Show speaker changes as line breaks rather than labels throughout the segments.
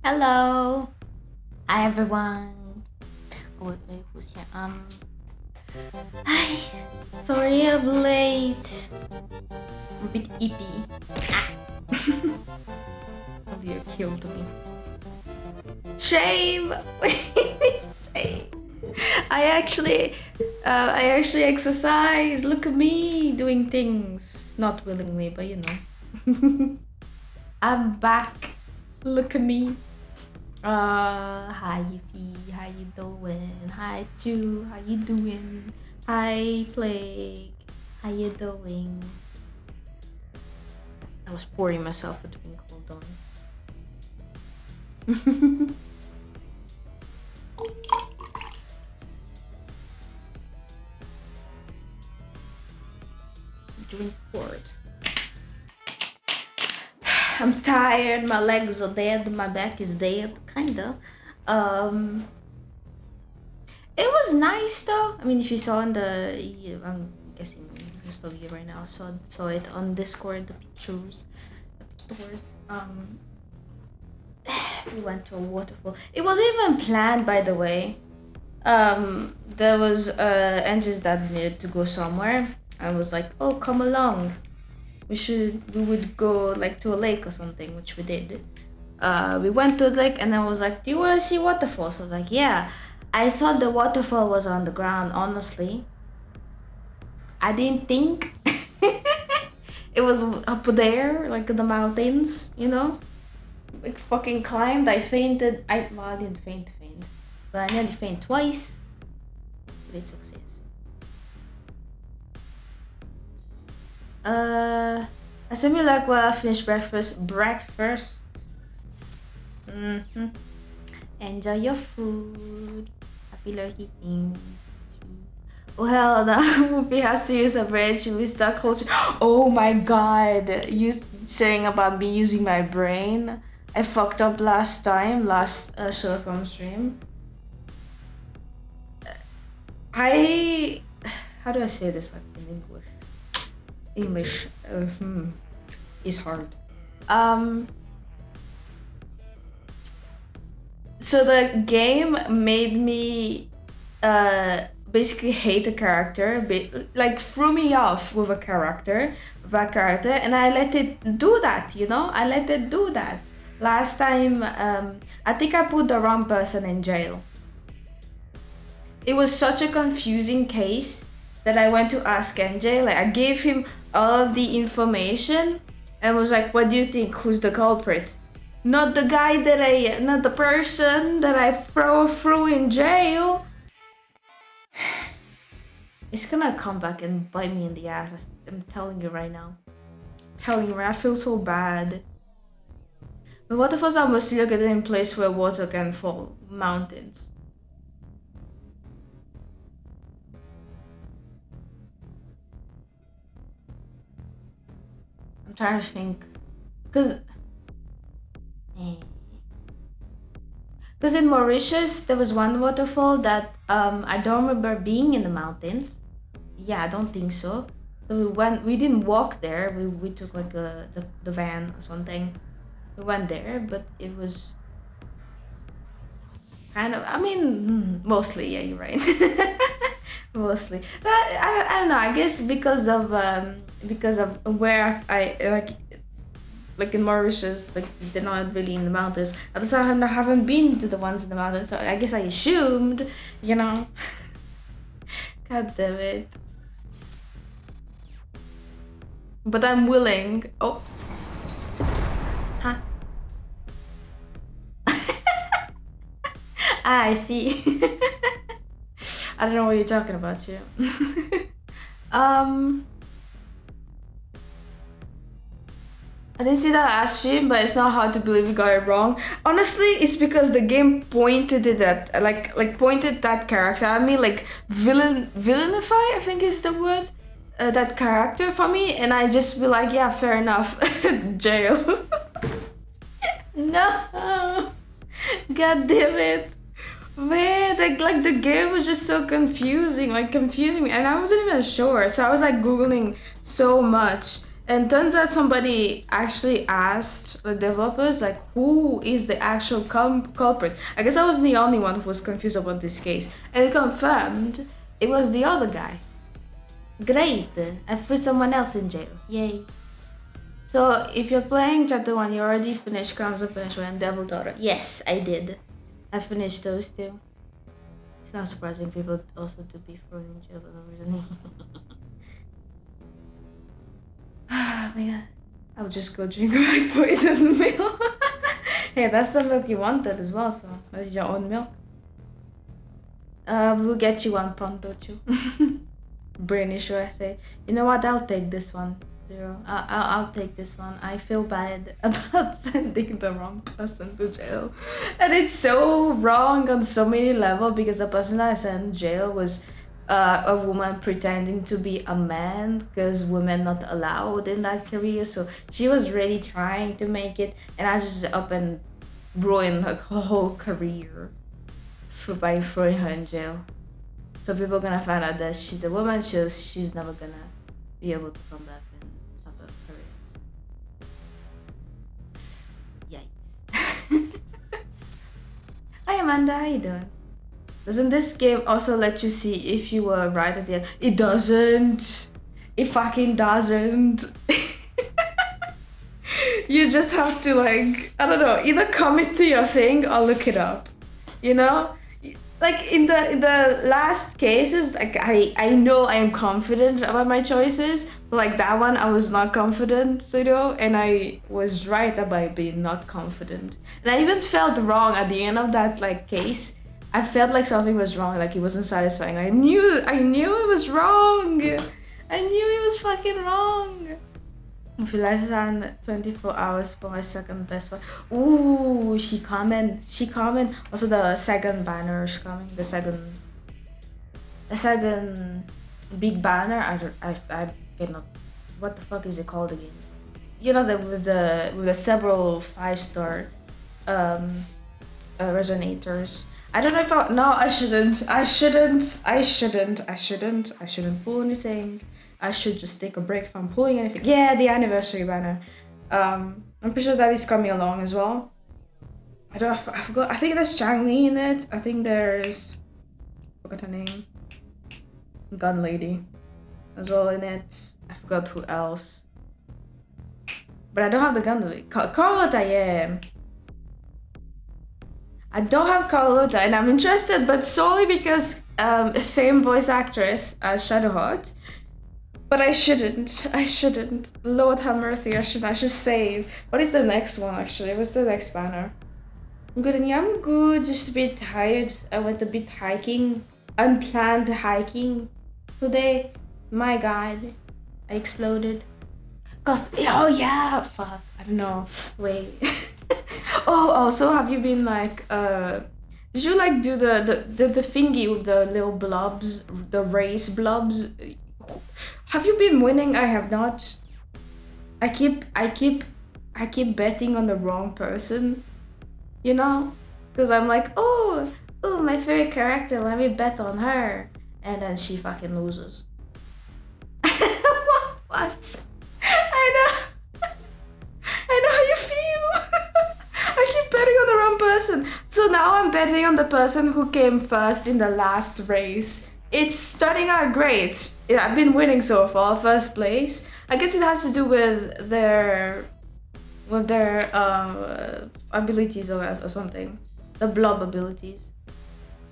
Hello. Hi everyone. Oh, wait, who's here? Hi. Sorry I'm late. I'm a bit ippy. Oh dear, killed me. Shame. Shame. I actually exercise. Look at me doing things, not willingly, but you know. I'm back. Look at me. Hi Yuffie, how you doing? Hi Chu, how you doing? Hi Plague, how you doing? I was pouring myself a drink, hold on. Drink poured. I'm tired, my legs are dead, my back is dead, kinda. It was nice though. I mean, if you saw in I'm guessing most of you right now saw it on Discord, the pictures. We went to a waterfall. It wasn't even planned, by the way. There was engines that needed to go somewhere. I was like, oh, come along. We would go like to a lake or something, which we did. We went to the lake and I was like, do you want to see waterfalls? So I was like, yeah. I thought the waterfall was on the ground, honestly. I didn't think it was up there, like in the mountains, you know? Like fucking climbed, I fainted. I didn't faint, but I nearly fainted twice. Great success. I simply like while I finish breakfast. Enjoy your food. Happy eating. Oh hell, that movie has to use a brain. Should we start culture? Oh my god, you saying about me using my brain. I fucked up last Sherlock Holmes stream. How do I say this like in English? English is hard. So the game made me basically hate a character, like threw me off with a character, and I let it do that, you know? I let it do that. Last time, I think I put the wrong person in jail. It was such a confusing case that I went to ask NJ. Like, I gave him all of the information and was like, what do you think? Who's the culprit? Not the guy not the person that I threw in jail. It's gonna come back and bite me in the ass. I'm telling you right now. I feel so bad. But waterfalls are mostly located in place where water can fall. Mountains. I'm trying to think. Because in Mauritius, there was one waterfall that I don't remember being in the mountains. Yeah, I don't think so. So we didn't walk there. We took like the van or something. We went there, but it was kind of. I mean, mostly. Yeah, you're right. Mostly. I don't know. I guess because of where I like in Mauritius, like they're not really in the mountains. At the time, I haven't been to the ones in the mountains, so I guess I assumed, you know. God damn it. But I'm willing. Oh. Huh? I see. I don't know what you're talking about, too. I didn't see that last stream, but it's not hard to believe we got it wrong. Honestly, it's because the game pointed it at pointed that character at me, like villainify, I think is the word, that character for me, and I just be like, yeah, fair enough, jail. No, god damn it, man! Like the game was just so confusing me, and I wasn't even sure, so I was like googling so much. And turns out somebody actually asked the developers, like, who is the actual culprit? I guess I wasn't the only one who was confused about this case. And it confirmed it was the other guy. Great! I threw someone else in jail. Yay. So, if you're playing Chapter 1, you already finished Crimes of Punishment and Devil Daughter. Yes, I did. I finished those two. It's not surprising people also to be thrown in jail for no reason. Oh my god. I'll just go drink my poisoned milk. Hey, that's the milk you wanted as well, so that's your own milk. We'll get you one pronto too. Brainy sure I say. You know what? I'll take this one. 0. I'll take this one. I feel bad about sending the wrong person to jail. And it's so wrong on so many levels because the person that I sent to jail was a woman pretending to be a man because women not allowed in that career. So she was really trying to make it, and I just up and ruined her whole career by throwing her in jail. So people are gonna find out that she's a woman. She's never gonna be able to come back and have a career. Yikes. Hi Amanda, how you doing? Doesn't this game also let you see if you were right at the end? It doesn't. It fucking doesn't. You just have to, like, I don't know, either commit to your thing or look it up. You know? Like in the last cases, like I know I am confident about my choices, but like that one I was not confident, you know, and I was right about being not confident. And I even felt wrong at the end of that like case. I felt like something was wrong, like it wasn't satisfying. I knew it was wrong. I knew it was fucking wrong. I feel less than 24 hours for my second best one. Ooh, she coming. Also the second banner is coming. The second big banner. I cannot. What the fuck is it called again? You know, with the several 5-star resonators. I don't know if I shouldn't pull anything. I should just take a break from pulling anything. Yeah, the anniversary banner. I'm pretty sure that is coming along as well. I forgot. I think there's Chang-Li in it. I think there's, I forgot her name. Gun Lady as well in it. I forgot who else. But I don't have the Gun Lady. Carlotta, yeah. I don't have Carlotta, and I'm interested, but solely because same voice actress as Shadowheart. But I shouldn't. Lord have mercy, I should save. What is the next one actually? What's the next banner? I'm good, and yeah, I'm good, just a bit tired. I went a bit hiking, unplanned hiking today. My god, I exploded. Oh yeah, fuck, I don't know, wait. Oh, also, have you been like, did you like do the thingy with the little blobs, the race blobs? Have you been winning? I have not. I keep betting on the wrong person, you know? Because I'm like, oh, my favorite character, let me bet on her. And then she fucking loses. What? I know how you feel. I keep betting on the wrong person. So now I'm betting on the person who came first in the last race. It's starting out great. I've been winning so far, first place. I guess it has to do with their abilities or something. The blob abilities.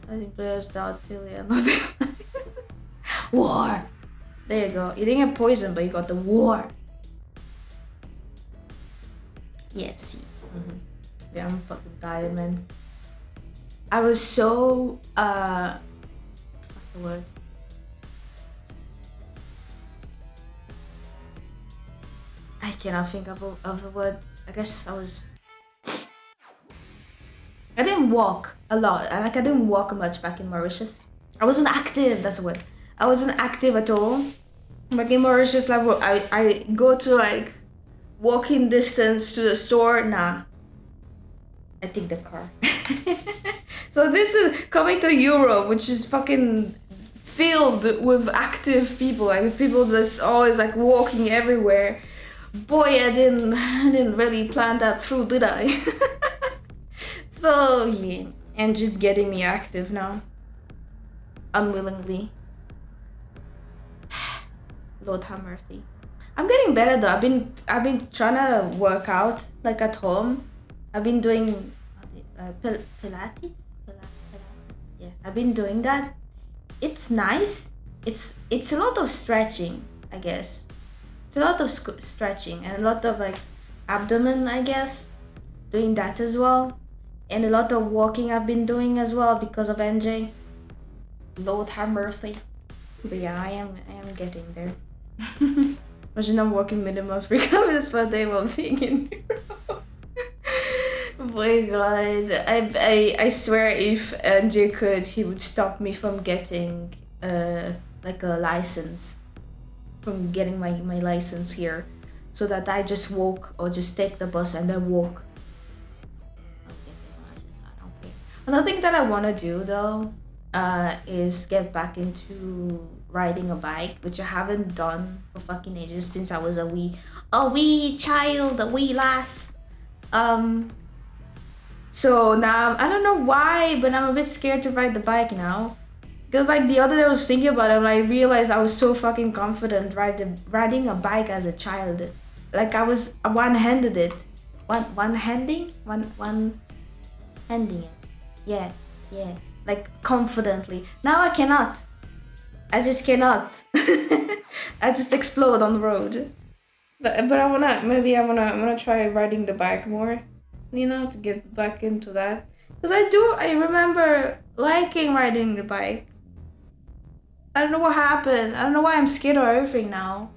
I think players start till the end of the war. There you go. You didn't get poison, but you got the war. Yes. Mm-hmm. Yeah, I'm fucking tired, man. I was so what's the word? I cannot think of a word. I guess I didn't walk a lot. I didn't walk much back in Mauritius. I wasn't active, that's the word. I wasn't active at all. Back in Mauritius, like I go to like walking distance to the store, nah. I take the car. So this is coming to Europe, which is fucking filled with active people, like people that's always like walking everywhere. boy, I didn't really plan that through, did I? So yeah, and just getting me active now, unwillingly. Lord have mercy. I'm getting better though. I've been trying to work out like at home. I've been doing Pilates. Yeah, I've been doing that. It's nice. It's a lot of stretching, I guess. It's a lot of stretching and a lot of like abdomen, I guess. Doing that as well, and a lot of walking I've been doing as well because of NJ. Lord have mercy. But yeah, I am getting there. Imagine I'm walking minimum 3 kilometers per day while being in Europe. Oh my god. I swear if NJ could, he would stop me from getting like a license. From getting my license here. So that I just walk or just take the bus and then walk. Another thing that I want to do though is get back into riding a bike, which I haven't done for fucking ages since I was a wee child, a wee lass. So now I don't know why, but I'm a bit scared to ride the bike now. Because like the other day I was thinking about it and I realized I was so fucking confident riding a bike as a child. Like I was one-handed it. One-handing it. Yeah. Like confidently. Now I cannot. I just cannot. I just explode on the road. But I wanna try riding the bike more. You know, to get back into that. Because I remember liking riding the bike. I don't know what happened. I don't know why I'm scared of everything now.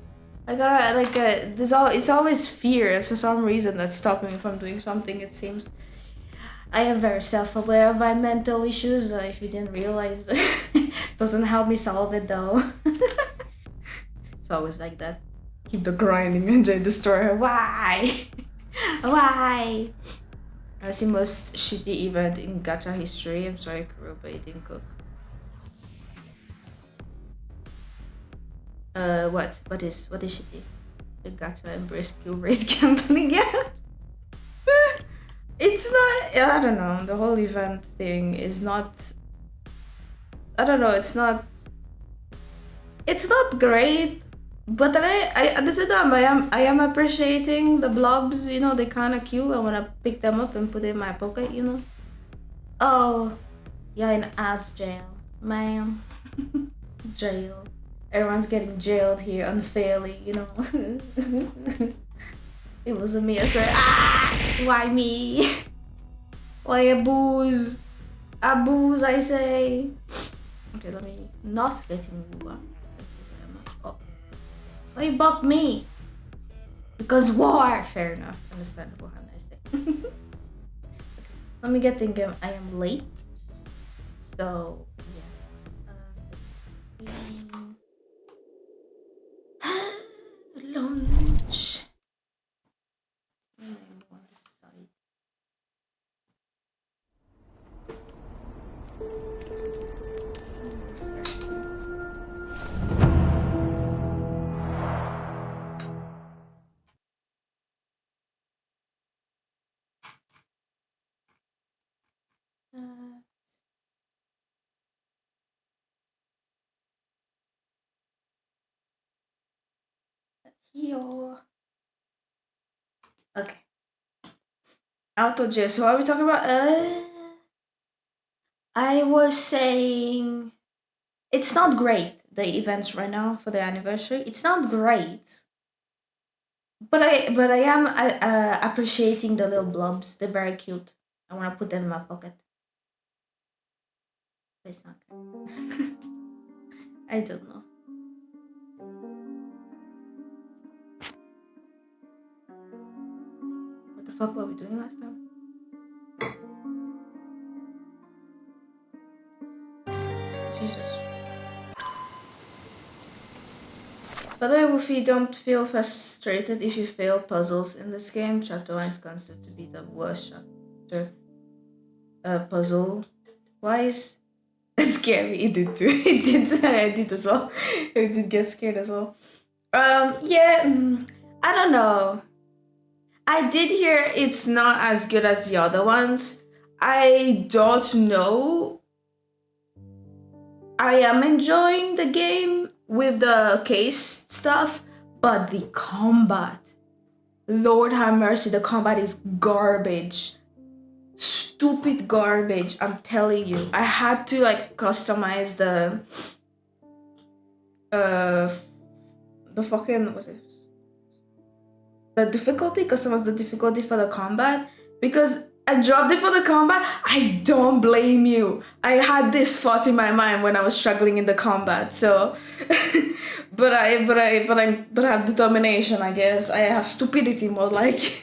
I gotta it's always fear for some reason that's stopping me from doing something, it seems. I am very self-aware of my mental issues, if you didn't realize. Doesn't help me solve it though. It's always like that. Keep the grinding and destroy her. Why? Why? That's the most shitty event in gacha history. I'm sorry, Kuro, but you didn't cook. What is shitty? The gacha embrace pure race gambling, yeah. It's not, I don't know, the whole event thing is not, I don't know, it's not great, but I at the same time I am appreciating the blobs, you know, they're kind of cute. I want to pick them up and put it in my pocket, you know. Oh, yeah, in ads jail, man. Jail. Everyone's getting jailed here unfairly, you know. It wasn't me, I swear. Ah! Why me? Why a booze? A booze, I say. Okay, let me not let him move on. Oh. Why you bumped me? Because war! Fair enough. Understandable. Have a nice day. Okay. Let me get thinking. I am late. So, yeah. Lunch. Here. Okay. Auto gist. So what are we talking about? I was saying it's not great, the events right now for the anniversary. It's not great. But I am appreciating the little blobs. They're very cute. I want to put them in my pocket. But it's not good. I don't know. What the fuck were we doing last time? Jesus. By the way, Woofy, don't feel frustrated if you fail puzzles in this game. Chapter 1 is considered to be the worst chapter. Puzzle-wise. It scared me. It did too. I did as well. I did get scared as well. Yeah. I don't know. I did hear it's not as good as the other ones. I don't know. I am enjoying the game with the case stuff, but the combat. Lord have mercy, the combat is garbage. Stupid garbage, I'm telling you. I had to like customize the fucking what is it? The difficulty, customize the difficulty for the combat because I dropped it for the combat. I don't blame you. I had this thought in my mind when I was struggling in the combat. So, but I have determination. I guess I have stupidity more like.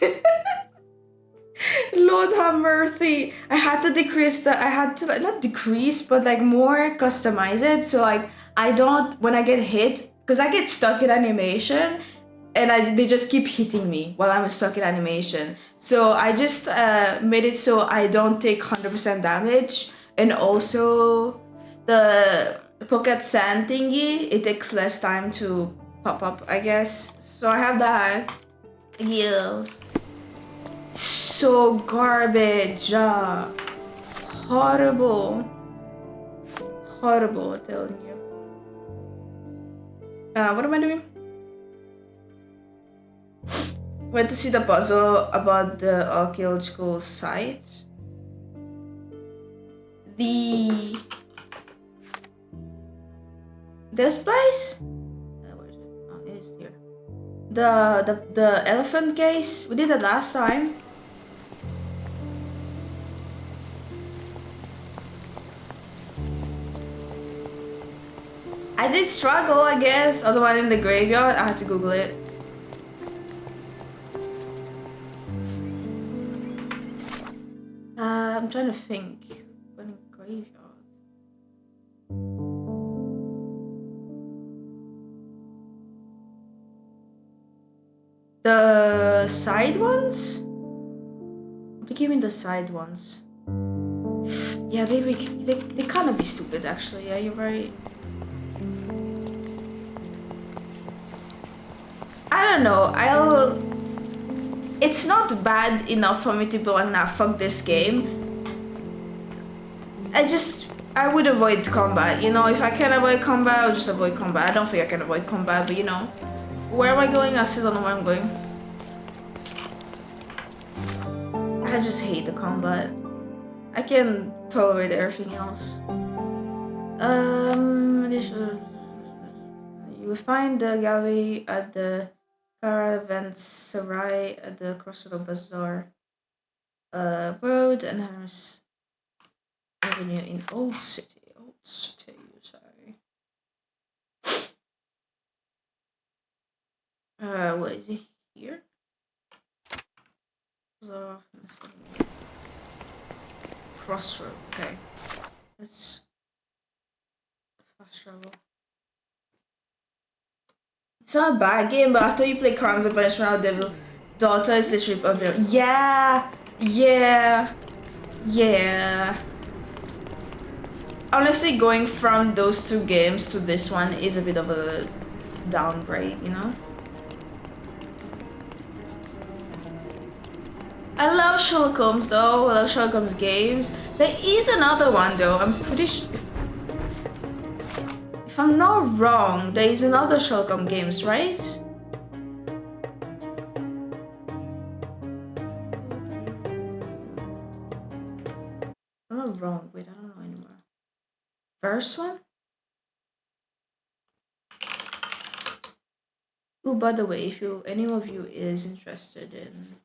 Lord have mercy. I had to decrease the. I had to like, not decrease, but like more customize it. So like I don't when I get hit because I get stuck in animation and they just keep hitting me while I'm stuck in animation. So I just made it so I don't take 100% damage, and also the pocket sand thingy, it takes less time to pop up, I guess. So I have that. Yes. So garbage. Horrible. Horrible, I'm telling you. What am I doing? Went to see the puzzle about the archaeological site. This place? Where is it? Oh, it is here. The elephant case. We did that last time. I did struggle, I guess. Other one in the graveyard. I had to Google it. I'm trying to think. What in graveyard? The side ones? What do you mean the side ones? Yeah, they kind of be stupid actually. Yeah, you're right. I don't know. It's not bad enough for me to be like, nah, fuck this game. I would avoid combat. You know, if I can avoid combat, I'll just avoid combat. I don't think I can avoid combat, but you know, where am I going? I still don't know where I'm going. I just hate the combat. I can tolerate everything else. You will find the gallery at the Caravanserai at the crossroad of Bazaar Road and Harris Avenue in Old City. Sorry. What is it here? Crossroad. Okay. Let's fast travel. It's not a bad game, but after you play Crimes and Punishment of the Devil, Daughter is literally unreal. Yeah. Honestly, going from those two games to this one is a bit of a downgrade, you know? I love Sherlock Holmes though. I love Sherlock Holmes games. There is another one though. I'm pretty sure. If I'm not wrong, there is another Sherlock Holmes games, right? I'm not wrong. Wait, I don't know anymore. First one? Oh, by the way, if any of you is interested in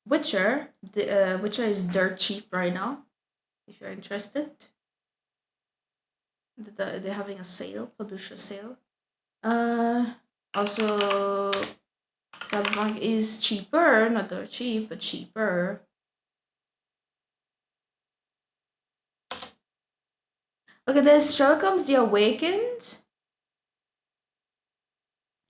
Witcher, the Witcher is dirt cheap right now. If you're interested, they're having a sale, publisher sale. Also, Cyberpunk is cheaper, not dirt cheap, but cheaper. Okay, there's Sherlock Holmes: The Awakened.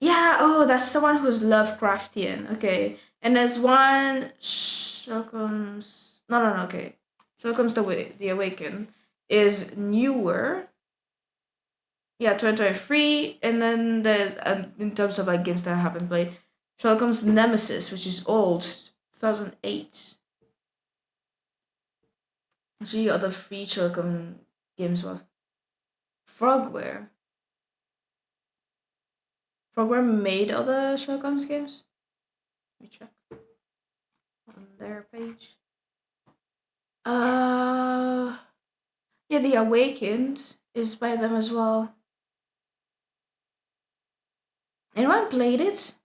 Yeah, oh, that's the one who's Lovecraftian. Okay, and there's one Sherlock Holmes. No, okay. Sherlock Holmes: The Awakened is newer. Yeah, 2023, and then there's in terms of like games that I haven't played, Sherlock Holmes Nemesis, which is old, 2008. Actually, other free Sherlock Holmes games were Frogware. Frogware made other Sherlock Holmes games. Let me check on their page. Yeah, The Awakened is by them as well. Anyone played it?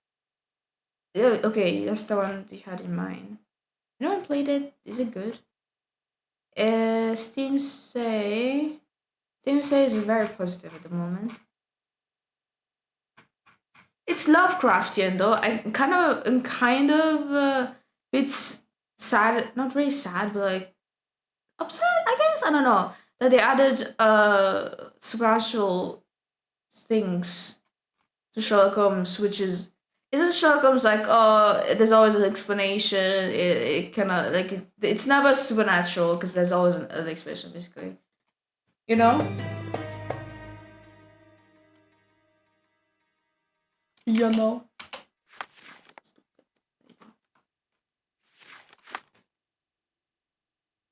Yeah, okay, that's the one you had in mind. Anyone played it? Is it good? Steam say it's very positive at the moment. It's Lovecraftian though. I'm kind of it's sad, not really sad, but like upset, I guess. I don't know. That they added supernatural things to Sherlock Holmes, which isn't Sherlock Holmes like, oh, there's always an explanation. It cannot like it's never supernatural because there's always an explanation, basically. You know? You know.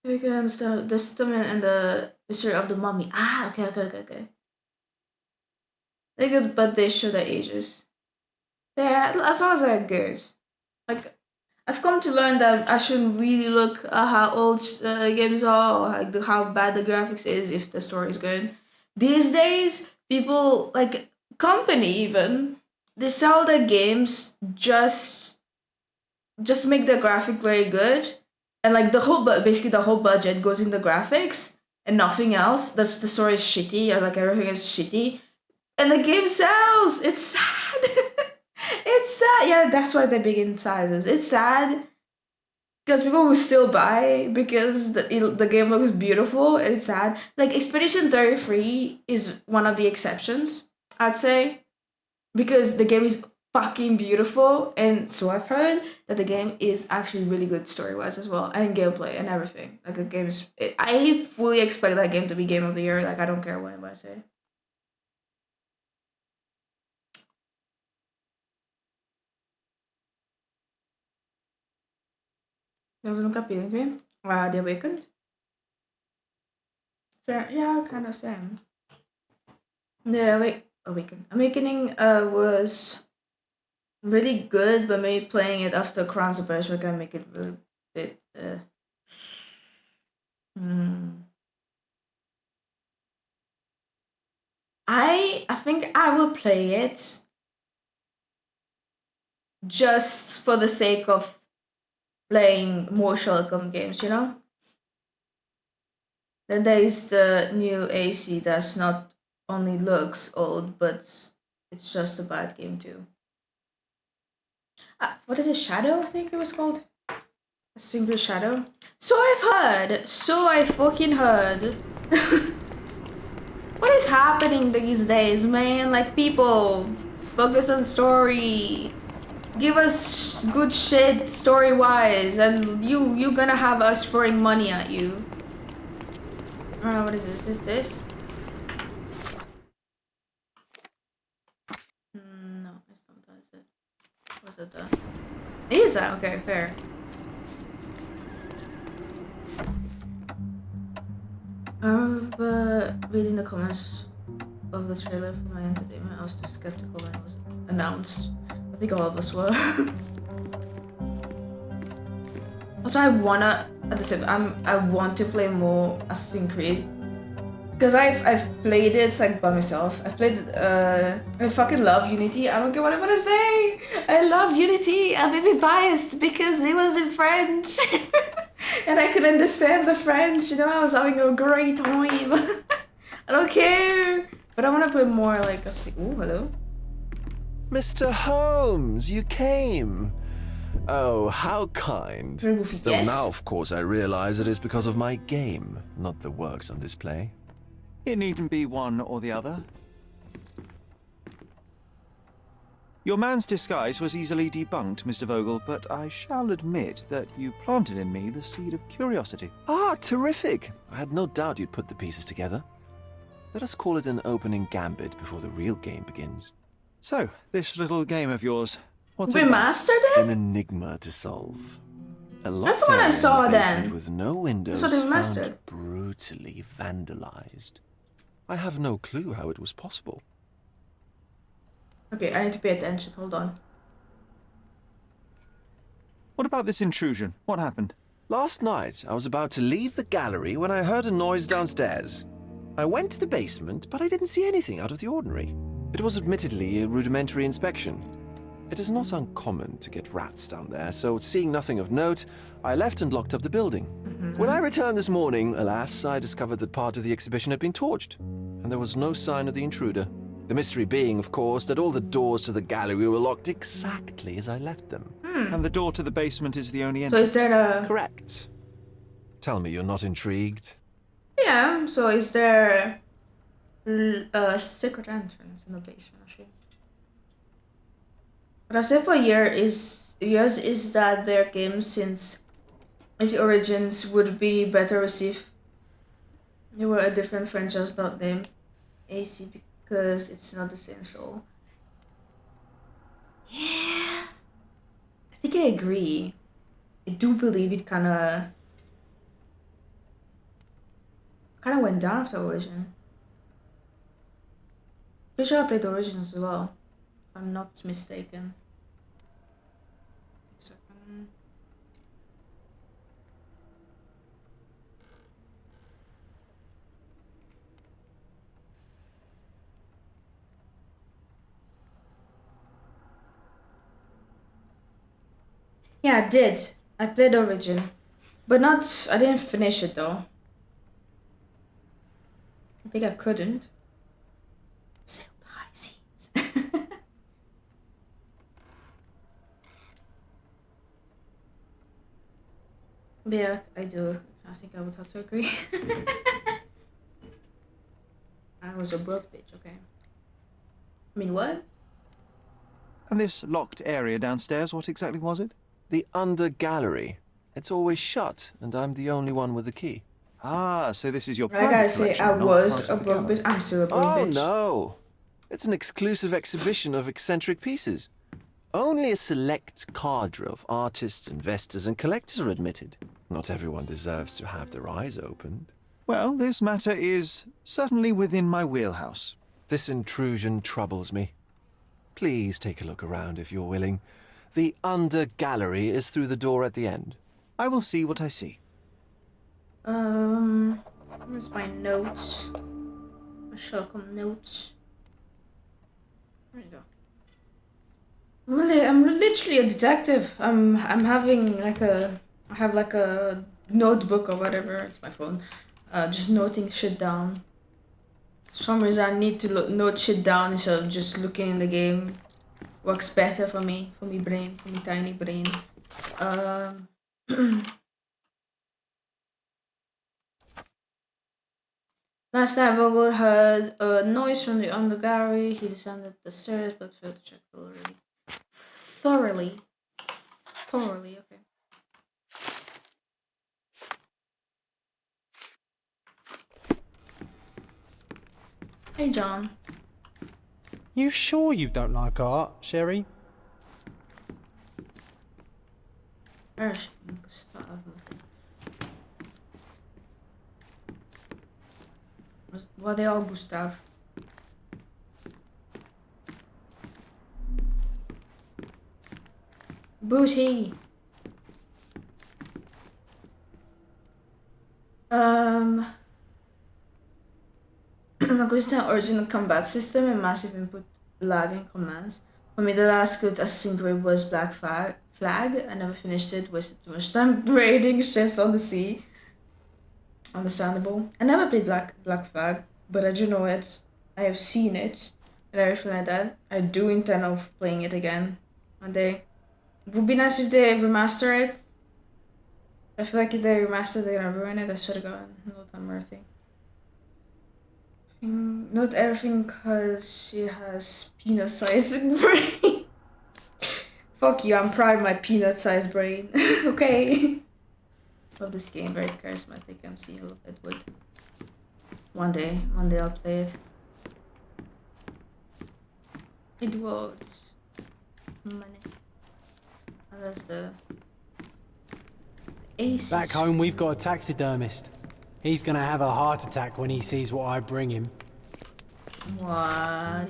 We can understand the stomach and the mystery of the mummy. Ah, okay. They're good, but they show their ages. They're as long as they're good. Like I've come to learn that I shouldn't really look at how old games are or like how bad the graphics is if the story is good. These days, people like company even they sell their games just make the graphic very good, and like basically the whole budget goes in the graphics and nothing else. The story is shitty or like everything is shitty, and the game sells. It's sad. It's sad. Yeah, that's why they're big in sizes. It's sad because people will still buy because the game looks beautiful. And it's sad. Like Expedition 33 is one of the exceptions, I'd say, because the game is fucking beautiful, and so I've heard that the game is actually really good story wise as well, and gameplay and everything. Like the game is, I fully expect that game to be game of the year. Like I don't care what anybody say. There was no capítulo, game. The Awakened. Fair, yeah, kind of same. The Awakening was really good, but maybe playing it after Crowns of Persia can make it a bit. I think I will play it just for the sake of playing more Sherlock Holmes games, you know? Then there is the new AC that's not only looks old, but it's just a bad game too. What is it? Shadow, I think it was called? A Single Shadow? So I've heard! So I fucking heard! What is happening these days, man? Like, people, focus on story. Give us good shit story-wise, and you gonna have us throwing money at you. What is this? Is this? No, it's not that, is it? Was it the... Is that? Okay, fair. Reading the comments of the trailer for my entertainment, I was too skeptical when it was announced. I think all of us were. Also, I want to play more Assassin's Creed. Because I've played it like by myself. I played I fucking love Unity. I don't care what I'm gonna say. I love Unity. I'm maybe biased because it was in French. And I could understand the French, you know, I was having a great time. I don't care. But I wanna play more like ooh, hello.
Mr. Holmes, you came. Oh, how kind. Though
yes.
now, of course, I realize it is because of my game, not the works on display.
It needn't be one or the other. Your man's disguise was easily debunked, Mr. Vogel, but I shall admit that you planted in me the seed of curiosity.
Ah, terrific! I had no doubt you'd put the pieces together. Let us call it an opening gambit before the real game begins.
So, this little game of yours, what's it about?
Remastered
An
it?
enigma to solve. A
That's the
locked
one I
area
saw
in the basement
then.
with no windows
That's what they
found
remastered.
brutally vandalized. I have no clue how it was possible.
Okay, I need to pay attention. Hold on.
What about this intrusion? What happened?
Last night, I was about to leave the gallery when I heard a noise downstairs. I went to the basement, but I didn't see anything out of the ordinary. It was admittedly a rudimentary inspection. It is not uncommon to get rats down there, so seeing nothing of note, I left and locked up the building. When I returned this morning, alas, I discovered that part of the exhibition had been torched, and there was no sign of the intruder. The mystery being, of course, that all the doors to the gallery were locked exactly as I left them.
And the door to the basement is the only
So
entrance?
is there a...
Correct. Tell me you're not intrigued.
Yeah, so is there a secret entrance in the basement, actually? What I've said for years is that their games, since its origins would be better received, they were a different franchise, not named AC, because it's not the same show. Yeah, I think I agree. I do believe it kind of went down after Origin. Pretty sure I played Origin as well, if I'm not mistaken. Second. Yeah, I did. I played Origin, but not. I didn't finish it though. I think I couldn't. Sailed high seas. Yeah, I do. I think I would have to agree. I was a broke bitch, okay. I mean, what?
And this locked area downstairs, what exactly was it?
The under gallery. It's always shut, and I'm the only one with the key.
Ah, so this is your
I
private
gotta say,
collection,
I
not
was
part
a
of the
broke
gallery.
bitch. I'm still a broke
Oh
bitch.
no! It's an exclusive exhibition of eccentric pieces. Only a select cadre of artists, investors, and collectors are admitted. Not everyone deserves to have their eyes opened.
Well, this matter is certainly within my wheelhouse.
This intrusion troubles me. Please take a look around if you're willing. The under gallery is through the door at the end.
I will see what I see.
Where's my notes? My Sherlock notes. There you go. I'm literally a detective. I have like a notebook or whatever. It's my phone. Just noting shit down. For some reason, I need to note shit down instead of just looking in the game. Works better for me brain, for me tiny brain. Last time Vogel heard a noise from the under gallery. He descended the stairs but failed to check thoroughly. Thoroughly, okay. Hey, John.
You sure you don't like art, Sherry?
Where's Gustav? Were they all Gustav? Booty. Gustav original combat system and massive input lag in commands. For me, the last good Assassin's Creed was Black Flag. I never finished it. Wasted too much time raiding ships on the sea. Understandable. I never played Black Flag, but I do know it. I have seen it and everything like that. I do intend of playing it again one day. It would be nice if they remaster it. I feel like if they remaster, they're gonna ruin it. I swear to God, not I'm mercy. Not everything because she has peanut-sized brain. Fuck you, I'm proud of my peanut-sized brain. Okay. Love this game, very charismatic MC. I love Edward. One day I'll play it. It was money. Oh, that's the aces.
Back home, we've got a taxidermist. He's gonna have a heart attack when he sees what I bring him.
What?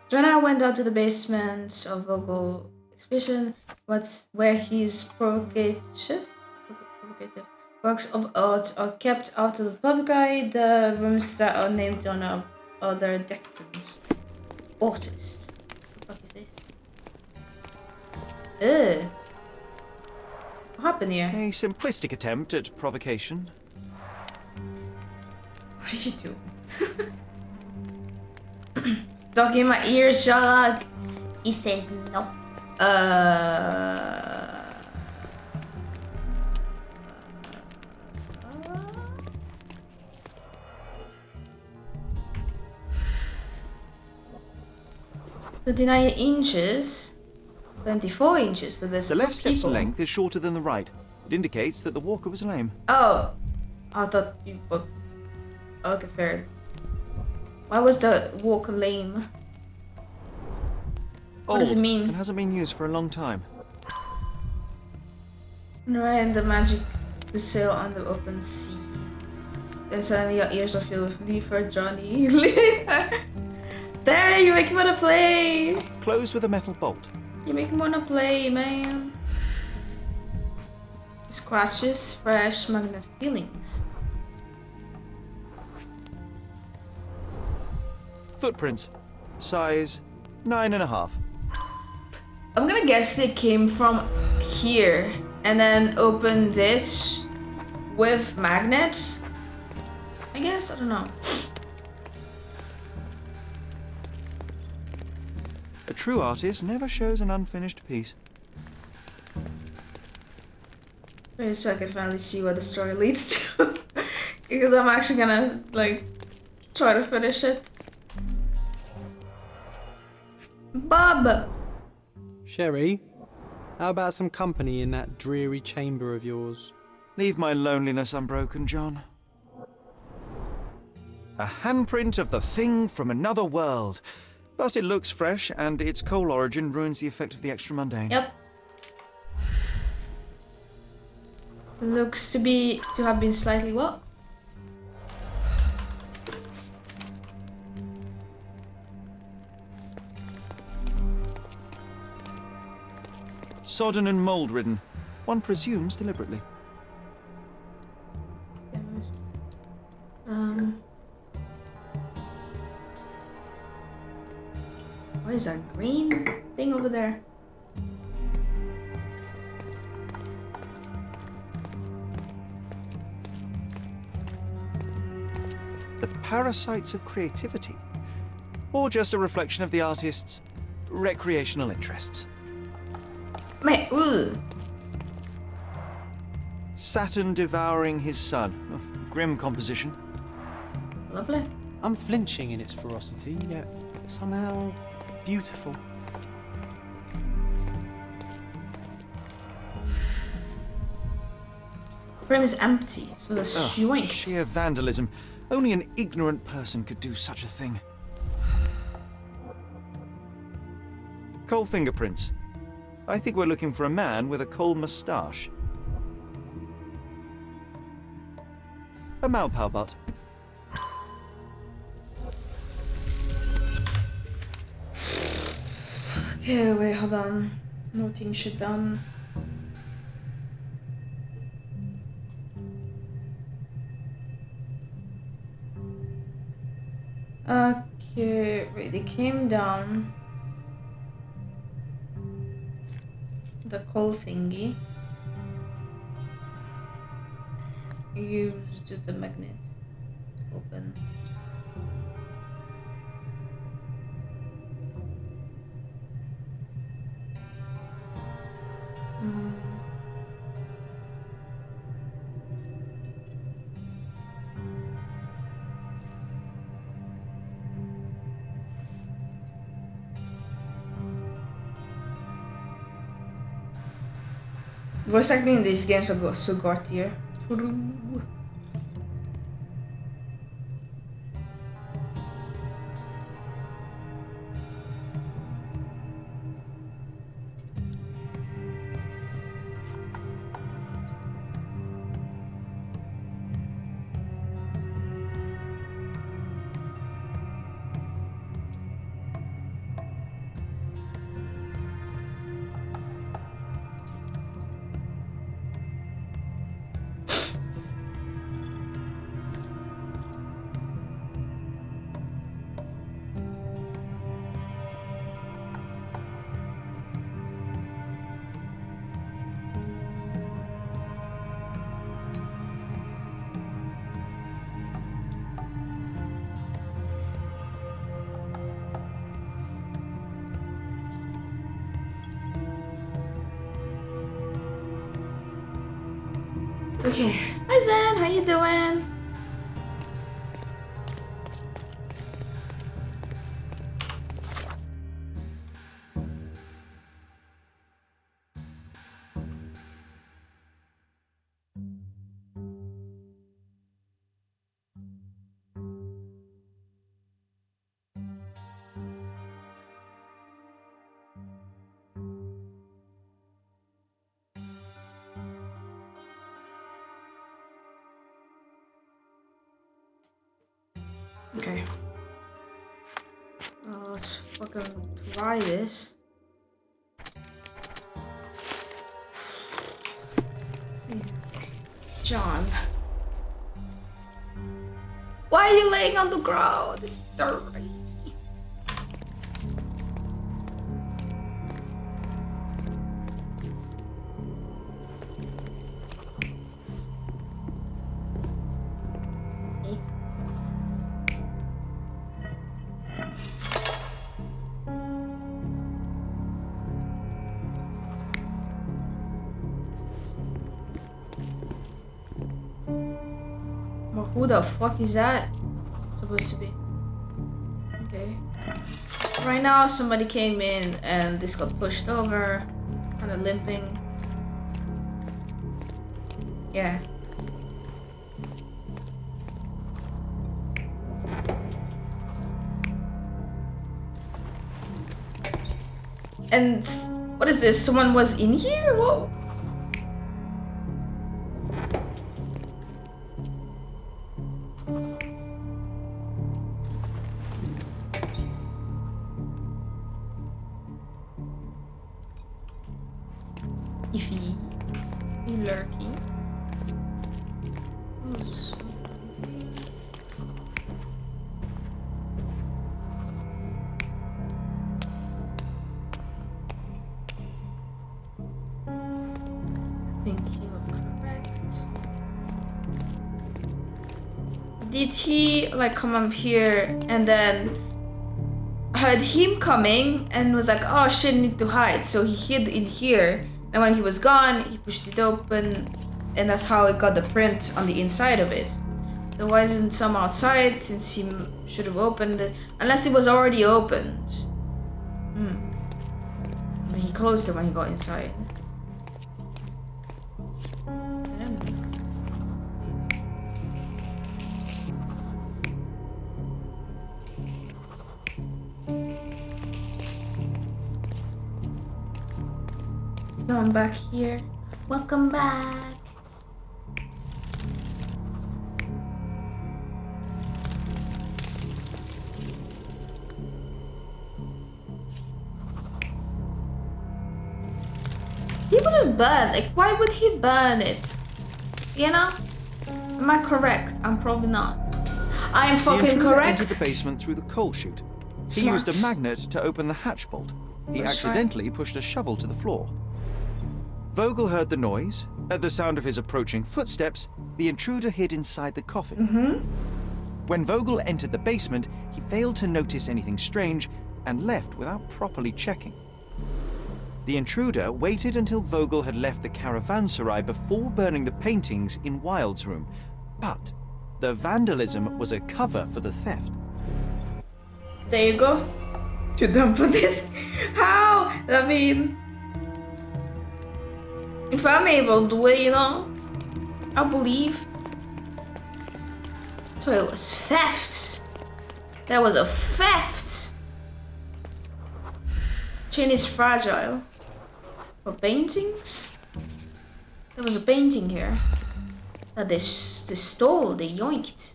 John and I went down to the basement of Vogel Exhibition, where his provocative works of art are kept out of the public eye. The rooms that are named on other dectons. Artist. What the fuck is this? Ugh. What happened here?
A simplistic attempt at provocation.
What are you doing? Stuck in my ear, Sherlock. He says no. $39 inches, 24 inches. So there's
The left
two
step's
people.
length is shorter than the right. It indicates that the walker was lame.
Oh, I thought you. Okay, fair. Why was the walk lame? What does it mean?
And hasn't been used for a long time.
Right, the magic to sail on the open seas. And suddenly your ears are filled with Lever, Johnny. There, you make me wanna play.
Closed with a metal bolt.
You make me wanna play, man. Scratches, fresh magnet feelings.
Footprints. Size 9.5.
I'm gonna guess they came from here and then opened it with magnets. I guess, I don't know.
A true artist never shows an unfinished piece.
Wait, so I can finally see what the story leads to. Because I'm actually gonna, like, try to finish it. Bob!
Sherry, how about some company in that dreary chamber of yours?
Leave my loneliness unbroken, John. A handprint of the thing from another world. But it looks fresh, and its coal origin ruins the effect of the extra mundane.
Yep. Looks to have been slightly what?
Sodden and mold-ridden. One presumes deliberately.
What is that green thing over there?
The parasites of creativity. Or just a reflection of the artist's recreational interests.
Mate, ooh.
Saturn devouring his sun. Oh, grim composition.
Lovely.
Unflinching in its ferocity, yet somehow beautiful.
Frame is empty, so the joint.
Sheer vandalism. Only an ignorant person could do such a thing. Coal fingerprints. I think we're looking for a man with a coal moustache. A Malpalbot.
Okay, wait, hold on. Noting shit down. Okay, wait, they came down. The coal thingy. Used the magnet to open. Voice acting in these games are so god tier. Okay. Hi Zen, how you doing? Okay. Let's fucking try this. John. Why are you laying on the ground? It's dirty. Well, who the fuck is that supposed to be? Okay. Right now, somebody came in and this got pushed over, kind of limping. Yeah. And what is this? Someone was in here? Whoa. Iffy. Lurky. Did he like come up here and then heard him coming and was like, oh shit, I need to hide, so he hid in here, and when he was gone he pushed it open and that's how it got the print on the inside of it. There wasn't some outside since he should have opened it, unless it was already opened. I mean, he closed it when he got inside. Going back here. Welcome back. He wouldn't burn. Like, why would he burn it? You know? Am I correct? I'm probably not. I am fucking
the intruder
correct.
entered the basement through the coal chute. He
Smart.
used a magnet to open the hatch bolt. He
That's
accidentally pushed a shovel to the floor. Vogel heard the noise. At the sound of his approaching footsteps, the intruder hid inside the coffin. When Vogel entered the basement, he failed to notice anything strange and left without properly checking. The intruder waited until Vogel had left the caravanserai before burning the paintings in Wilde's room. But the vandalism was a cover for the theft.
There you go. You don't put this. How? I mean, if I'm able to do it, you know, I believe. So it was theft. That was a theft. Chain is fragile. For paintings? There was a painting here that they stole, they yoinked.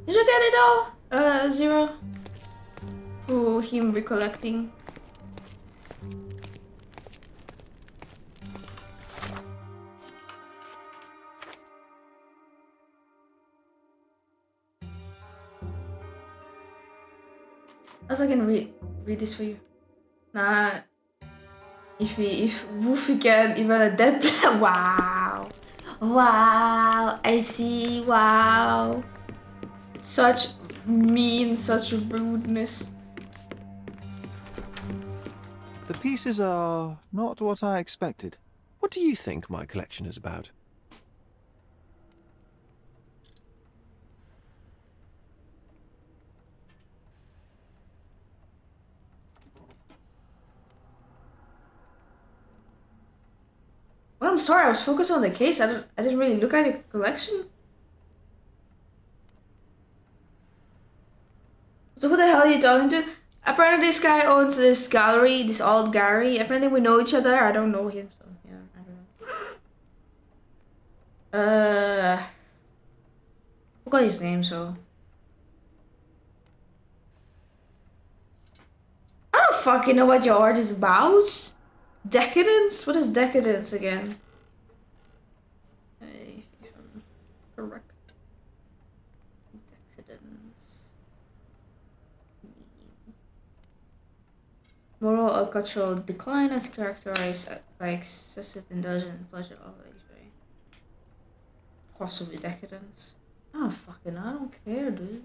Did you get it all? Zero? For him recollecting. I was gonna read this for you. Nah. If Woofy can even a dead. Wow. Wow. I see. Wow. Such mean, such rudeness.
The pieces are not what I expected. What do you think my collection is about?
I'm sorry, I was focused on the case. I didn't really look at your collection. So who the hell are you talking to? Apparently this guy owns this gallery, this old gallery. Apparently we know each other. I don't know him, so yeah, I don't know. Forgot his name, so. I don't fucking know what your art is about. Decadence? What is decadence again? Correct. Decadence. Moral or cultural decline as characterized by excessive indulgence and pleasure of luxury. Possibly decadence. I don't care, dude.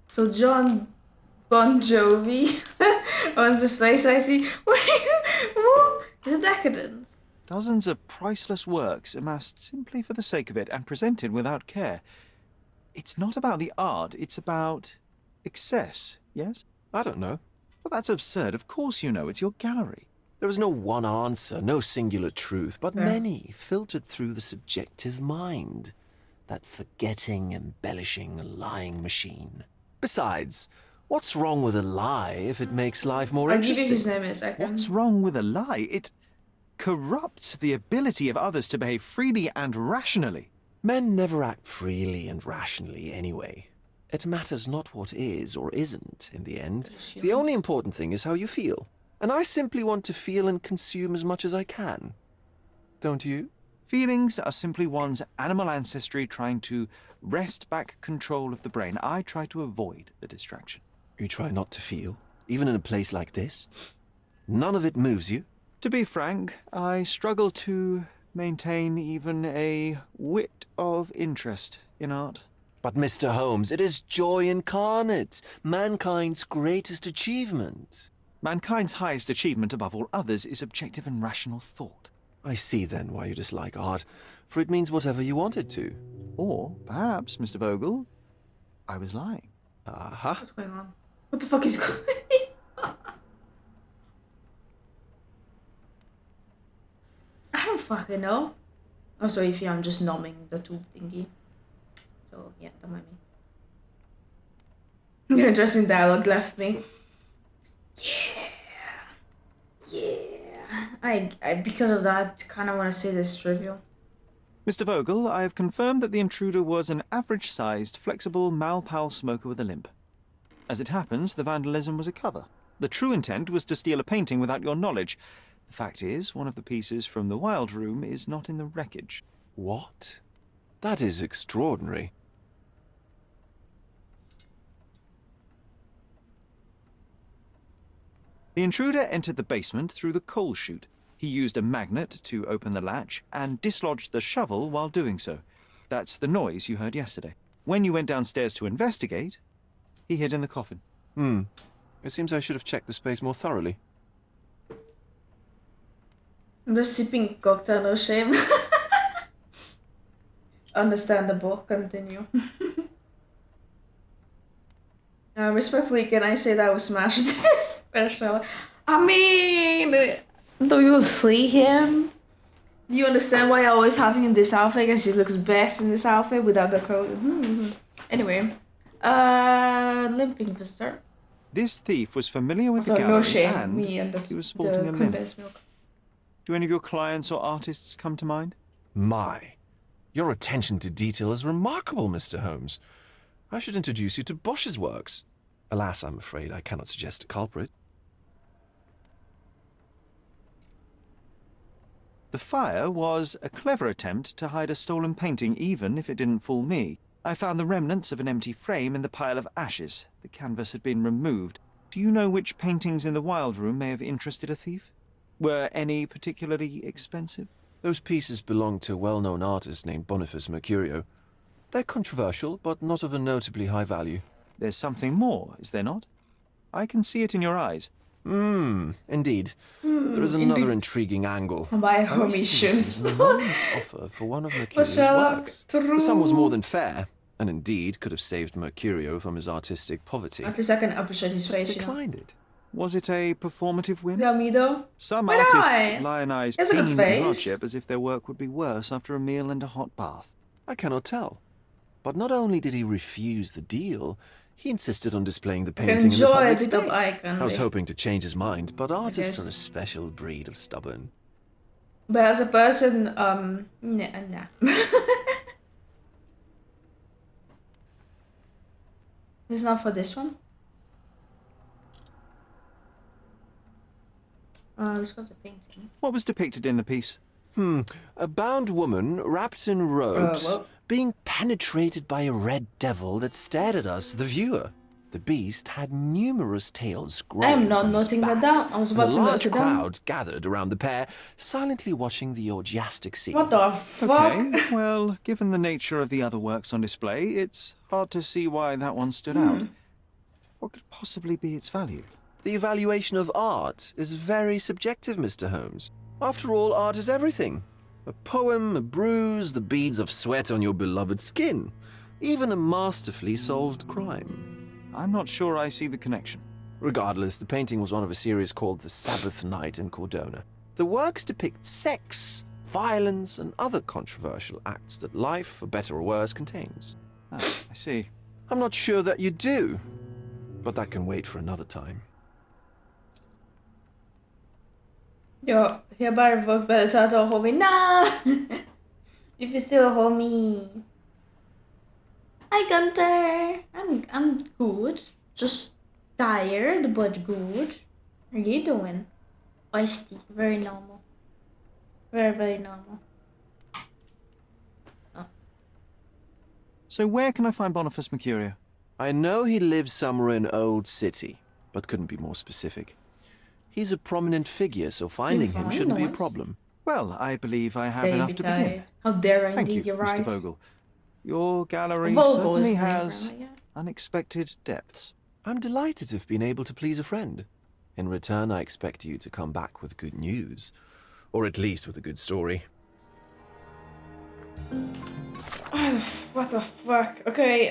So John Bon Jovi owns this place, I see. What? Is it decadence?
Dozens of priceless works amassed simply for the sake of it and presented without care. It's not about the art, it's about excess, yes?
I don't know.
But that's absurd. Of course you know. It's your gallery.
There is no one answer, no singular truth, but many filtered through the subjective mind. That forgetting, embellishing, lying machine. Besides, what's wrong with a lie if it makes life more interesting?
I'll give you his name in a second.
What's wrong with a lie? It corrupts the ability of others to behave freely and rationally.
Men never act freely and rationally anyway. It matters not what is or isn't in the end. The only important thing is how you feel. And I simply want to feel and consume as much as I can. Don't you?
Feelings are simply one's animal ancestry trying to wrest back control of the brain. I try to avoid the distraction.
You try not to feel, even in a place like this? None of it moves you?
To be frank, I struggle to maintain even a whit of interest in art.
But Mr. Holmes, it is joy incarnate, mankind's greatest achievement.
Mankind's highest achievement above all others is objective and rational thought.
I see then why you dislike art, for it means whatever you want it to.
Or perhaps, Mr. Vogel, I was lying.
Aha.
What's going on? What the fuck is going on? I don't fucking know. Oh, sorry, if I'm just numbing the tube thingy. So, yeah, that might be. The interesting dialogue left me. Yeah. I because of that, kind of want to say this trivial.
Mr. Vogel, I have confirmed that the intruder was an average-sized, flexible Malpal smoker with a limp. As it happens, the vandalism was a cover. The true intent was to steal a painting without your knowledge. The fact is, one of the pieces from the Wild Room is not in the wreckage.
What? That is extraordinary.
The intruder entered the basement through the coal chute. He used a magnet to open the latch and dislodged the shovel while doing so. That's the noise you heard yesterday. When you went downstairs to investigate, he hid in the coffin.
It seems I should have checked the space more thoroughly.
I'm just sipping cocktail, no shame. Understandable, continue. Respectfully, can I say that I will smash this special? I mean, do you see him? Do you understand why I always have him in this outfit? I guess he looks best in this outfit without the coat. Anyway, limping visitor.
This thief was familiar with
Also,
the gallery
no shame,
and
me and
he was sporting a limp.
condensed milk.
Do any of your clients or artists come to mind?
My, your attention to detail is remarkable, Mr. Holmes. I should introduce you to Bosch's works. Alas, I'm afraid I cannot suggest a culprit.
The fire was a clever attempt to hide a stolen painting, even if it didn't fool me. I found the remnants of an empty frame in the pile of ashes. The canvas had been removed. Do you know which paintings in the Wild Room may have interested a thief? Were any particularly expensive?
Those pieces belong to a well-known artist named Boniface Mercurio. They're controversial, but not of a notably high value.
There's something more, is there not? I can see it in your eyes.
Indeed. There is another intriguing angle.
My
I
homie
recently
shoes.
received an enormous offer for one of Mercurio's
Sherlock,
works.
true.
The sum was more than fair, and indeed could have saved Mercurio from his artistic poverty.
At least I can appreciate his face, you know.
Declined it.
Was it a performative whim?
Yeah, me though.
Some
Why
artists
not?
lionize
It's a good
pain and
face.
hardship as if their work would be worse after a meal and a hot bath.
I cannot tell. But not only did he refuse the deal, he insisted on displaying the painting in the
Enjoy a
public
bit of
space.
eye candy.
I was hoping to change his mind, but artists
guess.
are a special breed of stubborn.
But as a person, nah. It's not for this one. Let's go to painting.
What was depicted in the piece?
A bound woman wrapped in robes,
well.
being penetrated by a red devil that stared at us, the viewer. The beast had numerous tails
I
growing
am not
from his
noting that
back,
down. I was
and
about
a
to note
large
it down.
crowd gathered around the pair, silently watching the orgiastic scene.
What the fuck?
Okay, well, given the nature of the other works on display, it's hard to see why that one stood out. What could possibly be its value?
The evaluation of art is very subjective, Mr. Holmes. After all, art is everything. A poem, a bruise, the beads of sweat on your beloved skin. Even a masterfully solved crime.
I'm not sure I see the connection.
Regardless, the painting was one of a series called The Sabbath Night in Cordona. The works depict sex, violence, and other controversial acts that life, for better or worse, contains.
Ah, I see.
I'm not sure that you do, but that can wait for another time.
Yo, hereby revoked by the title homie. Nah! If you're still a homie. Hi Gunter! I'm good. Just tired, but good. How are you doing? Feisty. Very normal. Very, very normal. Oh.
So where can I find Boniface Mercurio?
I know he lives somewhere in Old City, but couldn't be more specific. He's a prominent figure, so finding him
fine,
shouldn't be a
nice.
problem.
Well, I believe I have
Baby
enough to begin.
tired. How dare I
Thank
indeed,
you,
you're
Mr.
right.
Vogel. Your gallery
Vogel
certainly
is the name,
has
right? Yeah.
unexpected depths.
I'm delighted to have been able to please a friend. In return, I expect you to come back with good news. Or at least with a good story.
What the fuck? Okay,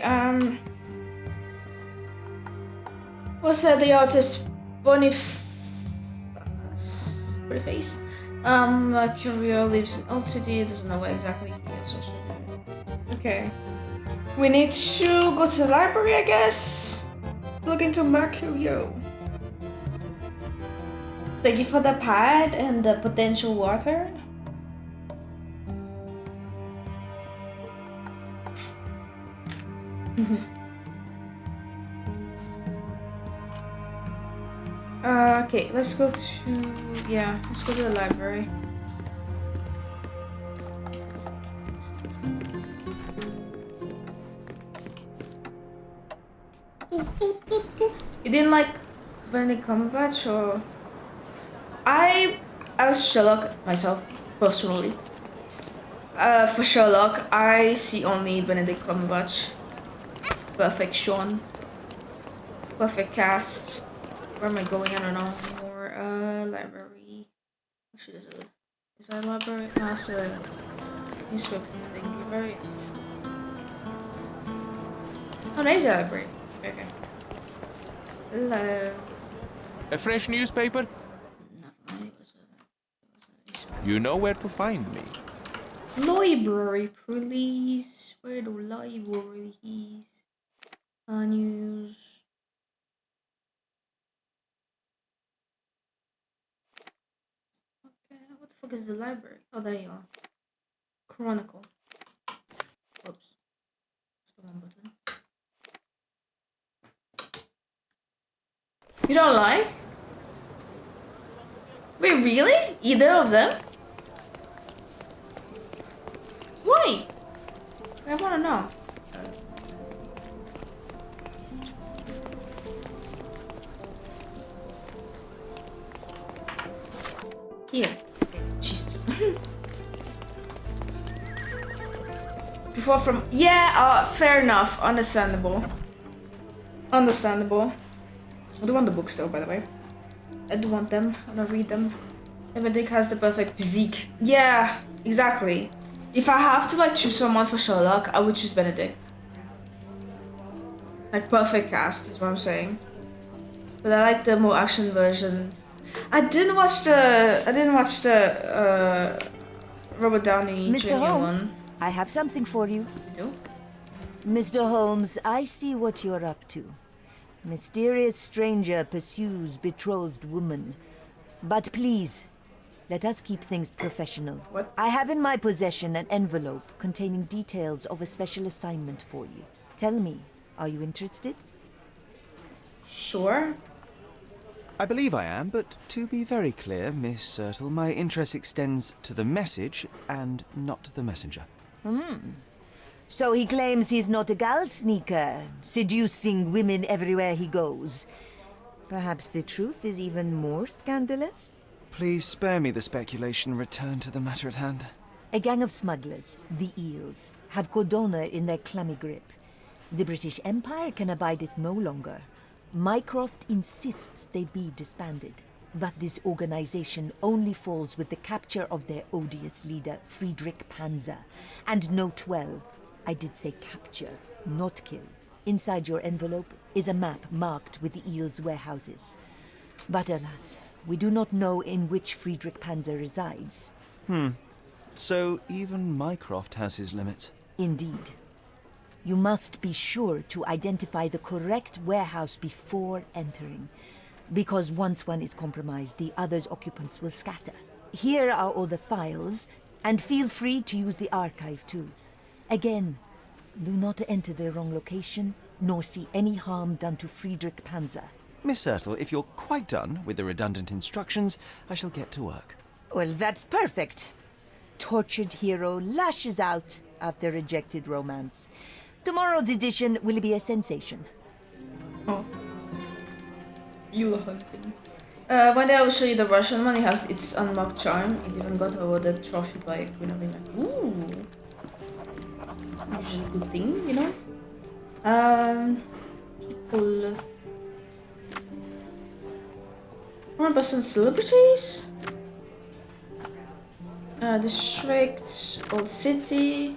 what's that? The artist Boniface? Mercurio lives in Old City. Doesn't know where exactly he is. Okay, we need to go to the library, I guess. Look into Mercurio. Thank you for the pad and the potential water. Okay, let's go to the library. You didn't like Benedict Cumberbatch, or I was Sherlock myself personally. For Sherlock, I see only Benedict Cumberbatch. Perfect Sean. Perfect cast. Where am I going? I don't know. More library. Actually, is that a library? No, it's a newspaper thing, right? Oh, there's a library. Okay. Hello.
A fresh newspaper? You know where to find me.
Library, please. Where the library is? News. Okay, what the fuck is the library? Oh, there you are. Chronicle. Oops. Just the one button. You don't like? Wait, really? Either of them? Why? I wanna know. Here. Okay, Jesus. Before from... Yeah, fair enough. Understandable. Understandable. I do want the books though, by the way. I do want them. I wanna read them. Benedict has the perfect physique. Yeah, exactly. If I have to like choose someone for Sherlock, I would choose Benedict. Like perfect cast is what I'm saying. but I like the more action version. I didn't watch the Robert Downey
Mr.
Jr.
Holmes,
one.
I have something for you.
You do?
Mr. Holmes, I see what you're up to. Mysterious stranger pursues betrothed woman. But please, let us keep things professional.
What?
I have in my possession an envelope containing details of a special assignment for you. Tell me, are you interested?
Sure.
I believe I am, but to be very clear, Miss Sertle, my interest extends to the message and not the messenger.
So he claims he's not a gal sneaker, seducing women everywhere he goes. Perhaps the truth is even more scandalous?
Please spare me the speculation and return to the matter at hand.
A gang of smugglers, the Eels, have Codona in their clammy grip. The British Empire can abide it no longer. Mycroft insists they be disbanded. But this organization only falls with the capture of their odious leader, Friedrich Panzer. And note well, I did say capture, not kill. Inside your envelope is a map marked with the Eels' warehouses. But alas, we do not know in which Friedrich Panzer resides.
So even Mycroft has his limits.
Indeed. You must be sure to identify the correct warehouse before entering. Because once one is compromised, the other's occupants will scatter. Here are all the files, and feel free to use the archive too. Again, do not enter the wrong location, nor see any harm done to Friedrich Panzer.
Miss Sertle, if you're quite done with the redundant instructions, I shall get to work.
Well, that's perfect. Tortured hero lashes out after rejected romance. Tomorrow's edition will be a sensation.
Oh. You husband. One day I will show you the Russian one. It has its unmarked charm. It even got awarded trophy by Queen of England. Ooh. Which is a good thing, you know? People. Remember some celebrities? District, Old City.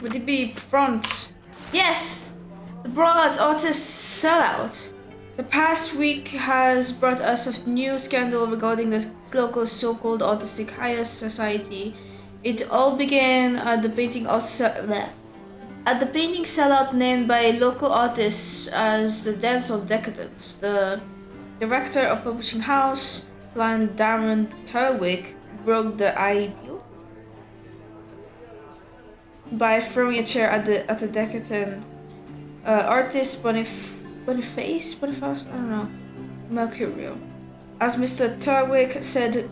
Would it be front? Yes! The broad artist sellout. The past week has brought us a new scandal regarding the local so-called artistic higher society. It all began at the painting sellout named by local artists as the Dance of Decadence. The director of publishing house, Plan Darren Turwick, broke the ideal by throwing a chair at the decadent artist Boniface, I don't know, Mercurio. As Mr. Turwick said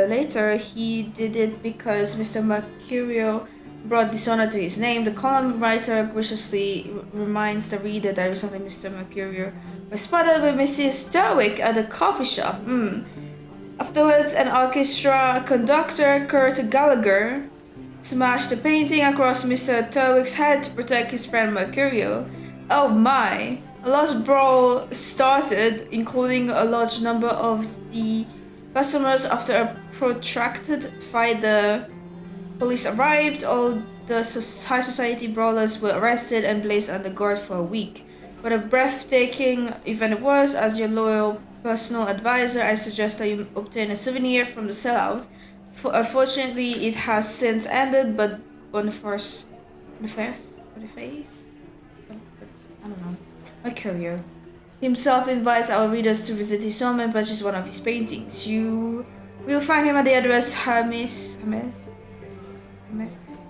later, he did it because Mr. Mercurio brought dishonor to his name. The column writer graciously reminds the reader that recently Mr. Mercurio was spotted with Mrs. Turwick at a coffee shop. Afterwards, an orchestra conductor, Kurt Gallagher, smashed the painting across Mr. Turwick's head to protect his friend Mercurio. Oh my! A large brawl started, including a large number of the customers. After a protracted fight, the police arrived. All the high society brawlers were arrested and placed under guard for a week. What a breathtaking event it was. As your loyal personal advisor, I suggest that you obtain a souvenir from the sellout. Unfortunately, it has since ended, but Boniface? I don't know. Mercurio himself invites our readers to visit his home and purchase one of his paintings. You will find him at the address Hermes.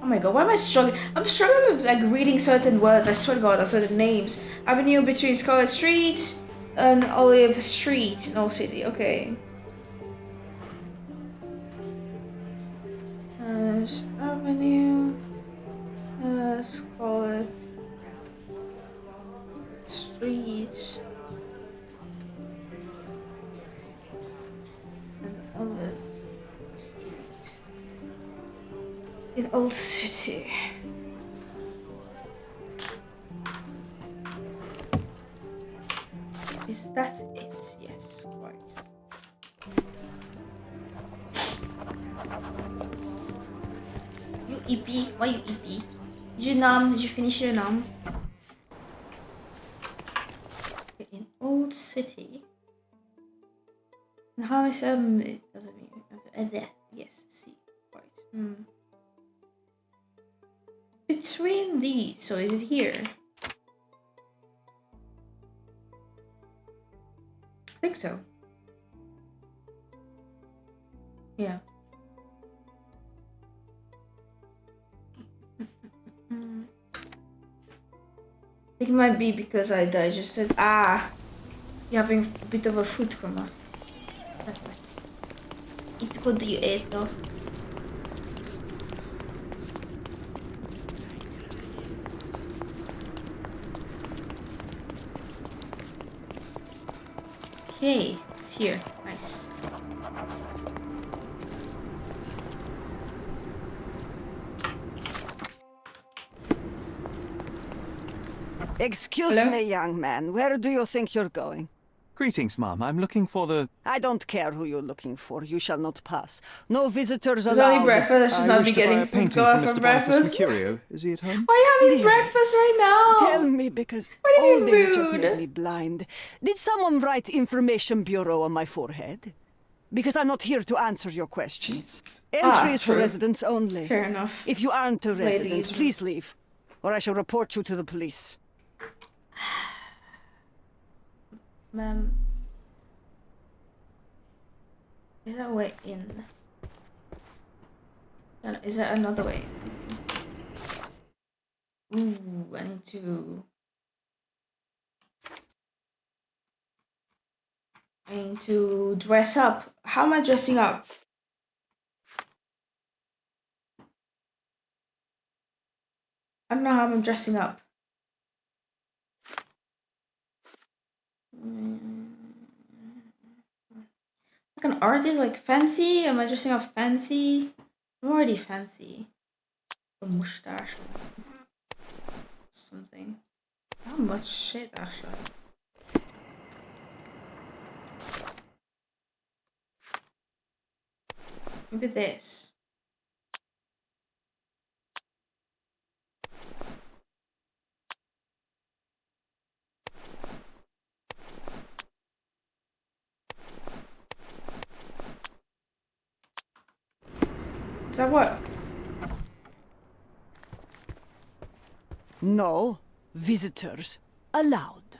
Oh my god, why am I struggling? I'm struggling with like reading certain words. I swear to god, certain names. Avenue between Scarlet Street and Olive Street in Old City. Okay. Avenue. Scarlet Street and Olive Street in Old City. that it? Yes, quite. You eepy? Why you eepy? Did you nom? Did you finish your nom? In Old City. And how is yes, see, quite. Between these, so is it here? I think so. Yeah. I think it might be because I digested. You're having a bit of a food coma. That's right. It's good you ate though. Okay, it's here. Nice.
Excuse
Hello?
me, young man. Where do you think you're going?
Greetings, ma'am. I'm looking for the...
I don't care who you're looking for. You shall not pass. No visitors
It's
allowed.
only breakfast. I should
I
not
wish
be
to buy
getting
a
food
painting
going
from
for
Mr. Boniface
breakfast.
Mercurio. Is he at home?
Why are you having
Dear.
breakfast right now?
Tell me, because
What do you
all
mean
day you just
rude?
made me blind. Did someone write Information Bureau on my forehead? Because I'm not here to answer your questions. Entry is for
true.
residents only.
Fair enough.
If you aren't a resident,
Ladies.
please leave, or I shall report you to the police.
Ma'am. Is that a way in? No, is that another way? Ooh, I need to dress up. How am I dressing up? I don't know how I'm dressing up. Like an artist, like fancy? Am I dressing up fancy? I'm already fancy. A mustache. Something. How much shit actually? Maybe this. Does that work?
No visitors allowed.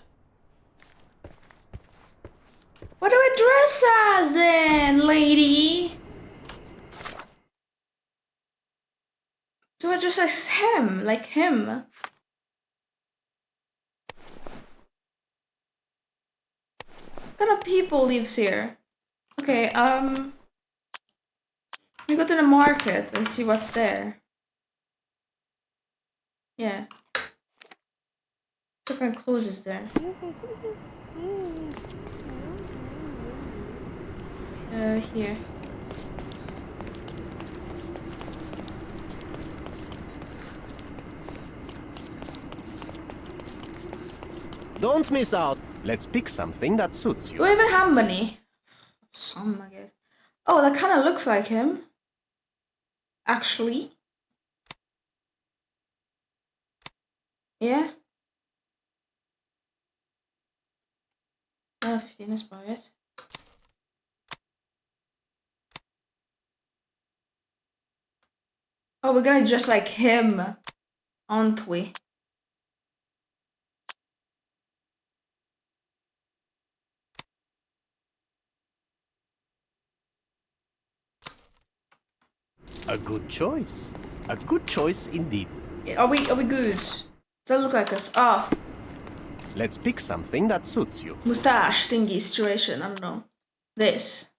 What do I dress as then, lady? Do I dress as him? Like him? What kind of people lives here? Okay, we go to the market and see what's there. Yeah. What kind of clothes is there? Here.
Don't miss out. Let's pick something that suits
Do
you.
I even have money? Some, I guess. Oh, that kind of looks like him. Actually. Yeah. 15 is by it. Oh, we're gonna dress like him, aren't we?
A good choice. A good choice indeed.
Are we good? Does that look like us? Oh,
Let's pick something that suits you.
mustache thingy situation. I don't know. This.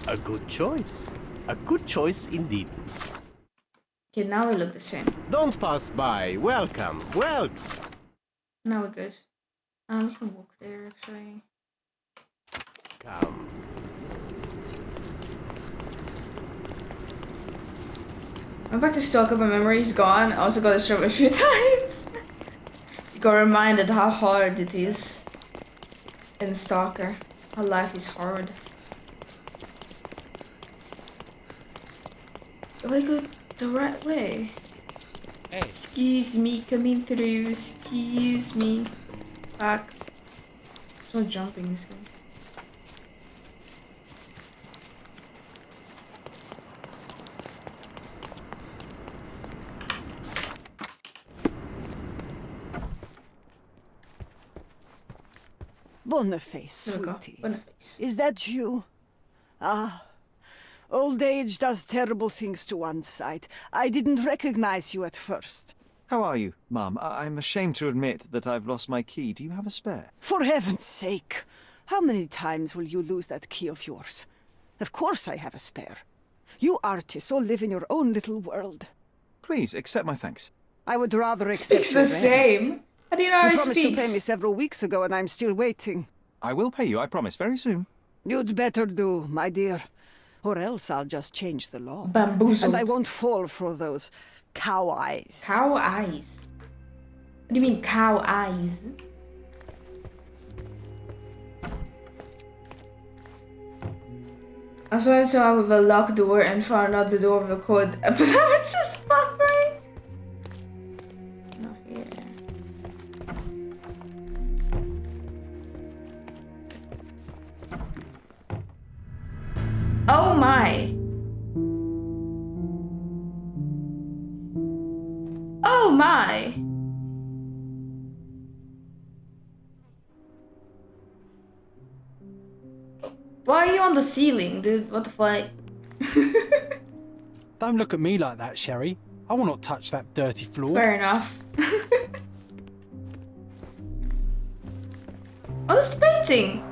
A good choice. A good choice indeed.
Okay, now we look the same.
Don't pass by. Welcome. Welcome.
Now we're good. We can walk there actually.
Come. I'm
back to stalk of my memories gone. I also got this job a few times. got reminded how hard it is in Stalker. How life is hard. Do I go the right way?
Hey.
Excuse me, coming through. Excuse me. Back. So jumping this game.
Boniface,
There we go.
sweetie.
Boniface.
Is that you? Ah, old age does terrible things to one's sight. I didn't recognize you at first.
How are you, Mum? I'm ashamed to admit that I've lost my key. Do you have a spare?
For heaven's sake, how many times will you lose that key of yours? Of course I have a spare. You artists all live in your own little world.
Please, accept my thanks.
I would rather accept
Speaks
your
the
rent.
same. How do you know how
You
he
promised to pay me
speaks?
several weeks ago and I'm still waiting.
I will pay you, I promise, very soon.
You'd better do, my dear. Or else I'll just change the law.
Bamboozled.
And I won't fall for those cow eyes.
Cow eyes. What do you mean cow eyes? I saw someone with a locked door and found another door with a code, but I was just buffering. Not here. Oh my! Oh my! Why are you on the ceiling, dude? What the fuck?
Don't look at me like that, Sherry. I will not touch that dirty floor.
Fair enough. Oh, that's the painting!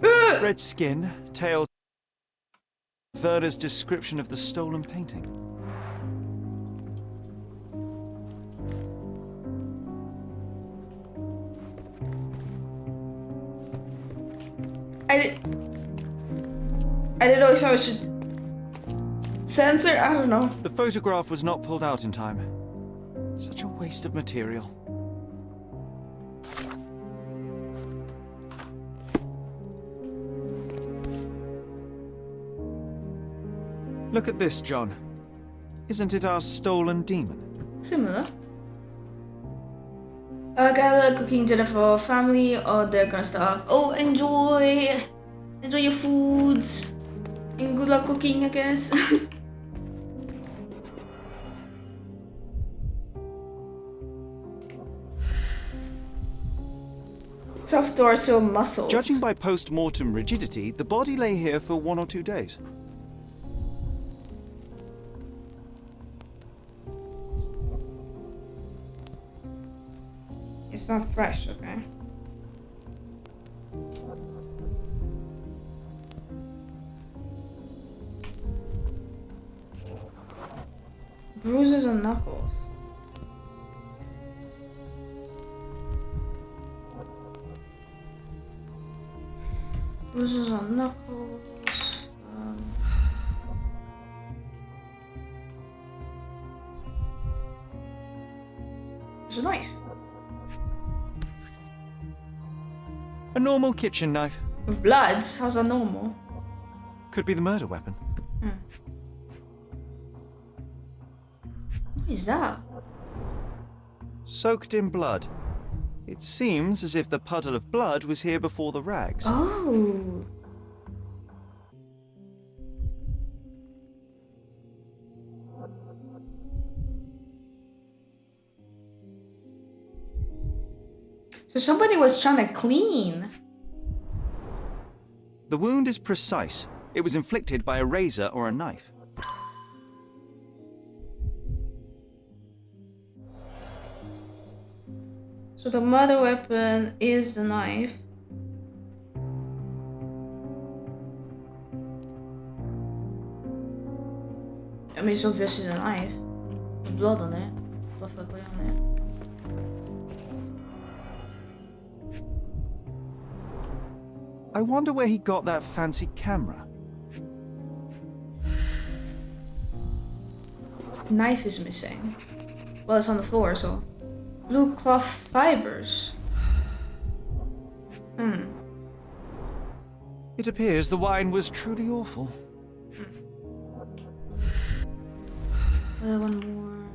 Ugh!
Red skin, tail. Werner's description of the stolen painting.
I didn't know if I should censor. I don't know.
The photograph was not pulled out in time. Such a waste of material. Look at this, John. Isn't it our stolen demon?
Similar. Gather cooking dinner for family, all that kind of stuff. Oh, enjoy your foods, and good luck cooking, I guess. Soft torso muscles.
Judging by post-mortem rigidity, the body lay here for 1 or 2 days.
It's not fresh, okay? Bruises on knuckles. Bruises on knuckles. There's a knife.
A normal kitchen knife.
With bloods? How's that normal?
Could be the murder weapon.
What is that?
Soaked in blood. It seems as if the puddle of blood was here before the rags.
Oh. So somebody was trying to clean.
The wound is precise. It was inflicted by a razor or a knife.
So the murder weapon is the knife. I mean, it's obviously the knife. The blood on it. Perfectly on it.
I wonder where he got that fancy camera.
Knife is missing. Well, it's on the floor, so. Blue cloth fibers.
It appears the wine was truly awful.
One more.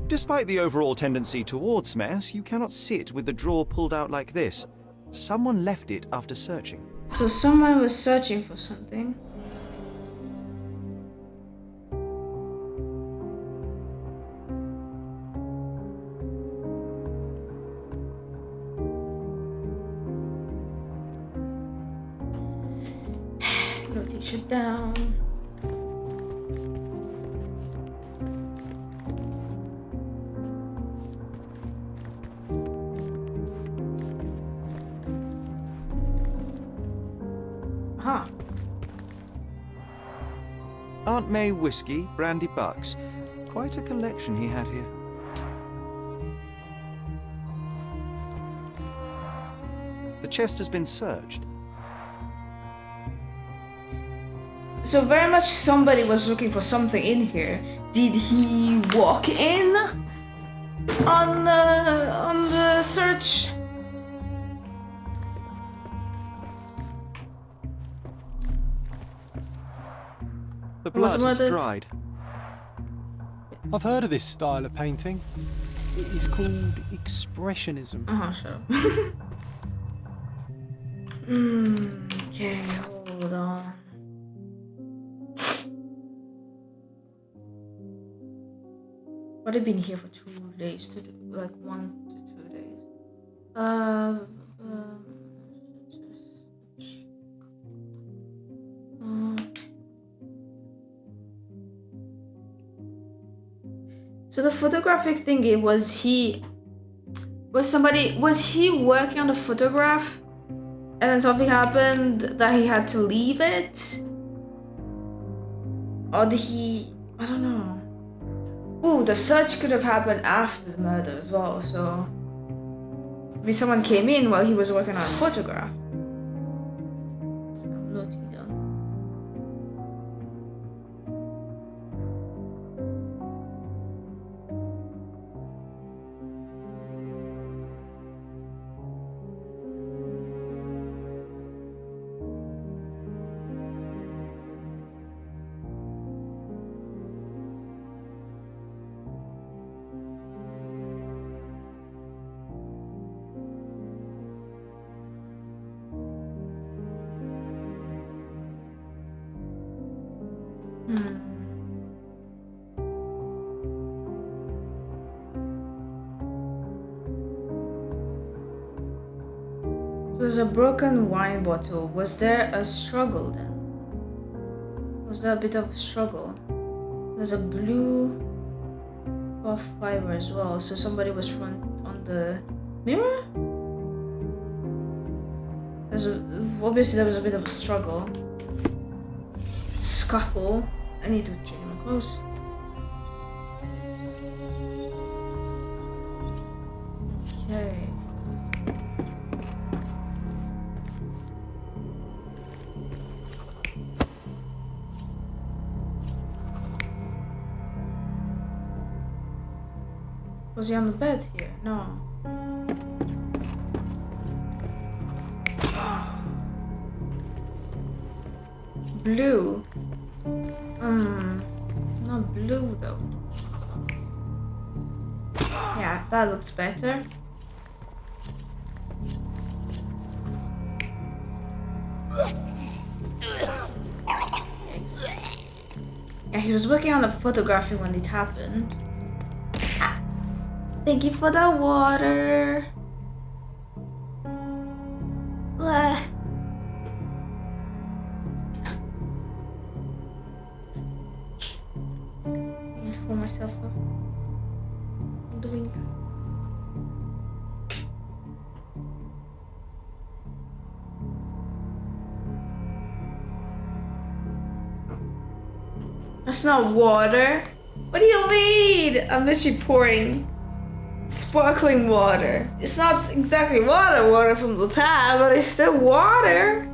Despite the overall tendency towards mess, you cannot sit with the drawer pulled out like this. Someone left it after searching.
So someone was searching for something. No t-shirt down. Aha.
Aunt May whiskey, brandy bucks. Quite a collection he had here. The chest has been searched.
So very much somebody was looking for something in here. Did he walk in on the search?
The blood has
murdered?
dried.
I've heard of this style of painting. It is called expressionism.
Shut up. Okay, hold on. But I've been here for 2 days to do, like 1 to 2 days. So the photographic thingy, was he working on the photograph and then something happened that he had to leave it? Or did he, I don't know. Ooh, the search could have happened after the murder as well, so maybe someone came in while he was working on a photograph. I'm noting down. So there's a broken wine bottle. Was there a struggle then? Was there a bit of a struggle? There's a blue cloth fiber as well. So somebody was front on the mirror? Obviously there was a bit of a struggle. Scuffle. I need to change my clothes. Okay. Was he on the bed here? No. Blue. Not blue though. Yeah, that looks better. Yeah, he was working on the photography when it happened. Thank you for the water. I need to pull myself up. I'm doing. That's not water. What do you mean? I'm literally pouring sparkling water. It's not exactly water from the tap, but it's still water.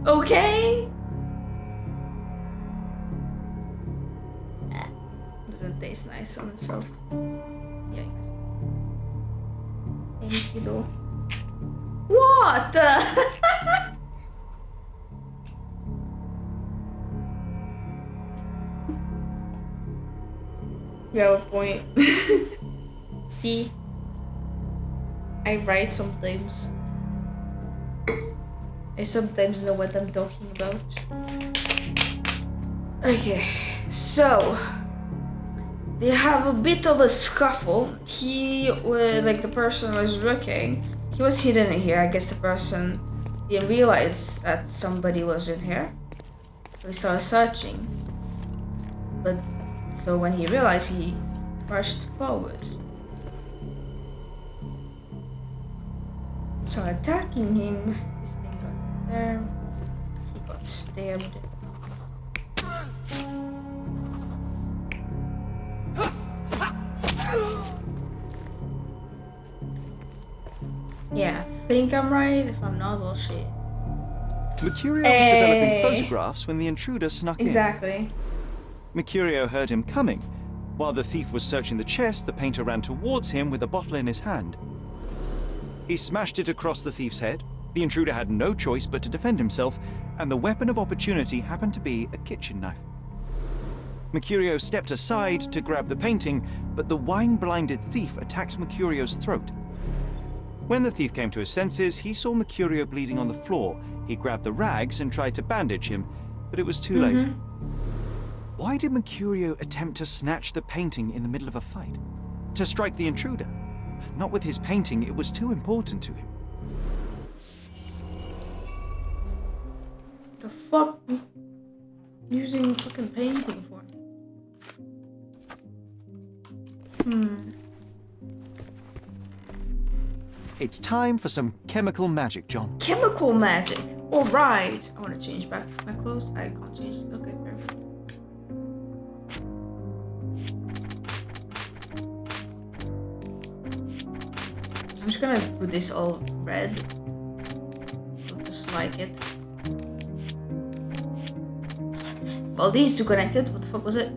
Okay? is nice on itself. Yikes. Thank you though. What the? You have a point. See? I write sometimes. I sometimes know what I'm talking about. Okay, so they have a bit of a scuffle. He was like the person was looking. He was hidden in here. I guess the person didn't realize that somebody was in here. So he started searching. But so when he realized, he rushed forward. So attacking him. This thing got there. He got stabbed. Yeah, I think I'm right. If I'm not, well, shit.
Mercurio was developing photographs when the intruder snuck in.
Exactly.
Mercurio heard him coming. While the thief was searching the chest, the painter ran towards him with a bottle in his hand. He smashed it across the thief's head. The intruder had no choice but to defend himself, and the weapon of opportunity happened to be a kitchen knife. Mercurio stepped aside to grab the painting, but the wine-blinded thief attacked Mercurio's throat. When the thief came to his senses, he saw Mercurio bleeding on the floor. He grabbed the rags and tried to bandage him, but it was too late. Why did Mercurio attempt to snatch the painting in the middle of a fight? To strike the intruder? Not with his painting, it was too important to him.
The fuck? Using fucking painting for?
It's time for some chemical magic, John.
Chemical magic. Alright. I want to change back my clothes. I can't change it. Okay, perfect. I'm just gonna put this all red. I'll just like it. Well, these two connected. What the fuck was it?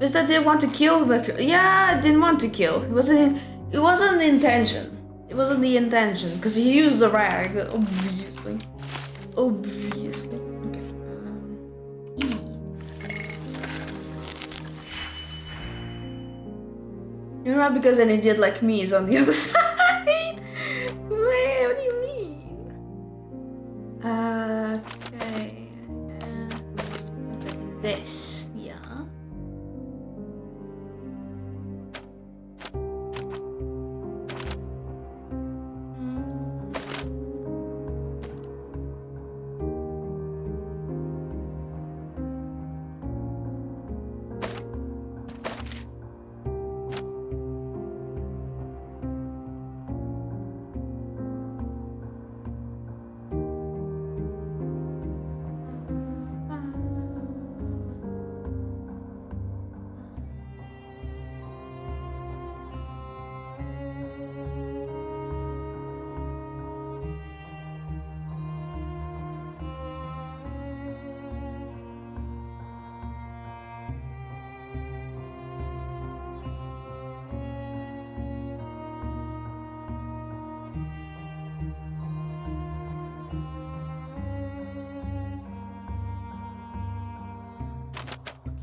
Was that they want to kill Mercury? Yeah, I didn't want to kill. It wasn't the intention. It wasn't the intention, because he used the rag, obviously. Obviously. Okay. E. You know, because an idiot like me is on the other side. Wait, what do you mean? Okay. This, yeah.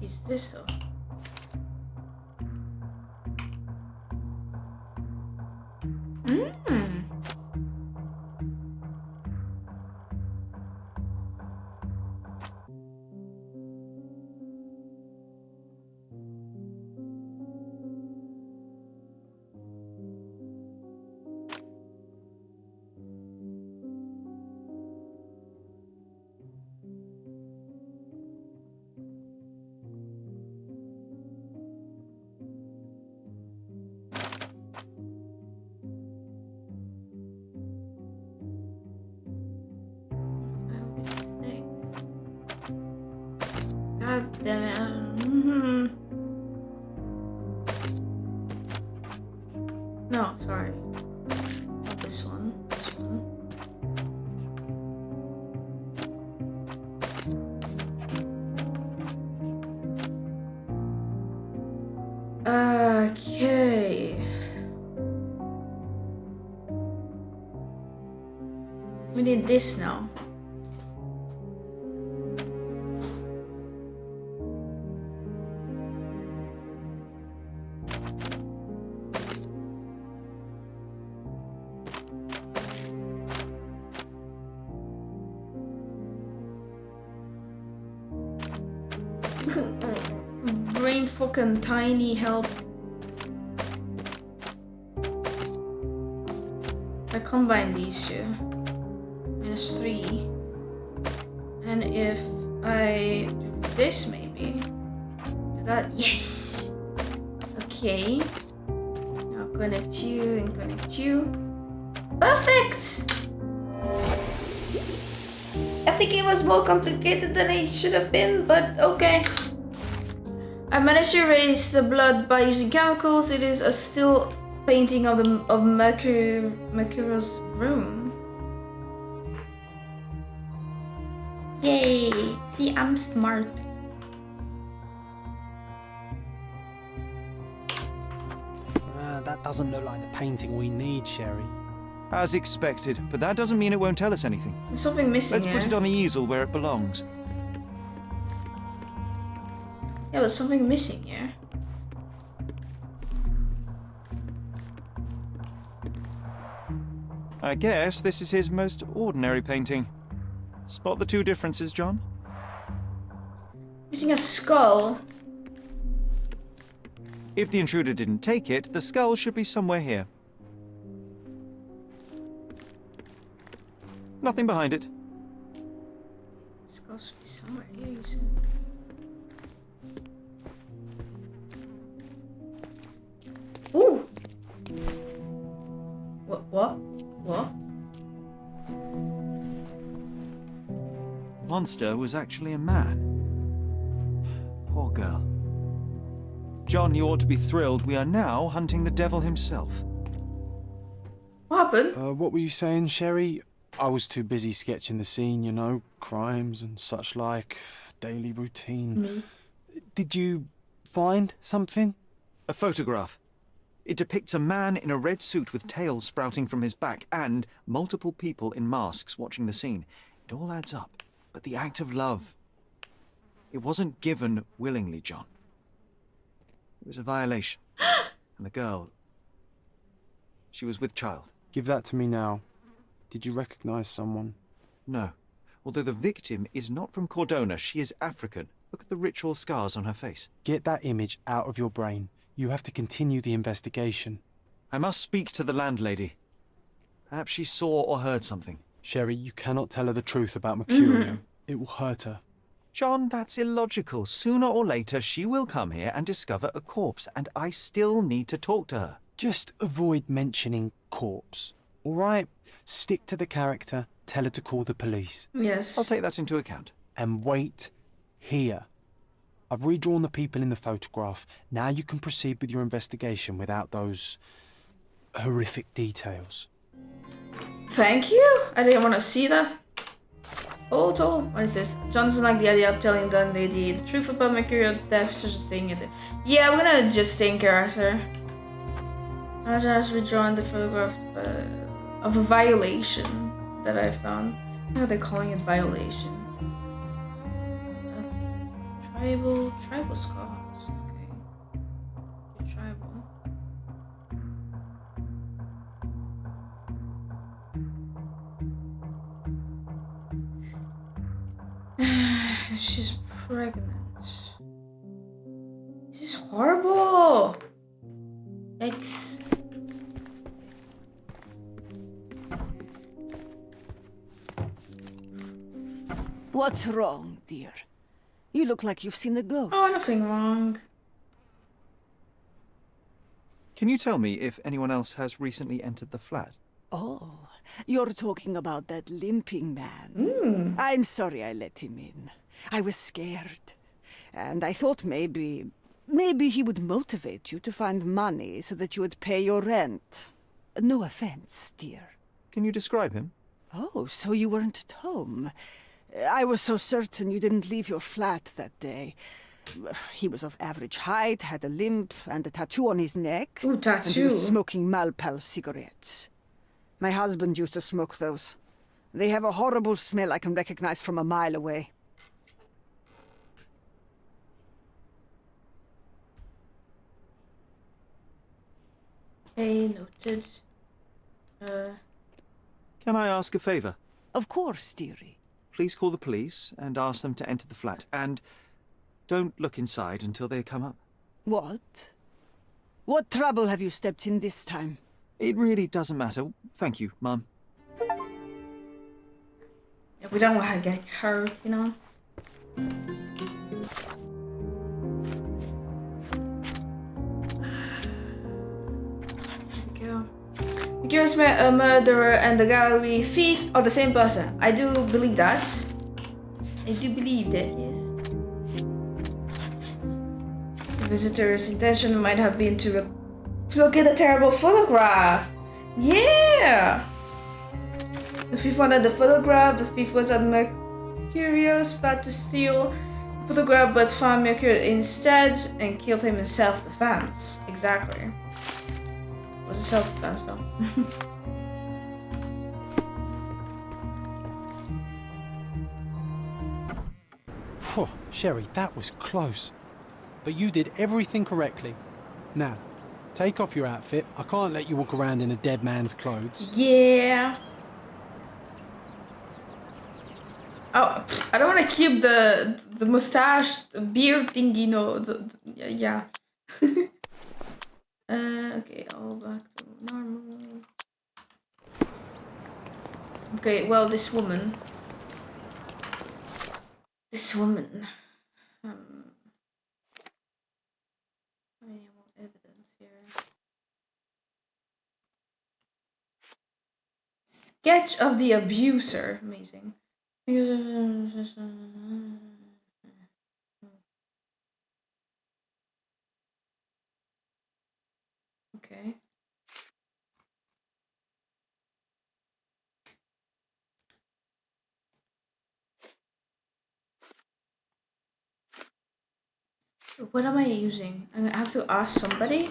Is this though? God damn it. No, sorry. Not this one. This one. We need this now. Brain fucking tiny help. I combine these two. -3. And if I do this maybe. Do that. Yes! Okay. Now connect you and connect you. Perfect! I think it was more complicated than it should have been, but okay. I managed to erase the blood by using chemicals. It is a still painting of Mercurio's room. Yay! See, I'm smart.
That doesn't look like the painting we need, Sherry.
As expected, but that doesn't mean it won't tell us anything.
There's something missing
Let's
here.
put it on the easel where it belongs.
Yeah, there's something missing here.
I guess this is his most ordinary painting. Spot the two differences, John?
Missing a skull.
If the intruder didn't take it, the skull should be somewhere here. Nothing behind it.
Skull should be somewhere here, you said. Ooh! What?
Monster was actually a man. Poor girl. John, you ought to be thrilled. We are now hunting the devil himself.
What happened?
What were you saying, Sherry? I was too busy sketching the scene, you know, crimes and such like, daily routine.
Me.
Did you find something?
A photograph. It depicts a man in a red suit with tails sprouting from his back and multiple people in masks watching the scene. It all adds up. But the act of love, it wasn't given willingly, John. It was a violation. And the girl, she was with child.
Give that to me now. Did you recognize someone?
No. Although the victim is not from Cordona, she is African. Look at the ritual scars on her face.
Get that image out of your brain. You have to continue the investigation.
I must speak to the landlady. Perhaps she saw or heard something.
Sherry, you cannot tell her the truth about Mercurio. It will hurt her.
John, that's illogical. Sooner or later, she will come here and discover a corpse, and I still need to talk to her.
Just avoid mentioning corpse, all right? Stick to the character, tell her to call the police.
Yes.
I'll take that into account.
And wait here. I've redrawn the people in the photograph. Now you can proceed with your investigation without those horrific details.
Thank you? I didn't want to see that. Hold on. What is this? John doesn't like the idea of telling the lady the truth about Mercurio's death, so just staying it. Yeah, we're gonna just stay in character. I just redrawn the photograph of a violation that I found. Now they're calling it violation. Tribal scars. Okay. Tribal. She's pregnant. This is horrible. Yikes.
What's wrong, dear? You look like you've seen a ghost.
Oh, nothing wrong.
Can you tell me if anyone else has recently entered the flat?
Oh, you're talking about that limping man. I'm sorry I let him in. I was scared. And I thought maybe he would motivate you to find money so that you would pay your rent. No offense, dear.
Can you describe him?
Oh, so you weren't at home. I was so certain you didn't leave your flat that day. He was of average height, had a limp, and a tattoo on his neck.
Ooh,
And he
tattoo.
was smoking Malpal cigarettes. My husband used to smoke those. They have a horrible smell I can recognize from a mile away.
Okay, noted.
Can I ask a favor?
Of course, dearie.
Please call the police and ask them to enter the flat. And don't look inside until they come up.
What? What trouble have you stepped in this time?
It really doesn't matter. Thank you, Mum.
Yeah, we don't want her to get hurt, you know? Accused a murderer and the gallery thief are the same person. I do believe that. I do believe that, yes. The visitor's intention might have been to look at a terrible photograph. Yeah! The thief wanted the photograph. The thief was at Mercurius, about to steal the photograph, but found Mercurius instead and killed him in self-defense. Exactly. It was a self-defense though.
Phew, Sherry, that was close. But you did everything correctly. Now, take off your outfit. I can't let you walk around in a dead man's clothes.
Yeah. Oh, I don't want to keep the mustache, the beard thingy, you know. Yeah. Okay, all back to normal. Okay, well, this woman. I mean, more evidence here. Sketch of the abuser. Amazing. Okay. What am I using? I have to ask somebody?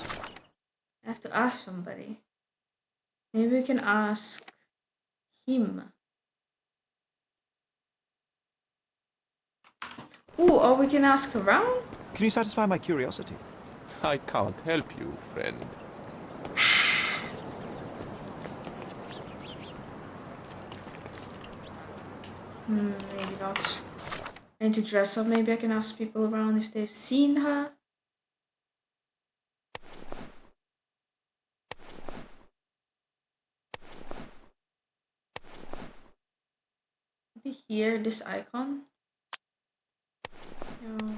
Maybe we can ask him. Ooh, or we can ask around?
Can you satisfy my curiosity?
I can't help you, friend.
Maybe not. I need to dress up. Maybe I can ask people around if they've seen her. Maybe here, this icon. No.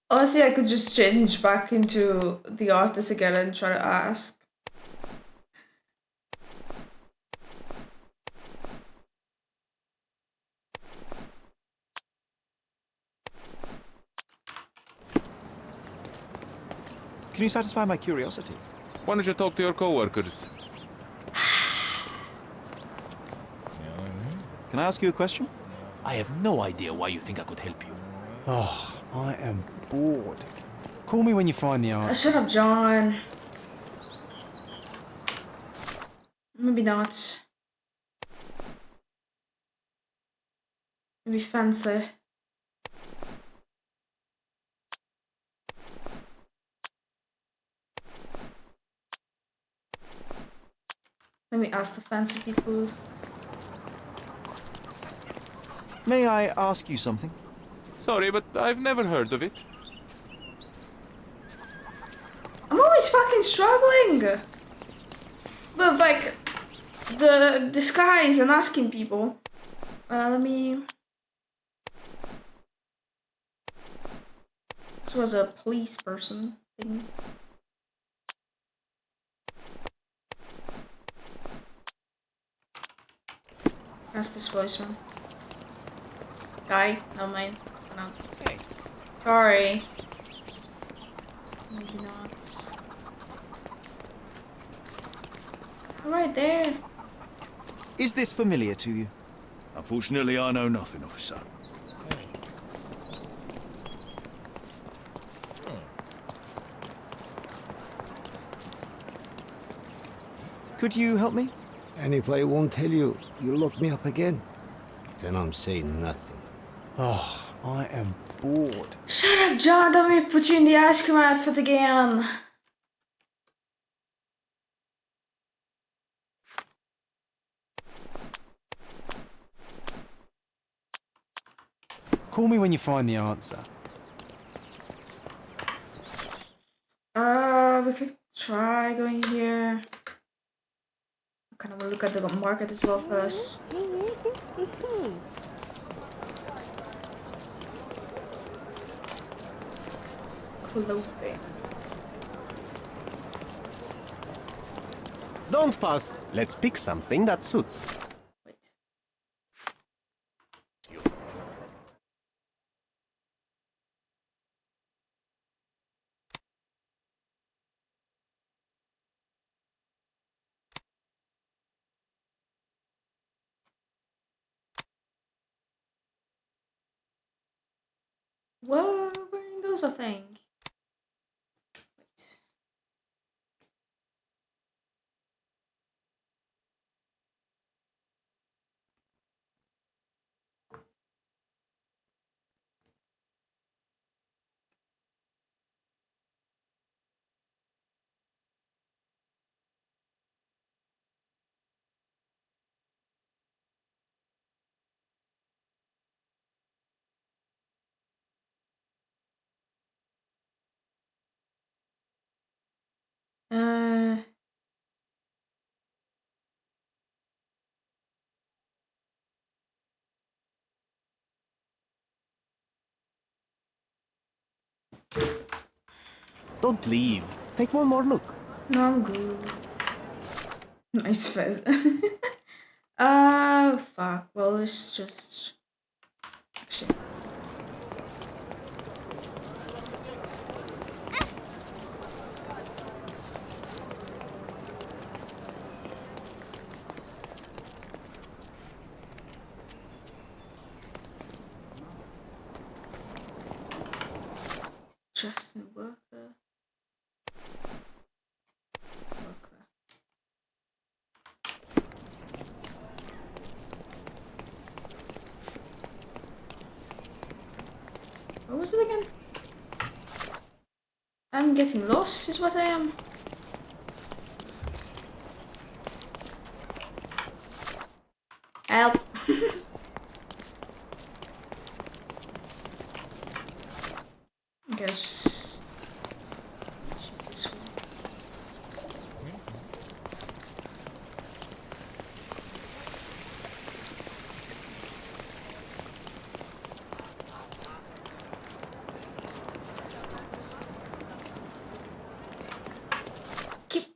Honestly, I could just change back into the artist again and try to ask.
Can you satisfy my curiosity?
Why don't you talk to your coworkers?
Can I ask you a question?
I have no idea why you think I could help you.
Oh, I am bored. Call me when you find the art.
Shut up, John. Maybe not. Maybe fancy. Let me ask the fancy people.
May I ask you something?
Sorry, but I've never heard of it.
I'm always fucking struggling with like the disguise and asking people. Let me. This was a police person thing. That's this voicemail. Guy, no mind. No.
Hey.
Sorry. Maybe not. Right there.
Is this familiar to you?
Unfortunately, I know nothing, officer.
Could you help me?
And if I won't tell you, you lock me up again? Then I'm saying nothing.
Oh, I am bored.
Shut up, John. Don't make me put you in the ice cream outfit again.
Call me when you find the answer.
We could try going here. I kind of want to look at the market as well first. Clothing.
Don't pass. Let's pick something that suits.
Wait. Whoa, wearing those, I think. Wait.
Don't leave. Take one more look.
No, I'm good. Nice fez. Fuck. Well, it's just... Actually... Justin Worker. What was it again? I'm getting lost, is what I am. Help! Okay, let's just... this way.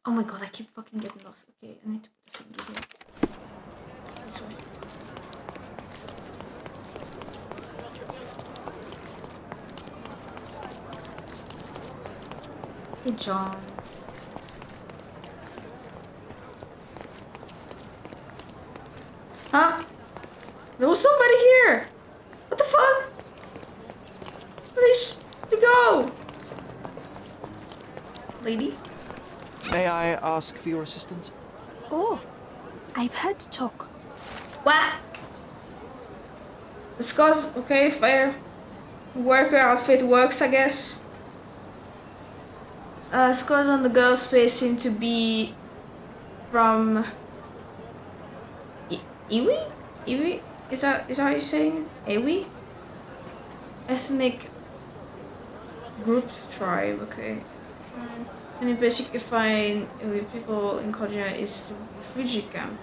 Oh my god, I keep fucking getting lost. Okay, I need to put a finger here. This way. Hey, John. Huh? There was somebody here! What the fuck? Please, go! Lady?
May I ask for your assistance?
Oh, I've heard talk.
What? Discuss, okay, fair. Worker outfit works, I guess. Scars on the girl's face seem to be from Iwi? Iwi? Is that how you're saying it? Iwi? Ethnic group tribe, okay. And you basically find with people in Korea is the refugee camp.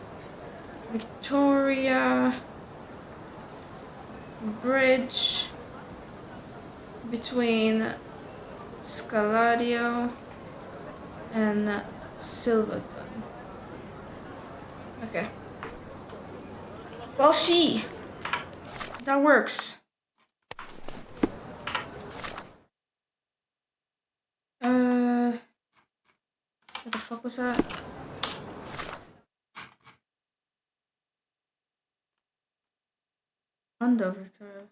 Victoria Bridge between Scalario and Silverton. Okay. Well, that works. What the fuck was that? Under Victoria.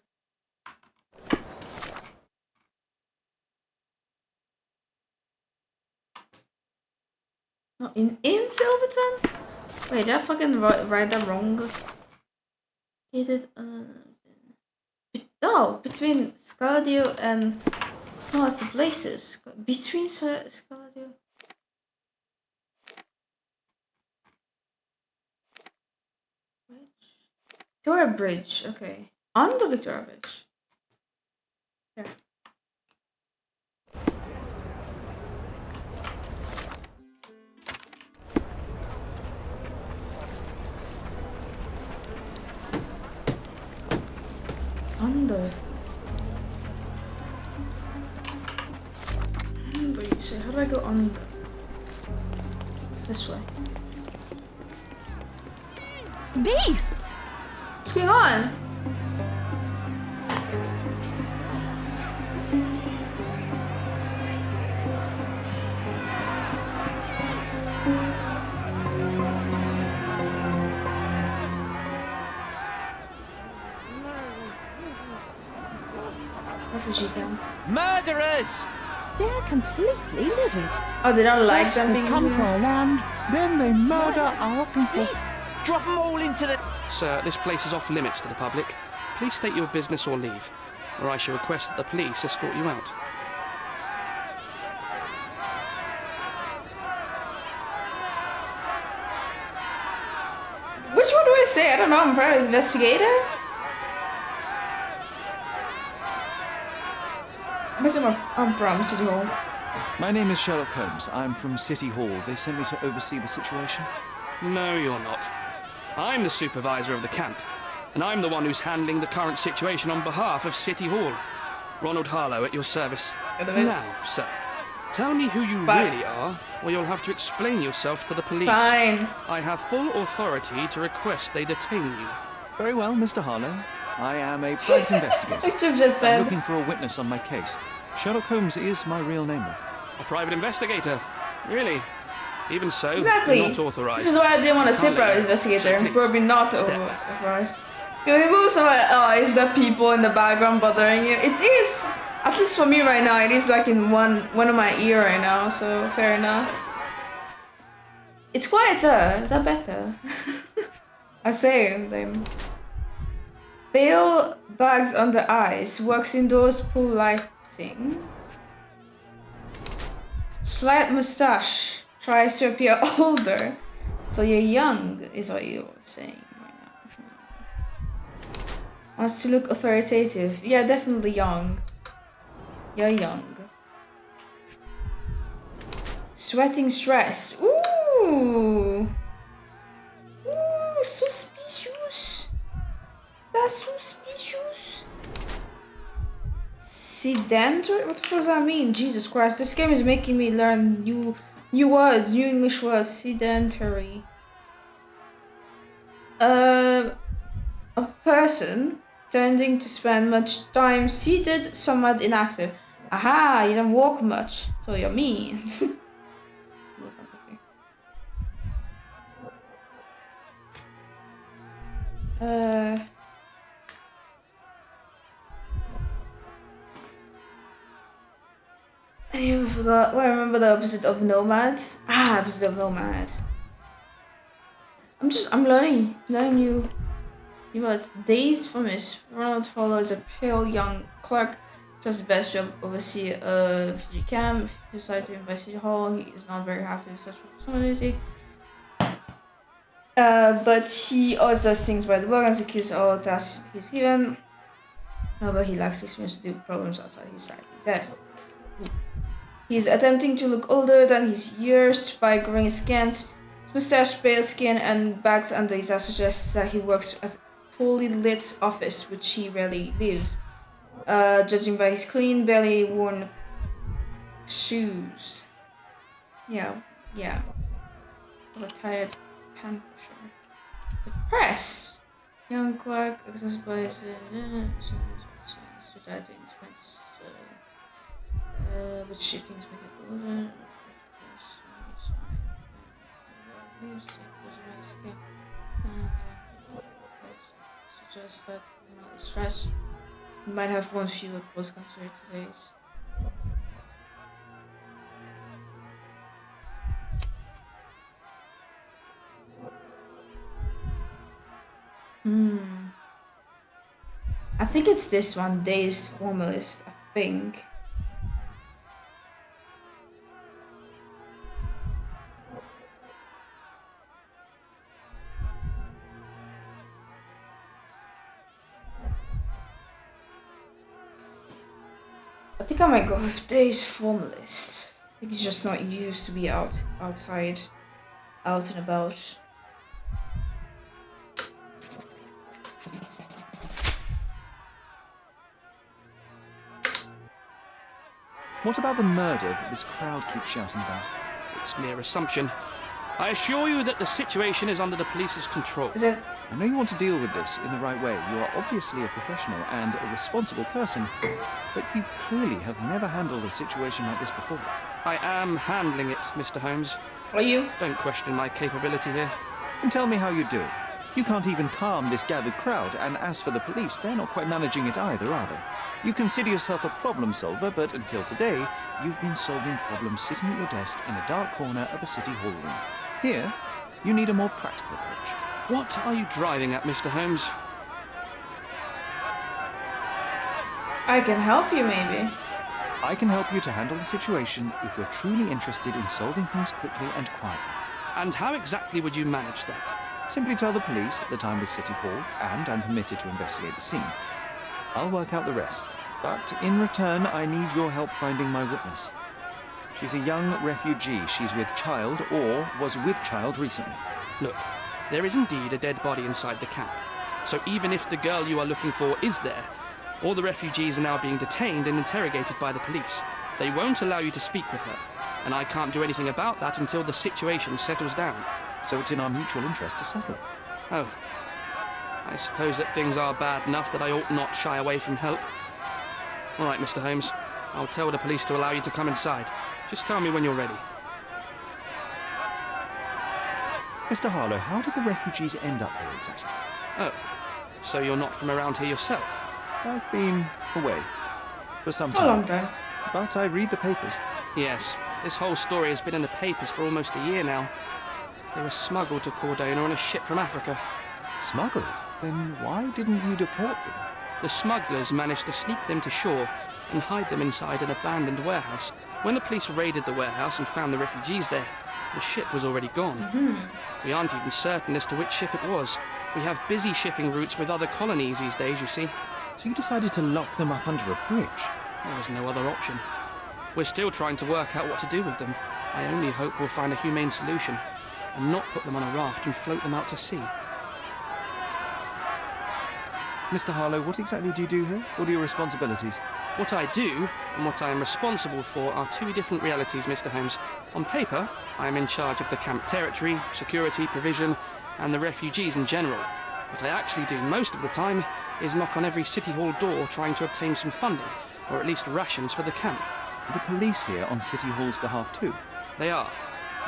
Oh, in Silverton? Wait, did I fucking write that wrong? No, between Scaladio and... No, it's the places. Between Scaladio... Victoria Bridge, okay. On the Victoria Bridge. Yeah. Under, you say, how do I go under? This way.
Beasts!
What's going on? Refugee camp.
Murderers!
They're completely livid.
Oh, they don't like them
They
being
come to
here?
our land, then they murder our people.
Drop them all into the... Sir, this place is off limits to the public. Please state your business or leave, or I shall request that the police escort you out.
Which one do I say? I don't know, I'm a private investigator? I'm from City Hall.
My name is Sherlock Holmes. I'm from City Hall. They sent me to oversee the situation.
No, you're not. I'm the supervisor of the camp, and I'm the one who's handling the current situation on behalf of City Hall. Ronald Harlow at your service. Now, sir, tell me who you really are, or you'll have to explain yourself to the police.
Fine.
I have full authority to request they detain you.
Very well, Mr. Harlow. I am a private investigator.
I should have just said.
I'm looking for a witness on my case. Sherlock Holmes is my real name.
A private investigator? Really? Even so,
Exactly.
you're not authorized.
This is why I didn't want to say
Can't
private
let you.
investigator.
So please,
Probably not
step
authorized. You remove some is that people in the background bothering you? It is! At least for me right now, it is like in one of my ear right now, so fair enough. It's quieter. Is that better? I say them. Pale bags under eyes. Works indoors, pool lighting. Slight mustache. Tries to appear older. So you're young, is what you're saying right now. Wants to look authoritative. Yeah, definitely young. You're young. Sweating stress. Ooh! Ooh, suspicious. That's suspicious. Sedentary? What the fuck does that mean? Jesus Christ, this game is making me learn new words, new English words. Sedentary. A person tending to spend much time seated, somewhat inactive. Aha, you don't walk much, so you're mean. I even forgot. Well, I remember the opposite of nomads. Ah, opposite of nomad. I'm learning new words. Days from his Ronald Hollow is a pale young clerk. Does his best to oversee a refugee camp. He decided to invite City Hall. He is not very happy with such responsibility. But he always does things by the book and executes all tasks he's given. However, he lacks experience to do problems outside his side desk. He's attempting to look older than his years by growing his scant mustache, pale skin, and bags under his eyes suggests that he works at a poorly lit office, which he rarely leaves. Judging by his clean, barely worn shoes. Yeah. A tired pen pusher. The press. Young clerk, accessible by his which she thinks make it older. Suggests that stress might have one fewer close considered today's. I think it's this one, Days Formalist, I think. I think I might go with Days Formalist. I think he's just not used to be outside, out and about.
What about the murder that this crowd keeps shouting about?
It's mere assumption. I assure you that the situation is under the police's control.
Is it?
I know you want to deal with this in the right way. You are obviously a professional and a responsible person, but you clearly have never handled a situation like this before.
I am handling it, Mr. Holmes.
Are you?
Don't question my capability here.
And tell me how you do it. You can't even calm this gathered crowd, and as for the police, they're not quite managing it either, are they? You consider yourself a problem solver, but until today, you've been solving problems sitting at your desk in a dark corner of a city hall room. Here, you need a more practical approach.
What are you driving at, Mr. Holmes?
I can help you, maybe.
I can help you to handle the situation if you're truly interested in solving things quickly and quietly.
And how exactly would you manage that?
Simply tell the police that I'm with City Hall and I'm permitted to investigate the scene. I'll work out the rest, but in return I need your help finding my witness. She's a young refugee. She's with child or was with child recently.
Look, there is indeed a dead body inside the camp. So even if the girl you are looking for is there, all the refugees are now being detained and interrogated by the police. They won't allow you to speak with her, and I can't do anything about that until the situation settles down.
So it's in our mutual interest to settle it.
Oh. I suppose that things are bad enough that I ought not shy away from help. All right, Mr. Holmes. I'll tell the police to allow you to come inside. Just tell me when you're ready.
Mr. Harlow, how did the refugees end up here exactly?
Oh, so you're not from around here yourself?
I've been away for some
A
time.
long time.
But I read the papers.
Yes, this whole story has been in the papers for almost a year now. They were smuggled to Cordona on a ship from Africa.
Smuggled? Then why didn't you deport them?
The smugglers managed to sneak them to shore and hide them inside an abandoned warehouse. When the police raided the warehouse and found the refugees there, the ship was already gone. We aren't even certain as to which ship it was. We have busy shipping routes with other colonies these days, you see.
So you decided to lock them up under a bridge?
There was no other option. We're still trying to work out what to do with them. I only hope we'll find a humane solution and not put them on a raft and float them out to sea.
Mr. Harlow, what exactly do you do here? What are your responsibilities?
What I do and what I am responsible for are two different realities, Mr. Holmes. On paper, I am in charge of the camp territory, security, provision, and the refugees in general. What I actually do most of the time is knock on every City Hall door trying to obtain some funding, or at least rations for the camp.
Are the police here on City Hall's behalf too?
They are,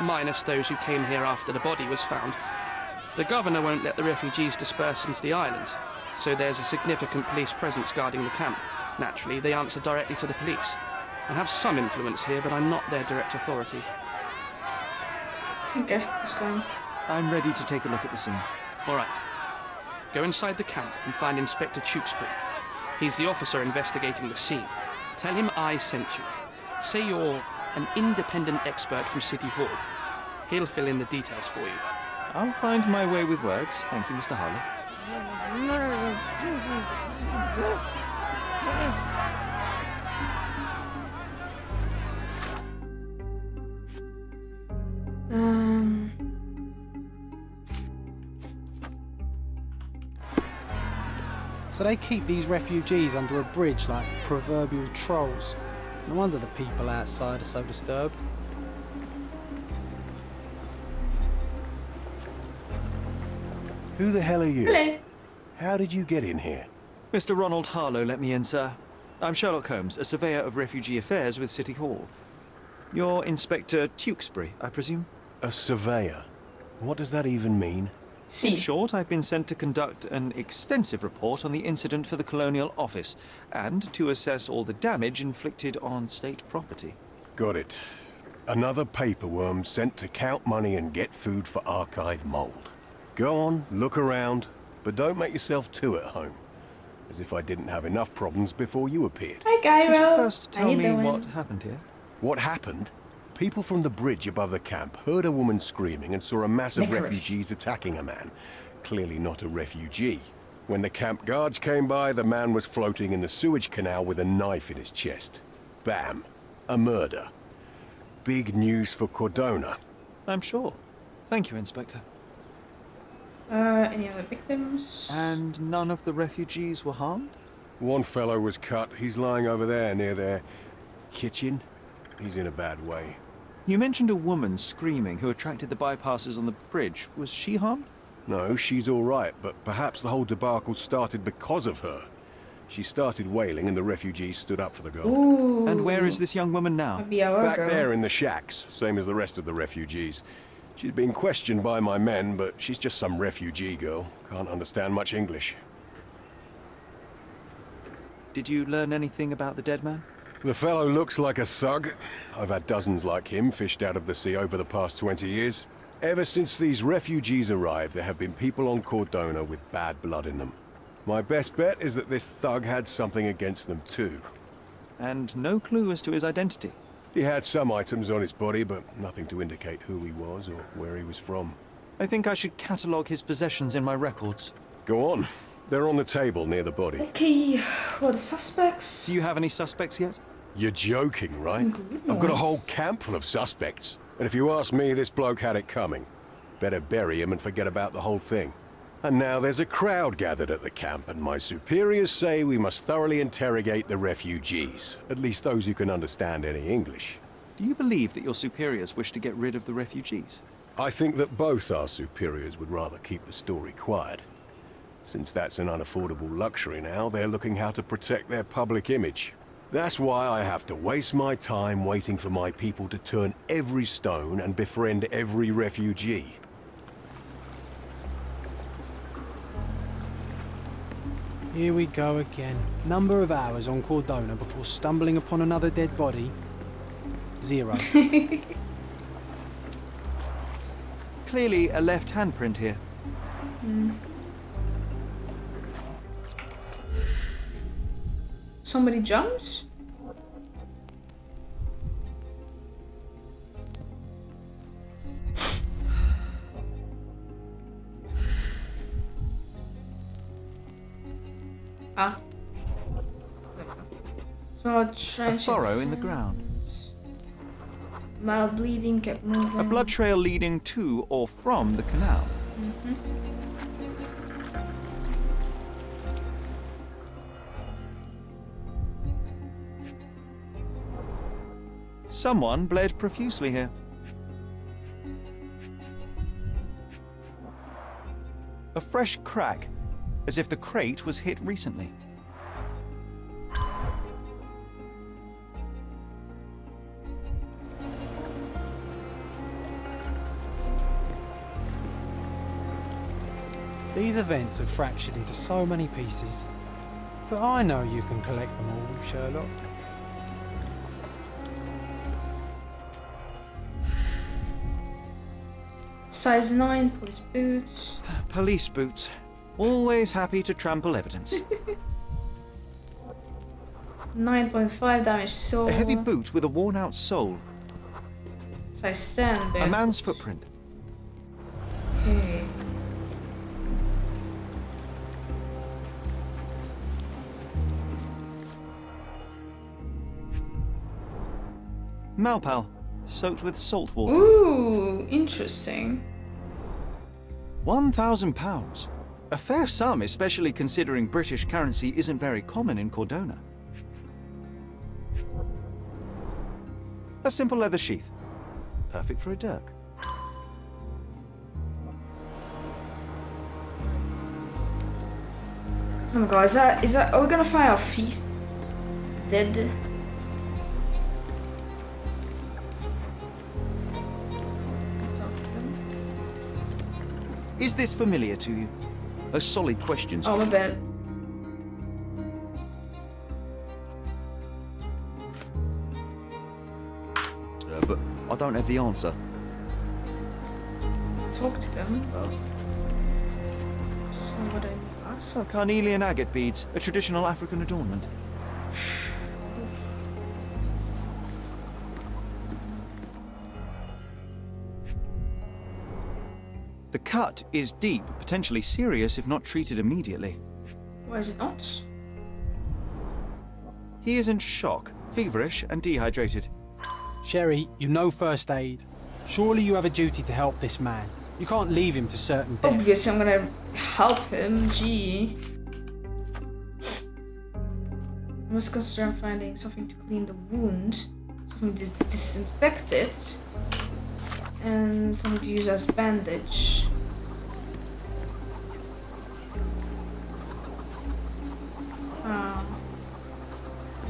minus those who came here after the body was found. The governor won't let the refugees disperse into the island, so there's a significant police presence guarding the camp. Naturally, they answer directly to the police. I have some influence here, but I'm not their direct authority.
Okay, let's go.
I'm ready to take a look at the scene.
All right. Go inside the camp and find Inspector Tewkesbury. He's the officer investigating the scene. Tell him I sent you. Say you're an independent expert from City Hall. He'll fill in the details for you.
I'll find my way with words. Thank you, Mr. Harlow.
So they keep these refugees under a bridge like proverbial trolls. No wonder the people outside are so disturbed.
Who the hell are you?
Hello.
How did you get in here?
Mr. Ronald Harlow let me in, sir. I'm Sherlock Holmes, a surveyor of refugee affairs with City Hall. You're Inspector Tewkesbury, I presume?
A surveyor? What does that even mean?
In short, I've been sent to conduct an extensive report on the incident for the Colonial Office and to assess all the damage inflicted on state property.
Got it. Another paperworm sent to count money and get food for archive mold. Go on, look around, but don't make yourself too at home. As if I didn't have enough problems before you appeared.
Hi, Gyro.
Could you first
How
tell
you
me
doing?
what happened here?
What happened? People from the bridge above the camp heard a woman screaming and saw a mass of
Licorice.
refugees attacking a man. Clearly not a refugee. When the camp guards came by, the man was floating in the sewage canal with a knife in his chest. Bam. A murder. Big news for Cordona.
I'm sure. Thank you, Inspector.
Any other victims?
And none of the refugees were harmed?
One fellow was cut. He's lying over there near their kitchen. He's in a bad way.
You mentioned a woman screaming who attracted the bypassers on the bridge. Was she harmed?
No, she's all right, but perhaps the whole debacle started because of her. She started wailing and the refugees stood up for the girl.
Ooh.
And where is this young woman now?
Maybe our
Back
girl.
there in the shacks, same as the rest of the refugees. She's being questioned by my men, but she's just some refugee girl. Can't understand much English.
Did you learn anything about the dead man?
The fellow looks like a thug. I've had dozens like him fished out of the sea over the past 20 years. Ever since these refugees arrived, there have been people on Cordona with bad blood in them. My best bet is that this thug had something against them too.
And no clue as to his identity?
He had some items on his body, but nothing to indicate who he was or where he was from.
I think I should catalogue his possessions in my records.
Go on. They're on the table near the body.
Okay, what are the suspects?
Do you have any suspects yet?
You're joking, right? I've got a whole camp full of suspects. And if you ask me, this bloke had it coming. Better bury him and forget about the whole thing. And now there's a crowd gathered at the camp, and my superiors say we must thoroughly interrogate the refugees. At least those who can understand any English.
Do you believe that your superiors wish to get rid of the refugees?
I think that both our superiors would rather keep the story quiet. Since that's an unaffordable luxury now, they're looking how to protect their public image. That's why I have to waste my time waiting for my people to turn every stone and befriend every refugee.
Here we go again. Number of hours on Cordona before stumbling upon another dead body? 0.
Clearly a left handprint here.
Somebody jumps? Ah. Small trench.
A furrow in the ground.
Mild bleeding kept moving.
A blood trail leading to or from the canal. Someone bled profusely here. A fresh crack, as if the crate was hit recently.
These events have fractured into so many pieces. But I know you can collect them all, Sherlock.
Size 9, police boots.
Police boots. Always happy to trample evidence.
9.5 damage sole.
A heavy boot with a worn-out sole.
Size 10,
A
barefoot.
man's footprint.
Okay.
Malpal, soaked with salt water.
Ooh, interesting.
£1,000. A fair sum, especially considering British currency isn't very common in Cordona. A simple leather sheath. Perfect for a dirk.
Oh my god, is that, are we gonna find our thief? Dead? Talk to him.
Is this familiar to you?
A solid question.
Oh, my bad.
But I don't have the answer.
Talk to them. Well, So what I need to ask?
Oh, carnelian agate beads, a traditional African adornment. The cut is deep, potentially serious if not treated immediately.
Why is it not?
He is in shock, feverish and dehydrated.
Sherry, you know first aid. Surely you have a duty to help this man. You can't leave him to certain death.
Obviously, I'm gonna help him. Gee. I must consider finding something to clean the wound, something to disinfect it, and something to use as bandage.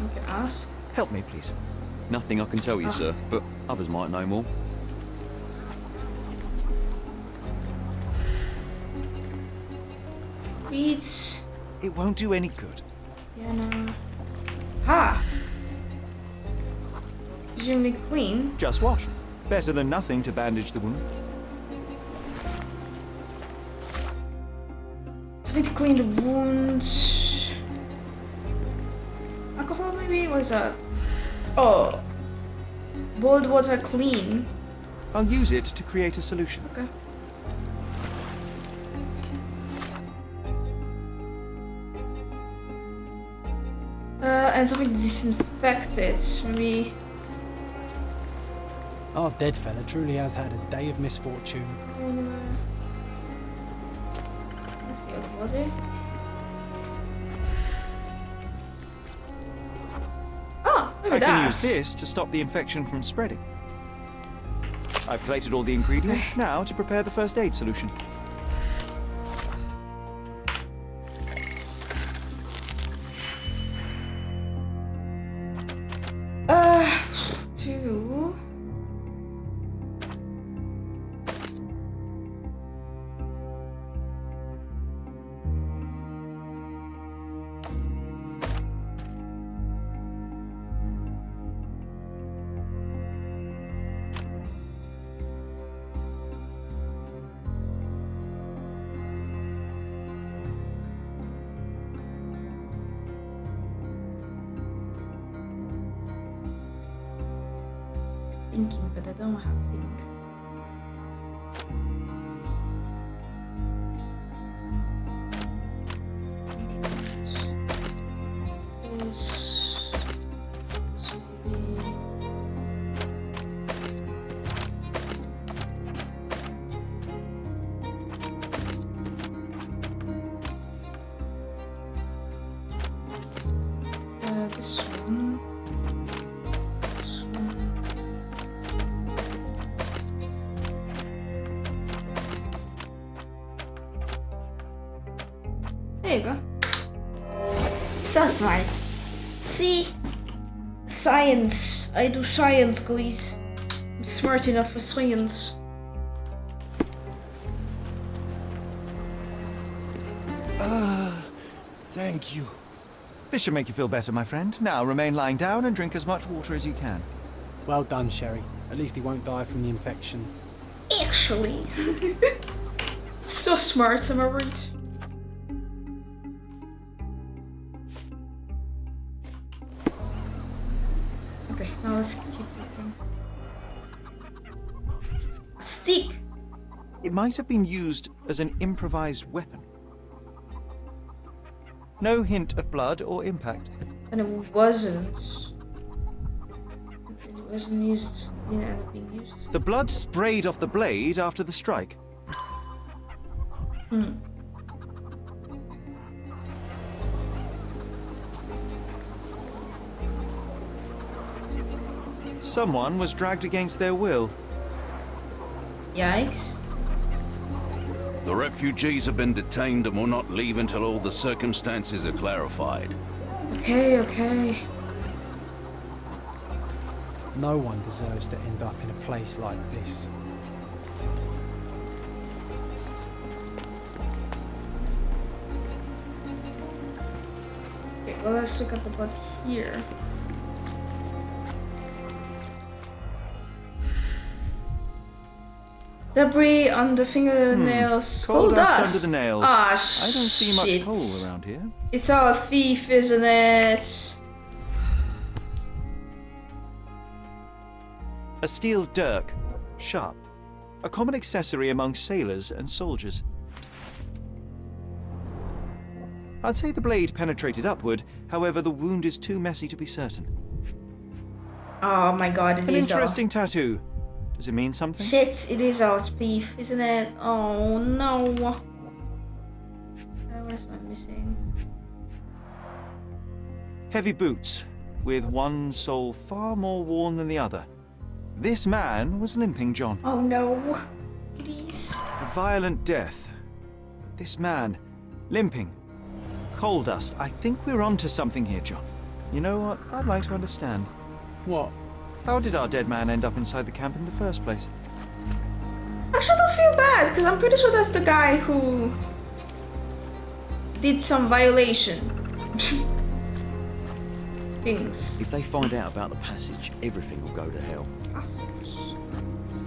You can ask.
Help me, please.
Nothing I can tell you, sir, but others might know more.
Beads.
It won't do any good.
Yeah, no. Ha! Presumably clean.
Just wash. Better than nothing to bandage the wound.
Something to clean the wounds. Alcohol, maybe? What is that? Oh. Boiled water clean.
I'll use it to create a solution.
Okay. And something to disinfect it. Maybe.
Our dead fella truly has had a day of misfortune.
What's the other body? Oh, maybe
I can
that's.
use this to stop the infection from spreading. I've collated all the ingredients now to prepare the first aid solution.
Two. Thinking, but I don't have think. This should be. This one. This one. There you go. So smart. See? Science. I do science, guys. I'm smart enough for science.
Thank you. This should make you feel better, my friend. Now remain lying down and drink as much water as you can.
Well done, Sherry. At least he won't die from the infection.
Actually. So smart, am I right? Okay, now let's keep looking. A stick!
It might have been used as an improvised weapon. No hint of blood or impact.
And it wasn't. It wasn't used. Didn't end up being used.
The blood sprayed off the blade after the strike. Someone was dragged against their will.
Yikes.
The refugees have been detained and will not leave until all the circumstances are clarified.
Okay, okay.
No one deserves to end up in a place like this.
Okay, well, let's look at the body here. Debris on the fingernails.
Coal dust
dust
under the nails.
Ah,
I don't see
shit.
much coal around here.
It's our thief, isn't it?
A steel dirk, sharp. A common accessory among sailors and soldiers. I'd say the blade penetrated upward, however the wound is too messy to be certain.
Oh my god, it
An
is
interesting tattoo. Does it mean something?
Shit, it is our thief, isn't it? Oh no. What am I missing?
Heavy boots, with one sole far more worn than the other. This man was limping, John.
Oh no. Please.
A violent death. But this man, limping. Coal dust. I think we're onto something here, John. You know what? I'd like to understand.
What?
How did our dead man end up inside the camp in the first place?
Actually, I don't feel bad, because I'm pretty sure that's the guy who did some violation things.
If they find out about the passage, everything will go to hell.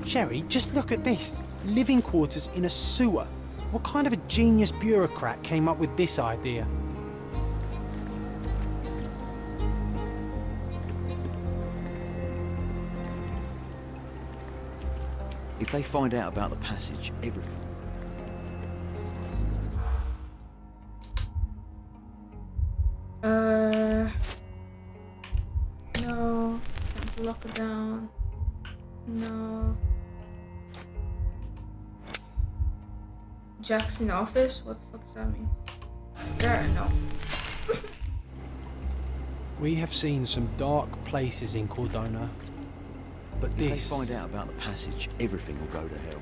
Sherry, just look at this. Living quarters in a sewer. What kind of a genius bureaucrat came up with this idea?
If they find out about the passage, everything.
No. Can't lock it down. No. Jack's in the office? What the fuck does that mean? Is there? No.
We have seen some dark places in Cordona, but
If
this...
they find out about the passage, everything will go to hell.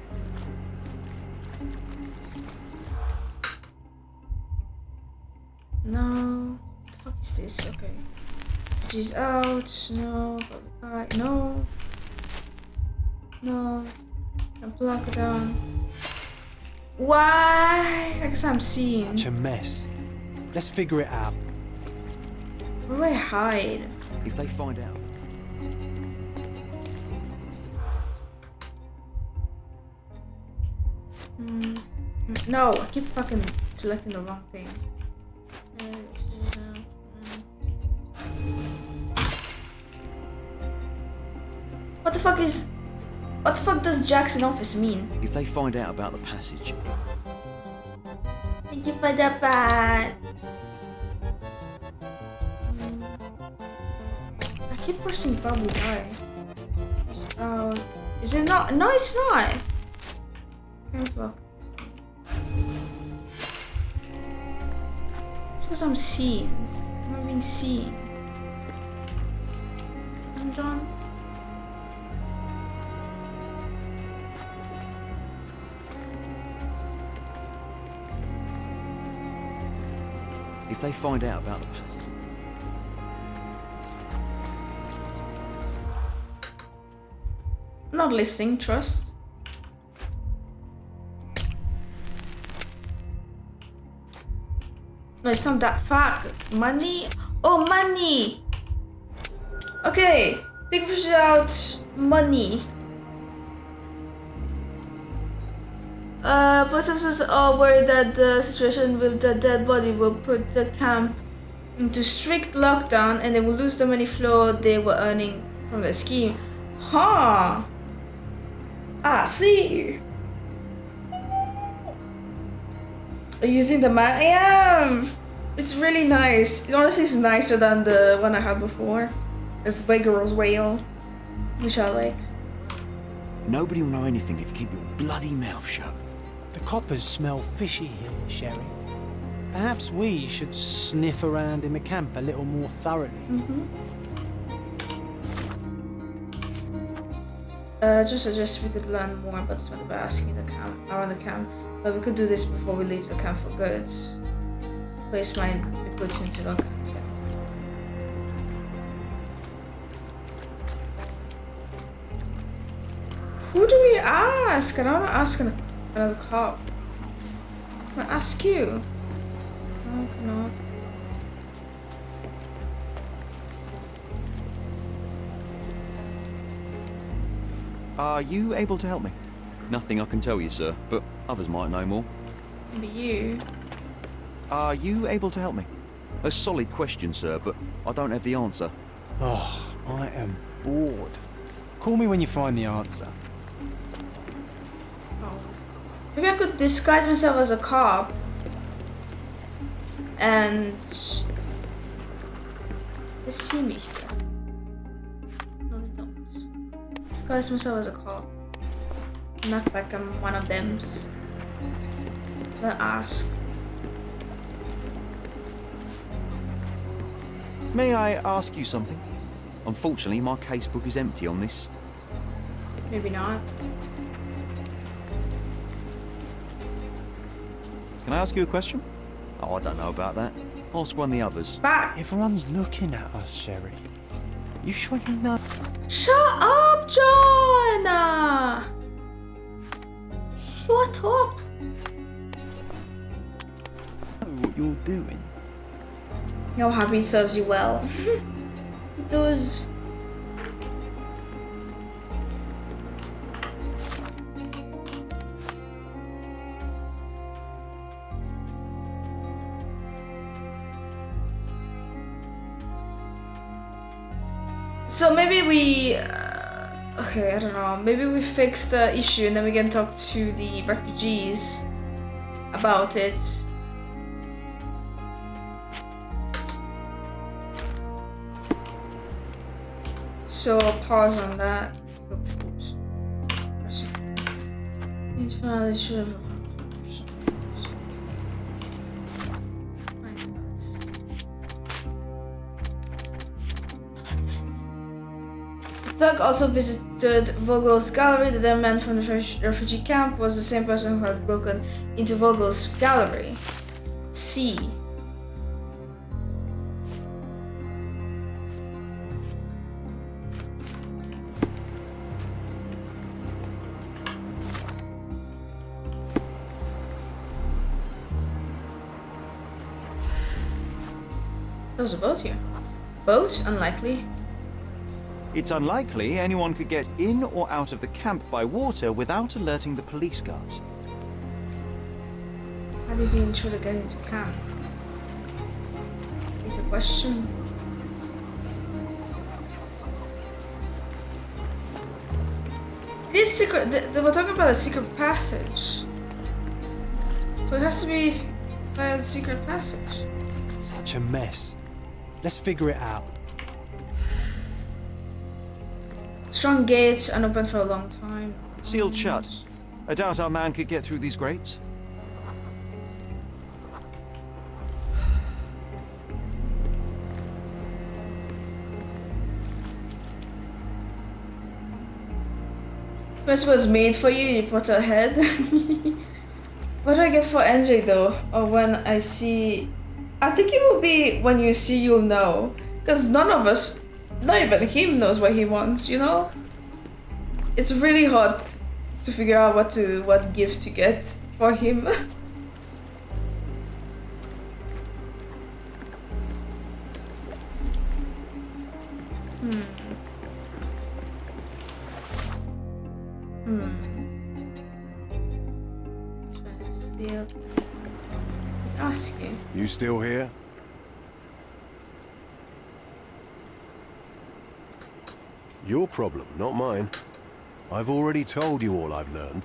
No. What the fuck is this? Okay. She's out. No. No. No. Can block it down. Why? I guess I'm seeing.
Such a mess. Let's figure it out.
Where do I hide?
If they find out.
No, I keep fucking selecting the wrong thing. What the fuck is... What the fuck does Jackson office mean?
If they find out about the passage.
Thank you for the bat. I keep pressing probably die. Oh, is it not? No, it's not. Can't block. Because I'm seen. I'm being seen. I'm John.
If they find out about the passage.
Not listening, trust. No, it's not that. Fuck. Money? Oh, money! Okay. Figures out money. Police officers are worried that the situation with the dead body will put the camp into strict lockdown and they will lose the money flow they were earning from the scheme. Huh. Ah, see. Are you using the man? I am. It's really nice. It honestly is nicer than the one I had before. It's the Girl's Whale, which I like.
Nobody will know anything if you keep your bloody mouth shut.
The coppers smell fishy here, Sherry. Perhaps we should sniff around in the camp a little more thoroughly.
Just suggest we could learn more about what we're asking the camp, around the camp. But we could do this before we leave the camp for good. Place my goods into the camp. Who do we ask? I don't want to ask another cop. I'm gonna ask you. No, no.
Are you able to help me?
Nothing I can tell you, sir, but others might know more.
Maybe you.
Are you able to help me?
A solid question, sir, but I don't have the answer.
Oh, I am bored. Call me when you find the answer.
Oh. Maybe I could disguise myself as a cop. And they see me here. No, they don't. Disguise myself as a cop. Not like I'm one of them's. Then ask.
May I ask you something?
Unfortunately, my casebook is empty on this.
Maybe not.
Can I ask you a question?
Oh, I don't know about that. Ask one of the others.
Back!
Everyone's looking at us, Sherry. You sure you know?
Shut up, John! Shut up!
What you're doing?
Your hobby serves you well. It does. So maybe we, okay, I don't know, maybe we fix the issue and then we can talk to the refugees about it. So pause on that. Oops. Each file should have. Thug also visited Vogel's gallery. The dead man from the refugee camp was the same person who had broken into Vogel's gallery. C. There was a boat here. Boat? Unlikely.
It's unlikely anyone could get in or out of the camp by water without alerting the police guards.
How did the intruder get into camp? Is a question. It is secret. They were talking about a secret passage. So it has to be via the secret passage.
Such a mess. Let's figure it out.
Strong gates, unopened for a long time.
Sealed shut. I doubt our man could get through these grates.
This was made for you, you put her head. What do I get for NJ though? Or when I see... I think it will be when you see, you'll know. Because none of us, not even him, knows what he wants, you know? It's really hard to figure out what gift to get for him. Ask you.
You still here? Your problem, not mine. I've already told you all I've learned.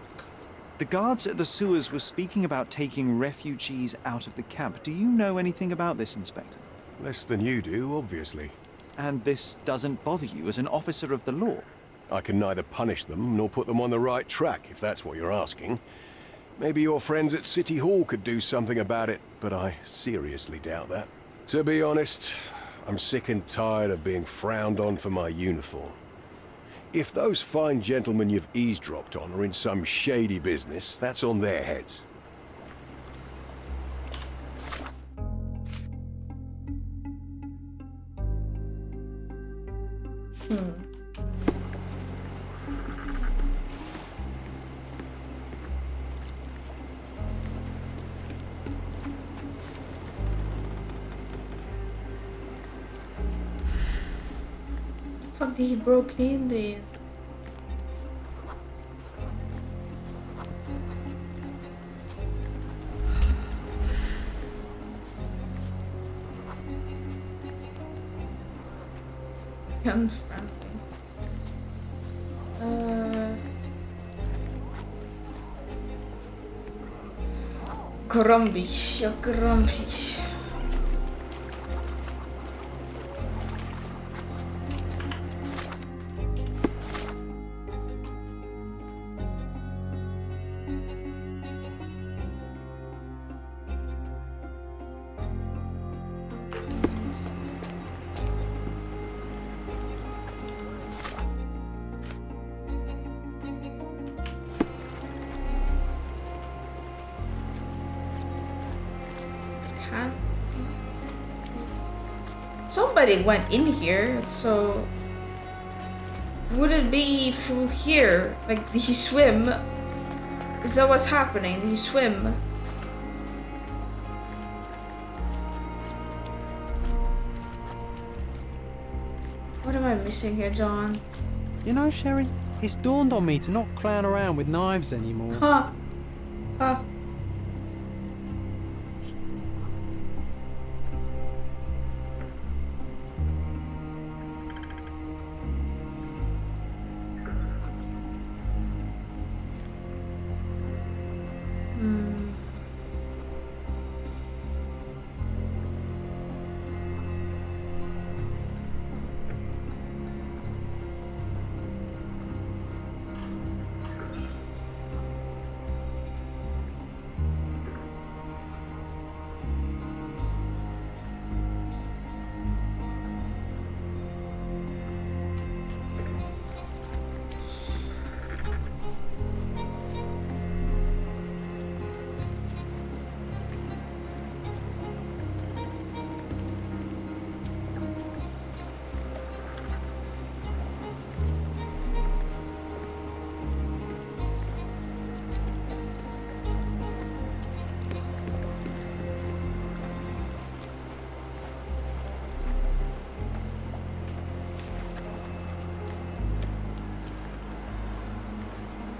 The guards at the sewers were speaking about taking refugees out of the camp. Do you know anything about this, Inspector?
Less than you do, obviously.
And this doesn't bother you as an officer of the law?
I can neither punish them nor put them on the right track, if that's what you're asking. Maybe your friends at City Hall could do something about it, but I seriously doubt that. To be honest, I'm sick and tired of being frowned on for my uniform. If those fine gentlemen you've eavesdropped on are in some shady business, that's on their heads.
Fuck did he broke in there? Unfriendly. Grumpy. You're grumpy. Somebody went in here, so would it be through here? Like, did he swim? Is that what's happening? Did he swim? What am I missing here, John?
You know, Sherry, it's dawned on me to not clown around with knives anymore.
Huh. Huh.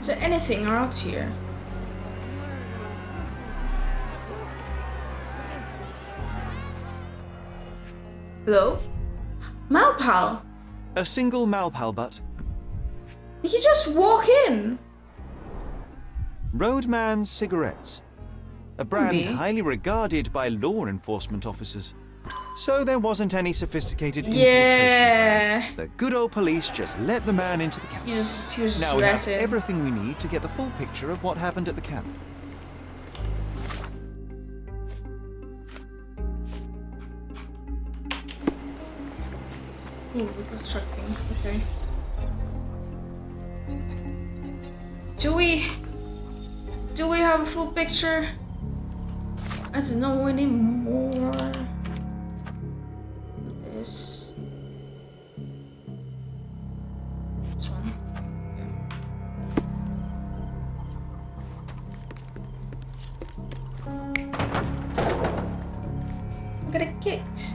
Is there anything out here? Hello? Malpal!
A single Malpal butt.
Did he just walk in?
Roadman cigarettes. A brand
Maybe.
highly regarded by law enforcement officers. So there wasn't any sophisticated
Yeah.
infiltration plan. The good old police just let the man into the camp.
He was just
Now we have
let in.
everything we need to get the full picture of what happened at the camp.
Ooh, reconstructing. Okay. Do we have a full picture? I don't know anymore. This one. I'm gonna kicked.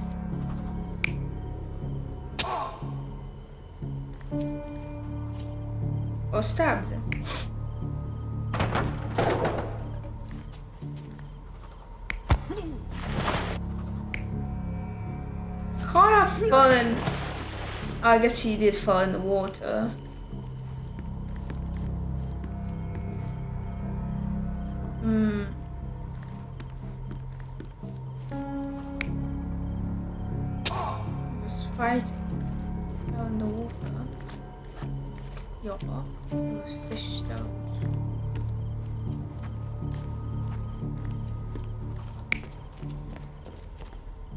Or stabbed. Can't have fallen. I guess he did fall in the water. He was fighting. Fell in the water. Yeah, he was fished out.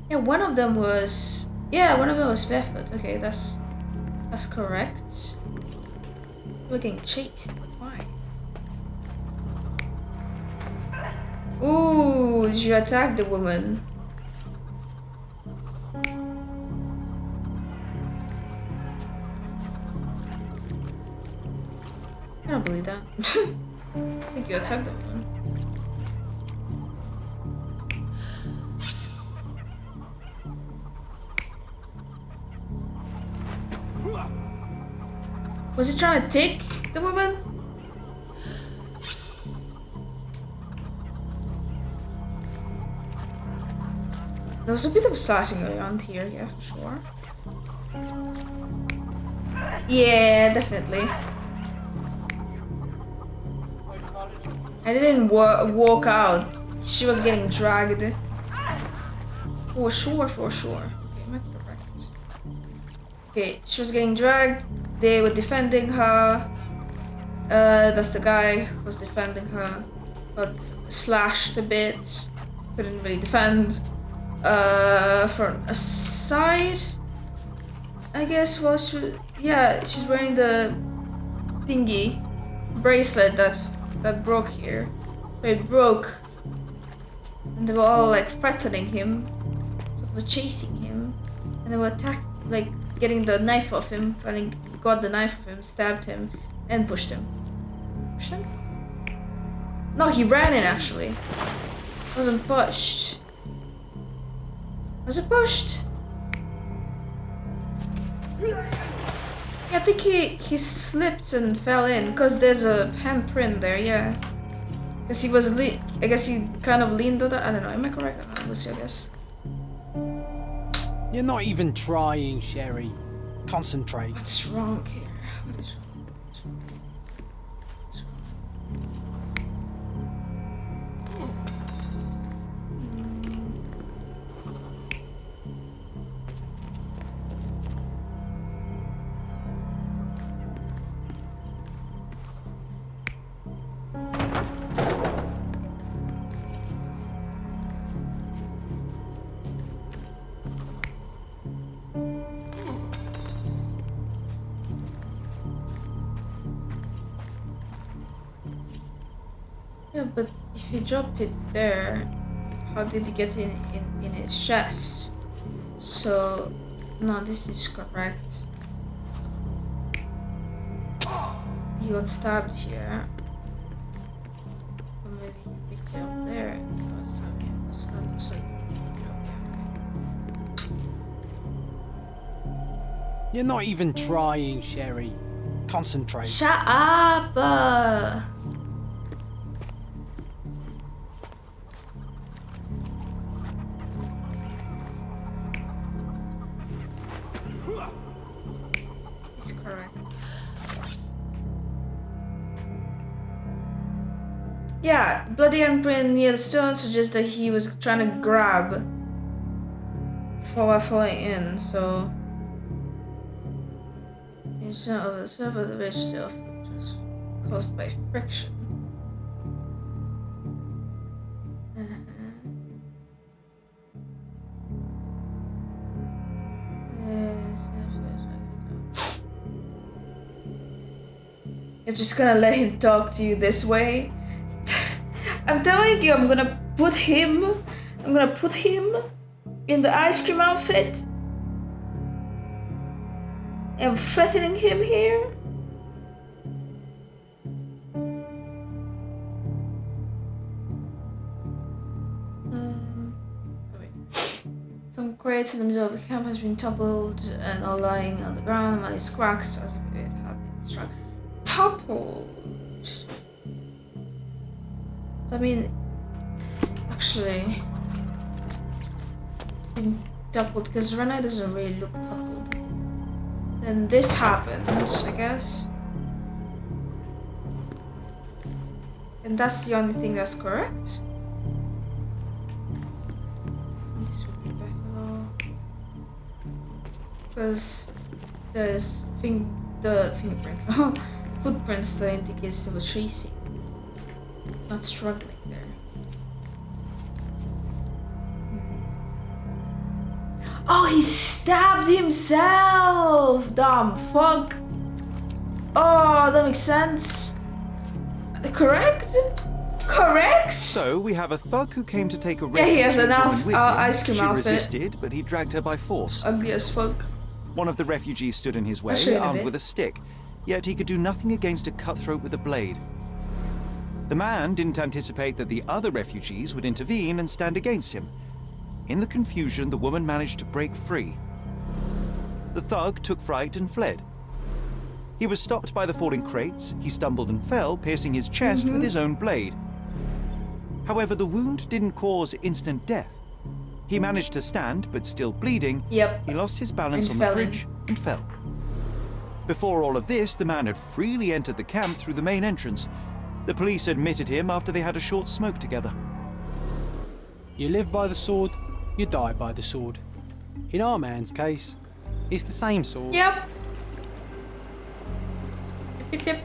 Yeah, one of them was barefoot. Okay, that's correct. We're getting chased, but why? Ooh, did you attack the woman? I don't believe that. I think you attacked the woman. Was he trying to take the woman? There was a bit of slashing around here, yeah, for sure. Yeah, definitely. I didn't walk out. She was getting dragged. For sure, for sure. Okay, am I correct? Okay, she was getting dragged. They were defending her. That's the guy who was defending her. Got slashed a bit. Couldn't really defend. From a side, I guess. Well, yeah, she's wearing the thingy bracelet that broke here. So it broke, and they were all like threatening him. So they were chasing him, and they were like getting the knife off him. Finally got the knife off him, stabbed him, and pushed him. Pushed him? No, he ran in actually. Wasn't pushed. Was it pushed? Yeah, I think he slipped and fell in because there's a handprint there. Yeah, because he was I guess he kind of leaned on that. I don't know. Am I correct? I don't know. We'll see. I guess.
You're not even trying, Sherry. Concentrate.
What's wrong here? What is wrong? Yeah, but if he dropped it there, how did he get in his chest? So, no, this is correct. He got stabbed here. Or maybe he picked it up there. So that looks like
You're not even trying, Sherry. Concentrate.
Shut up! It's correct. Yeah, bloody handprint near the stone suggests that he was trying to grab while falling in, so inside of the surface of the ridge still was caused by friction. You're just gonna let him talk to you this way? I'm telling you, I'm gonna put him in the ice cream outfit. I'm threatening him here. Some crates in the middle of the camp has been toppled and are lying on the ground among its cracks as if it had been struck. Toppled. I mean, actually, toppled because Renai doesn't really look toppled. Then this happened, I guess, and that's the only thing that's correct. This would be better though, because there's the fingerprint. Footprints that indicates they were chasing, not struggling there. Oh, he stabbed himself! Dumb fuck! Oh, that makes sense. Correct? Correct?
So, we have a thug who came to take a
Yeah, he has an
woman with him.
ice cream
She
outfit.
resisted, but he dragged her by force.
Ugly as fuck.
One of the refugees stood in his way,
I'll show you in a
armed
bit.
with a stick, yet he could do nothing against a cutthroat with a blade. The man didn't anticipate that the other refugees would intervene and stand against him. In the confusion, the woman managed to break free. The thug took fright and fled. He was stopped by the falling crates. He stumbled and fell, piercing his chest with his own blade. However, the wound didn't cause instant death. He managed to stand, but still bleeding,
Yep.
he lost his balance
And
on the
fell in.
bridge and fell. Before all of this, the man had freely entered the camp through the main entrance. The police admitted him after they had a short smoke together.
You live by the sword, you die by the sword. In our man's case, it's the same sword.
Yep. Yep.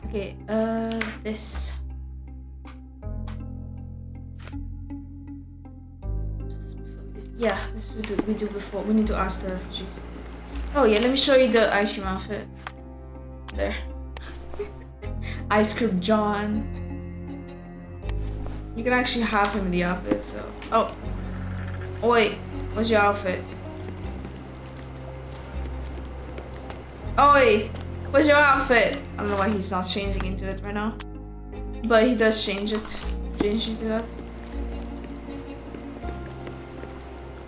Okay, this. Yeah, this we do before. We need to ask the refugees. Oh yeah, let me show you the ice cream outfit. There. Ice cream John. You can actually have him in the outfit, so. Oh. Oh wait, what's your outfit? Oh wait, what's your outfit? I don't know why he's not changing into it right now. But he does change it. Change into that.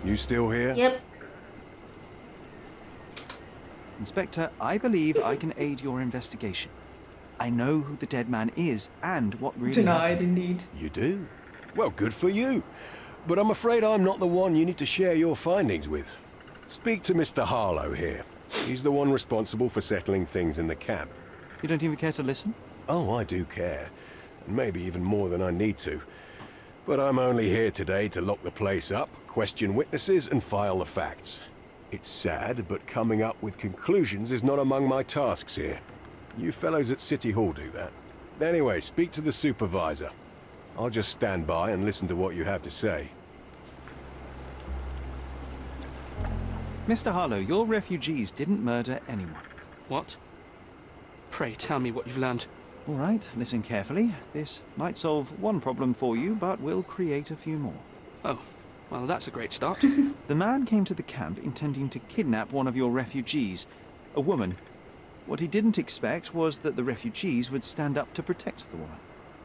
You still here?
Yep.
Inspector, I believe I can aid your investigation. I know who the dead man is and what really
Denied,
happened.
indeed.
You do? Well, good for you. But I'm afraid I'm not the one you need to share your findings with. Speak to Mr. Harlow here. He's the one responsible for settling things in the camp.
You don't even care to listen?
Oh, I do care. And maybe even more than I need to. But I'm only here today to lock the place up, question witnesses, and file the facts. It's sad, but coming up with conclusions is not among my tasks here. You fellows at City Hall do that. Anyway, speak to the supervisor. I'll just stand by and listen to what you have to say.
Mr. Harlow, your refugees didn't murder anyone.
What? Pray tell me what you've learned.
All right, listen carefully. This might solve one problem for you, but will create a few more.
Oh, well, that's a great start.
The man came to the camp intending to kidnap one of your refugees, a woman. What he didn't expect was that the refugees would stand up to protect the woman.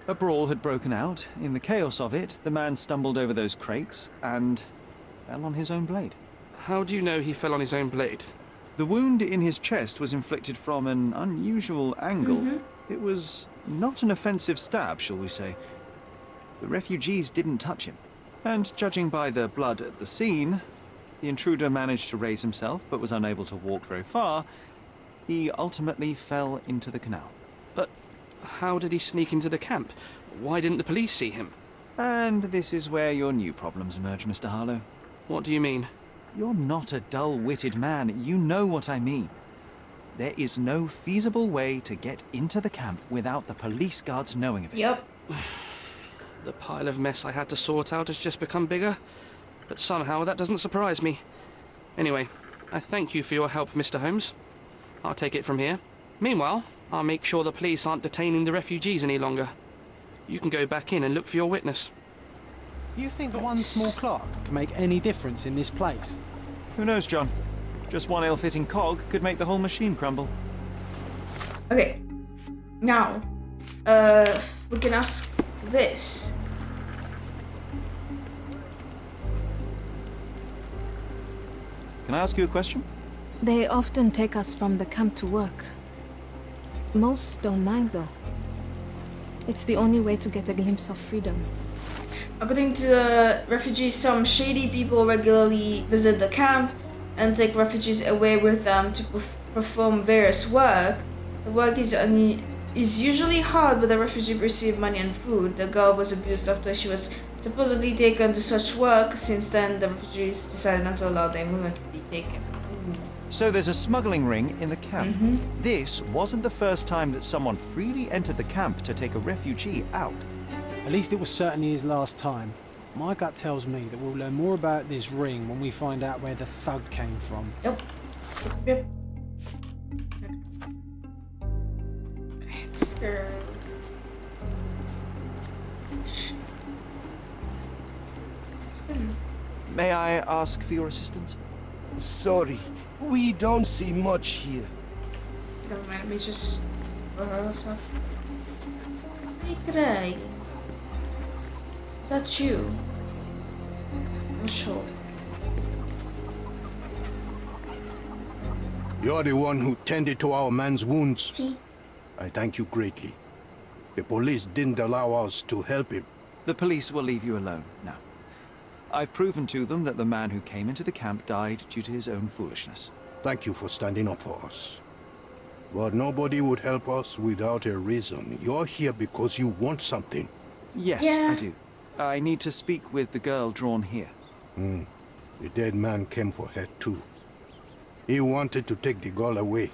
A brawl had broken out. In the chaos of it, the man stumbled over those crates and fell on his own blade.
How do you know he fell on his own blade?
The wound in his chest was inflicted from an unusual angle. It was not an offensive stab, shall we say. The refugees didn't touch him. And judging by the blood at the scene, the intruder managed to raise himself but was unable to walk very far. He ultimately fell into the canal.
But how did he sneak into the camp? Why didn't the police see him?
And this is where your new problems emerge, Mr. Harlow.
What do you mean?
You're not a dull-witted man. You know what I mean. There is no feasible way to get into the camp without the police guards knowing of it.
Yep.
The pile of mess I had to sort out has just become bigger, but somehow that doesn't surprise me. Anyway, I thank you for your help, Mr. Holmes. I'll take it from here. Meanwhile, I'll make sure the police aren't detaining the refugees any longer. You can go back in and look for your witness.
You think one small clock can make any difference in this place?
Who knows, John? Just one ill-fitting cog could make the whole machine crumble.
Okay. Now, we can ask this.
Can I ask you a question?
They often take us from the camp to work. Most don't mind, though. It's the only way to get a glimpse of freedom.
According to the refugees, some shady people regularly visit the camp and take refugees away with them to perform various work. The work is usually hard, but the refugees receive money and food. The girl was abused after she was supposedly taken to such work. Since then, the refugees decided not to allow the women to be taken.
So there's a smuggling ring in the camp. This wasn't the first time that someone freely entered the camp to take a refugee out.
At least it was certainly his last time. My gut tells me that we'll learn more about this ring when we find out where the thug came from.
Yep. Okay, this girl.
May I ask for your assistance?
Sorry, we don't see much here.
Never mind, let me just herself. Hey, Gray. Is that you? I'm sure.
You're the one who tended to our man's wounds.
See?
I thank you greatly. The police didn't allow us to help him.
The police will leave you alone now. I've proven to them that the man who came into the camp died due to his own foolishness.
Thank you for standing up for us. But nobody would help us without a reason. You're here because you want something.
Yes,
Yeah.
I do. I need to speak with the girl drawn here.
The dead man came for her too. He wanted to take the girl away,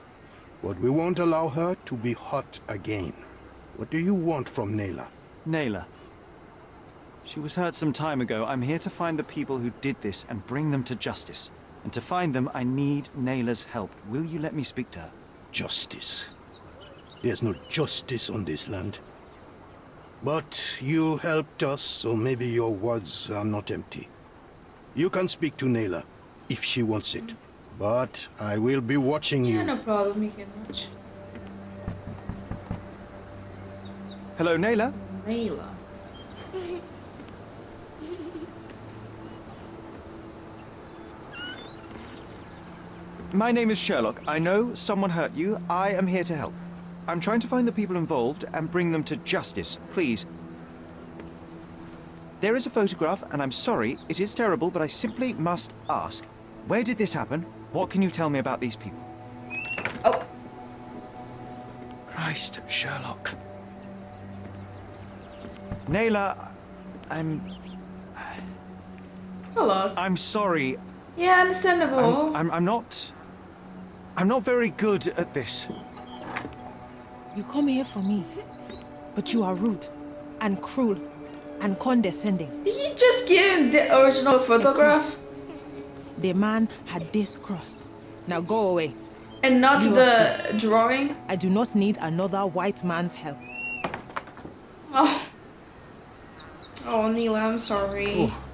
but we won't allow her to be hurt again. What do you want from Nayla?
Nayla. She was hurt some time ago. I'm here to find the people who did this and bring them to justice. And to find them, I need Nayla's help. Will you let me speak to her?
Justice. There's no justice on this land. But you helped us, so maybe your words are not empty. You can speak to Nayla, if she wants it. But I will be watching you.
Yeah, no problem, you can watch.
Hello, Nayla?
Nayla.
My name is Sherlock. I know someone hurt you. I am here to help. I'm trying to find the people involved and bring them to justice. Please. There is a photograph, and I'm sorry, it is terrible, but I simply must ask. Where did this happen? What can you tell me about these people?
Oh.
Christ, Sherlock. Nayla,
Hello.
I'm sorry.
Yeah, understandable.
I'm not very good at this.
You come here for me, but you are rude and cruel and condescending.
Did you just give him the original photograph?
The man had this cross. Now go away.
And not
Leave
the drawing?
I do not need another white man's help.
Oh. Oh, Neela, I'm sorry.
Oh,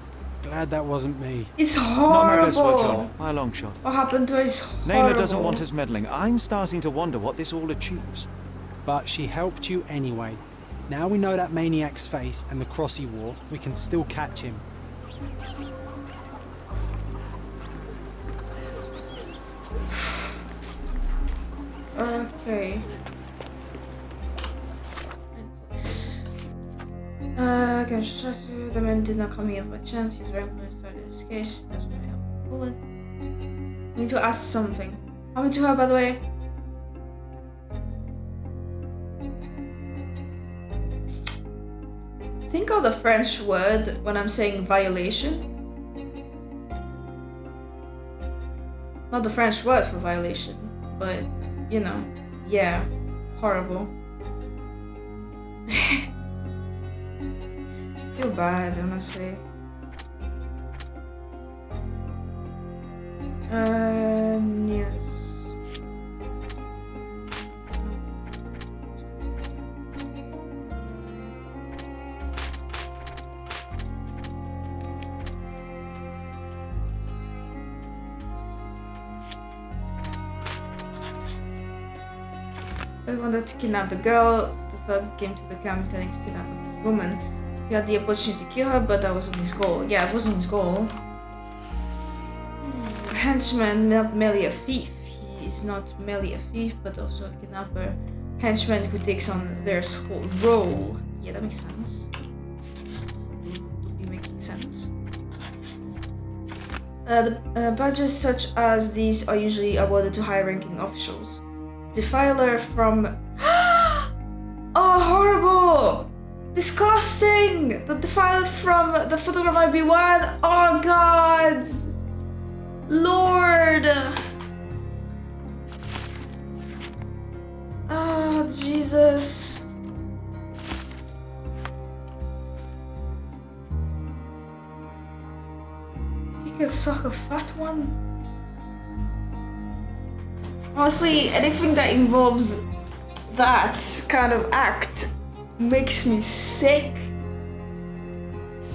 glad that wasn't me.
It's
Not my best work,
horrible.
John. By a long shot.
What happened to her is horrible.
Nayla doesn't want us meddling. I'm starting to wonder what this all achieves.
But she helped you anyway. Now we know that maniac's face and the cross he wore, we can still catch him.
Okay. Can you trust you? The man did not come here by chance. He's very close to this case. That's why I have a bullet. I need to ask something. How many to her, by the way? Think of the French word when I'm saying violation. Not the French word for violation, but you know, yeah, horrible. Feel bad, honestly. Yes. They wanted to kidnap the girl. The thug came to the camp intending to kidnap the woman. He had the opportunity to kill her, but that wasn't his goal. Yeah, it wasn't his goal. Henchman, not merely a thief. He is not merely a thief, but also a kidnapper. Henchman who takes on their whole role. Yeah, that makes sense. Would be making sense. Badges such as these are usually awarded to high-ranking officials. Defiler from... Oh, horrible! Disgusting! The defiler from the photograph might be one. Oh, God! Lord! Oh, Jesus. He can suck a fat one. Honestly, anything that involves that kind of act makes me sick.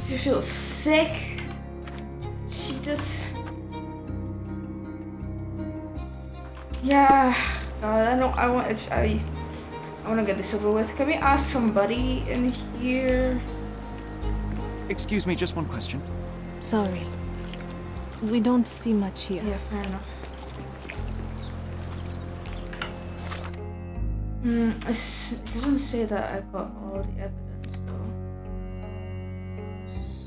I feel sick. Jesus. Yeah. God, I want to get this over with. Can we ask somebody in here?
Excuse me, just one question.
Sorry. We don't see much here.
Yeah, fair enough. It doesn't say that I got all the evidence though.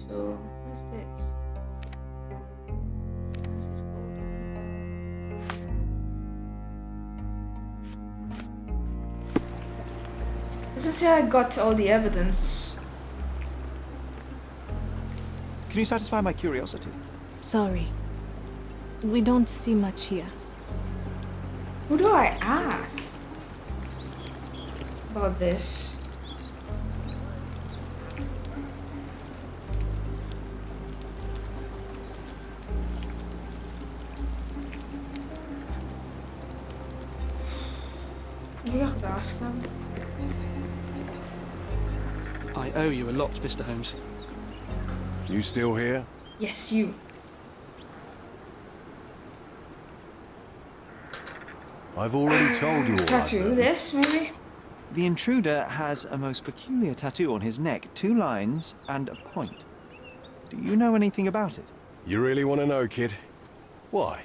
So, what's this? This is golden. since I got all the evidence.
Can you satisfy my curiosity?
Sorry. We don't see much here.
Who do I ask about this? You have to ask them.
I owe you a lot, Mr. Holmes.
You still here?
Yes, you.
I've already told you all
Tattoo this, maybe?
The intruder has a most peculiar tattoo on his neck, 2 lines and a point. Do you know anything about it?
You really want to know, kid? Why?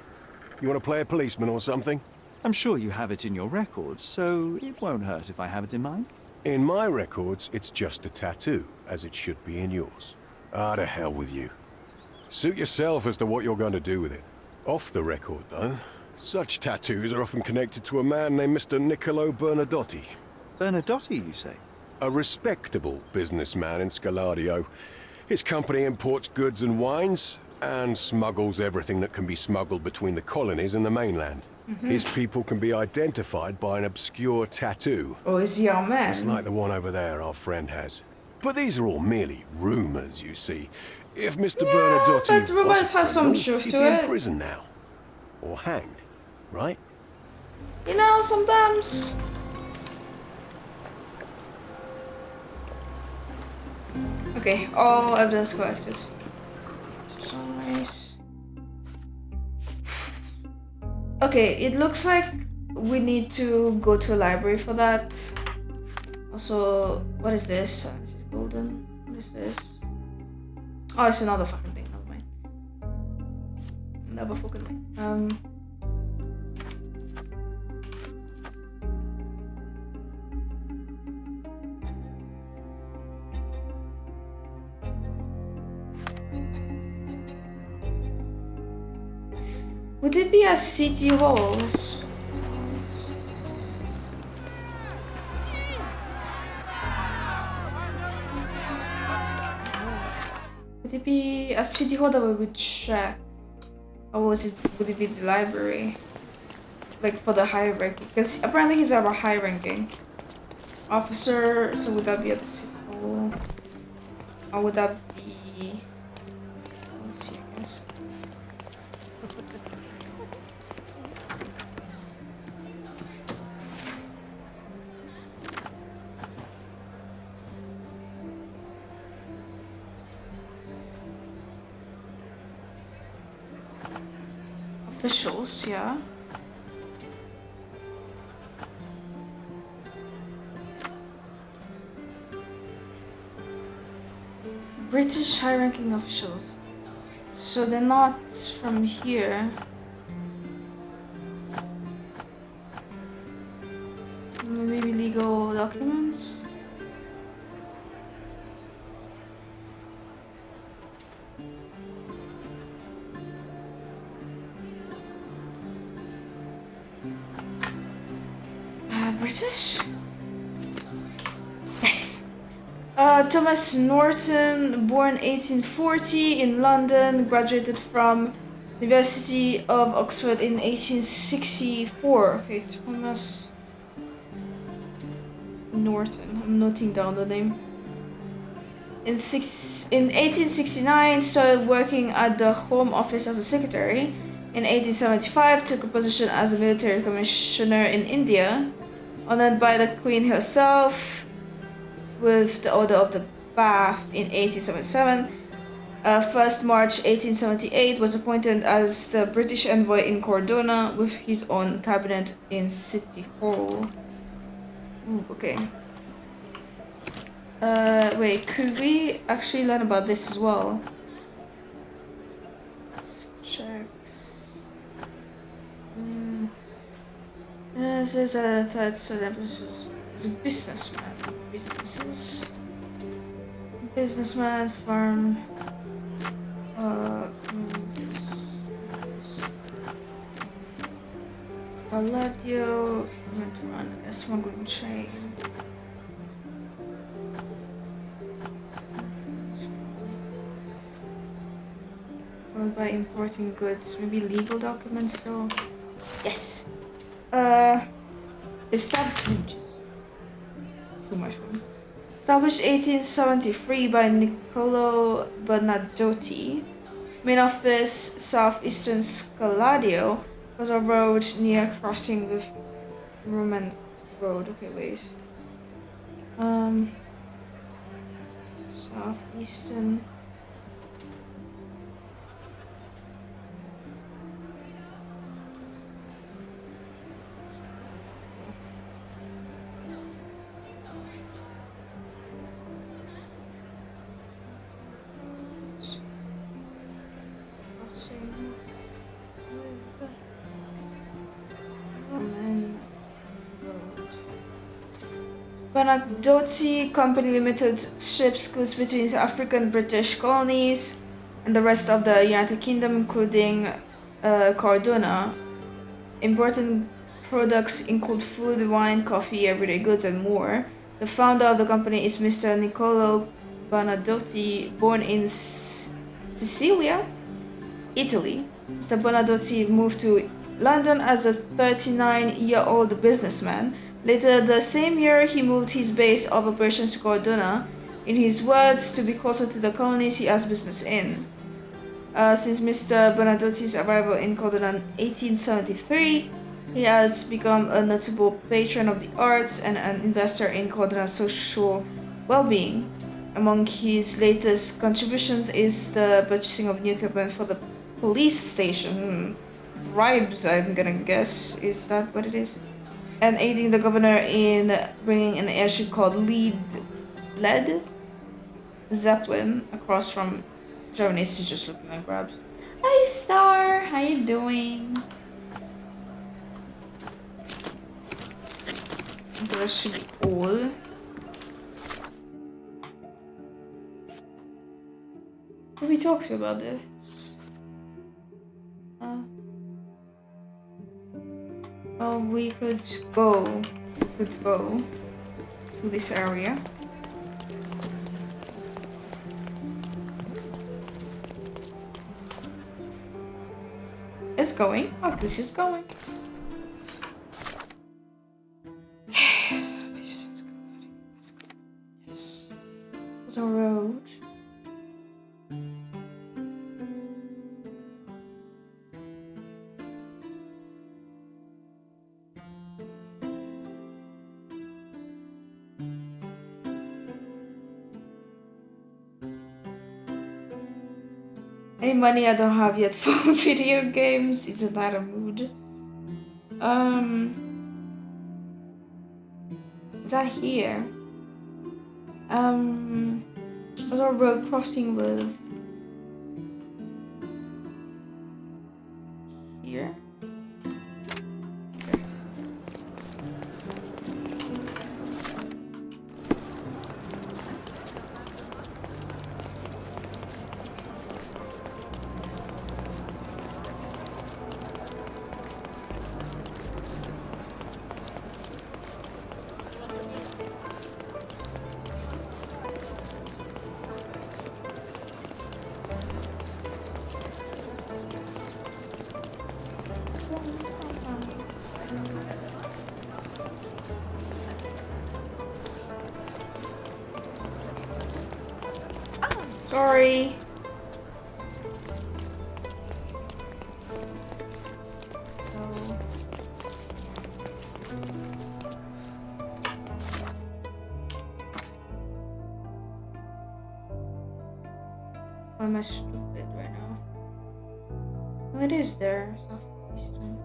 You want to play a policeman or something?
I'm sure you have it in your records, so it won't hurt if I have it in mine.
In my records, it's just a tattoo, as it should be in yours. Ah, to hell with you. Suit yourself as to what you're going to do with it. Off the record, though, such tattoos are often connected to a man named Mr. Niccolo Bernadotti.
Bernadotti, you say?
A respectable businessman in Scaladio. His company imports goods and wines, and smuggles everything that can be smuggled between the colonies and the mainland. His people can be identified by an obscure tattoo.
Oh, is he our man?
Just like the one over there our friend has. But these are all merely rumors, you see. If Mr. Bernadotti
but rumors have some truth
he'd
to
be
it.
in prison now. Or hanged, right?
You know, sometimes. Okay, all evidence collected. So nice. Okay, it looks like we need to go to a library for that. Also, what is this? This is golden. What is this? Oh, it's another fucking thing. Never mind. Never fucking mind. Would it be a city hall? Would it be a city hall that we would check? Or would it be the library? Like for the high ranking? Because apparently he's our high ranking officer, so would that be at the city hall? Or would that be... Let's see, I guess. Officials, yeah. British high-ranking officials. So they're not from here. Maybe legal documents? British? Yes. Thomas Norton, born 1840 in London, graduated from University of Oxford in 1864. Okay, Thomas Norton. I'm noting down the name. In 1869, started working at the Home Office as a secretary. In 1875, took a position as a military commissioner in India, honored by the Queen herself with the Order of the Bath in 1877. 1st March 1878 was appointed as the British envoy in Cordona with his own cabinet in City Hall. Ooh, okay. Wait, could we actually learn about this as well? Checks. This is a businessman. Businessman from Scaladio, meant to run a smuggling train. by importing goods. Maybe legal documents though. Yes. Established. Through my phone. Established 1873 by Niccolo Bernadotti. Main office southeastern Scaladio was a road near crossing with Roman Road. Okay, wait. Southeastern. Bernadotti Company Limited ships goods between the African British colonies and the rest of the United Kingdom, including Cardona. Important products include food, wine, coffee, everyday goods, and more. The founder of the company is Mr. Niccolo Bernadotti, born in Sicilia, Italy. Mr. Bernadotti moved to London as a 39-year-old businessman. Later the same year, he moved his base of operations to Cardona. In his words, to be closer to the colonies he has business in. Since Mr. Bernadotti's arrival in Cardona in 1873, he has become a notable patron of the arts and an investor in Cardona's social well-being. Among his latest contributions is the purchasing of new equipment for the police station. Bribes, I'm gonna guess. Is that what it is? And aiding the governor in bringing an airship called Led Zeppelin across from Germany. She's just looking like grabs. Hi Star, how you doing? That should be all. Did we talk to you about this? Oh, we could go to this area. It's going. Oh, this is going. This is good. Yes. There's a road. Any money I don't have yet for video games. It's not a mood. Is that here? There's a road crossing with here. Sorry. Why am I stupid right now? Oh, it is there. Southeastern.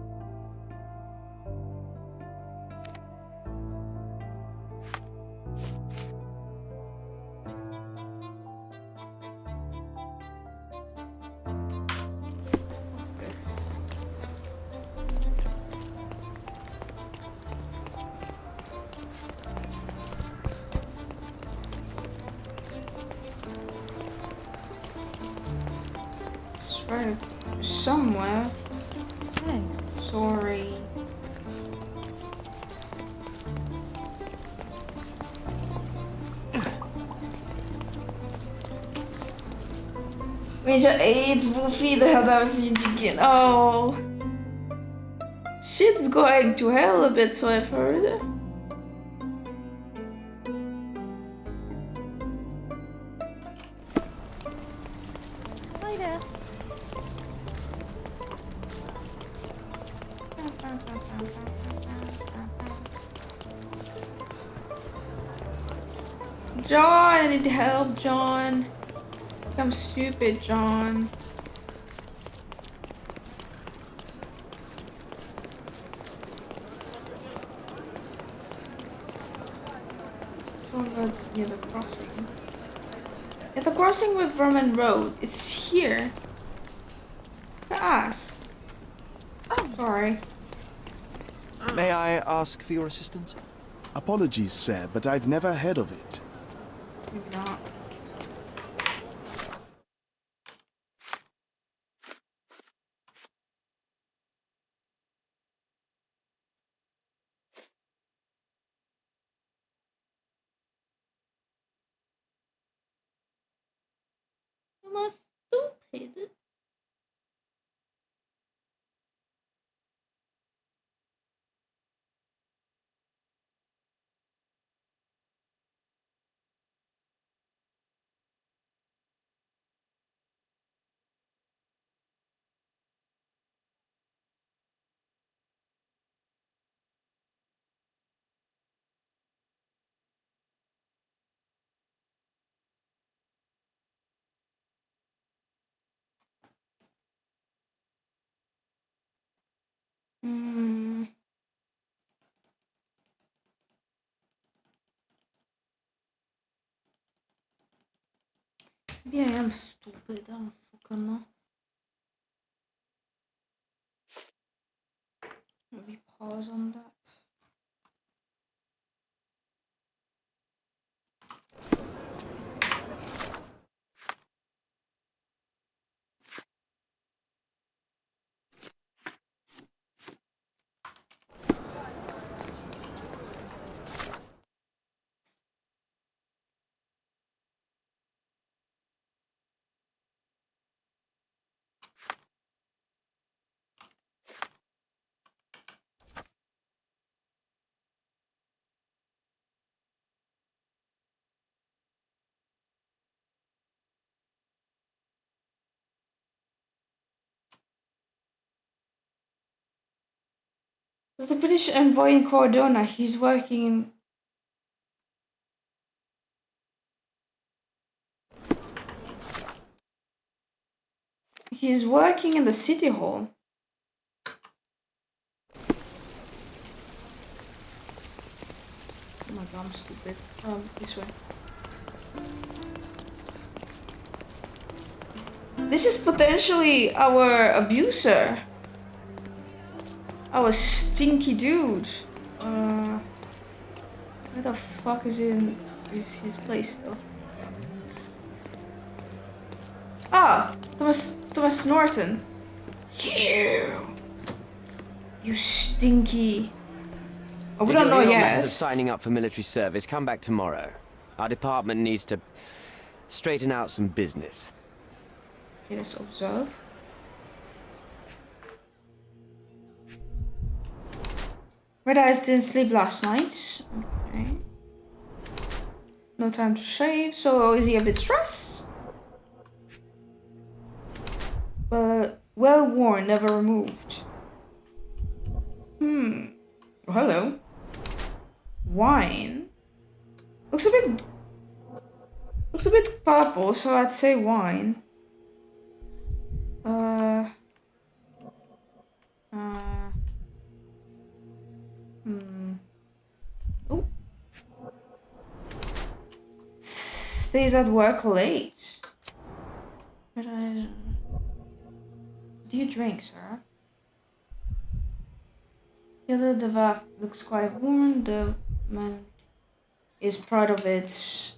Right somewhere. Hey, sorry. Major 8, Buffy, the hell that was again. Oh. Shit's going to hell a bit, so I've heard.
Hi there.
John, I need help, John. I'm stupid, John. It's on the near the crossing. At the crossing with Vermin Road. It's here. Ask. Oh, sorry.
May I ask for your assistance?
Apologies, sir, but I've never heard of it.
Maybe not. Am I stupid? Maybe I am stupid. I don't fucking know. Maybe pause on that. There's the British envoy in Cordona. He's working. He's working in the city hall. Oh my god, I'm stupid. This way. This is potentially our abuser. Our stinky dude. Where the fuck is his place though? Ah, Thomas Norton. You stinky. Oh, we don't know yet.
Signing up for military service. Come back tomorrow. Our department needs to straighten out some business.
Okay, let's observe. Red Eyes didn't sleep last night. Okay. No time to shave, so is he a bit stressed? Well worn, never removed. Oh, hello. Wine. Looks a bit purple, so I'd say wine. Oh. Stays at work late. But do you drink, sir? The other Devath looks quite worn. The man is proud of it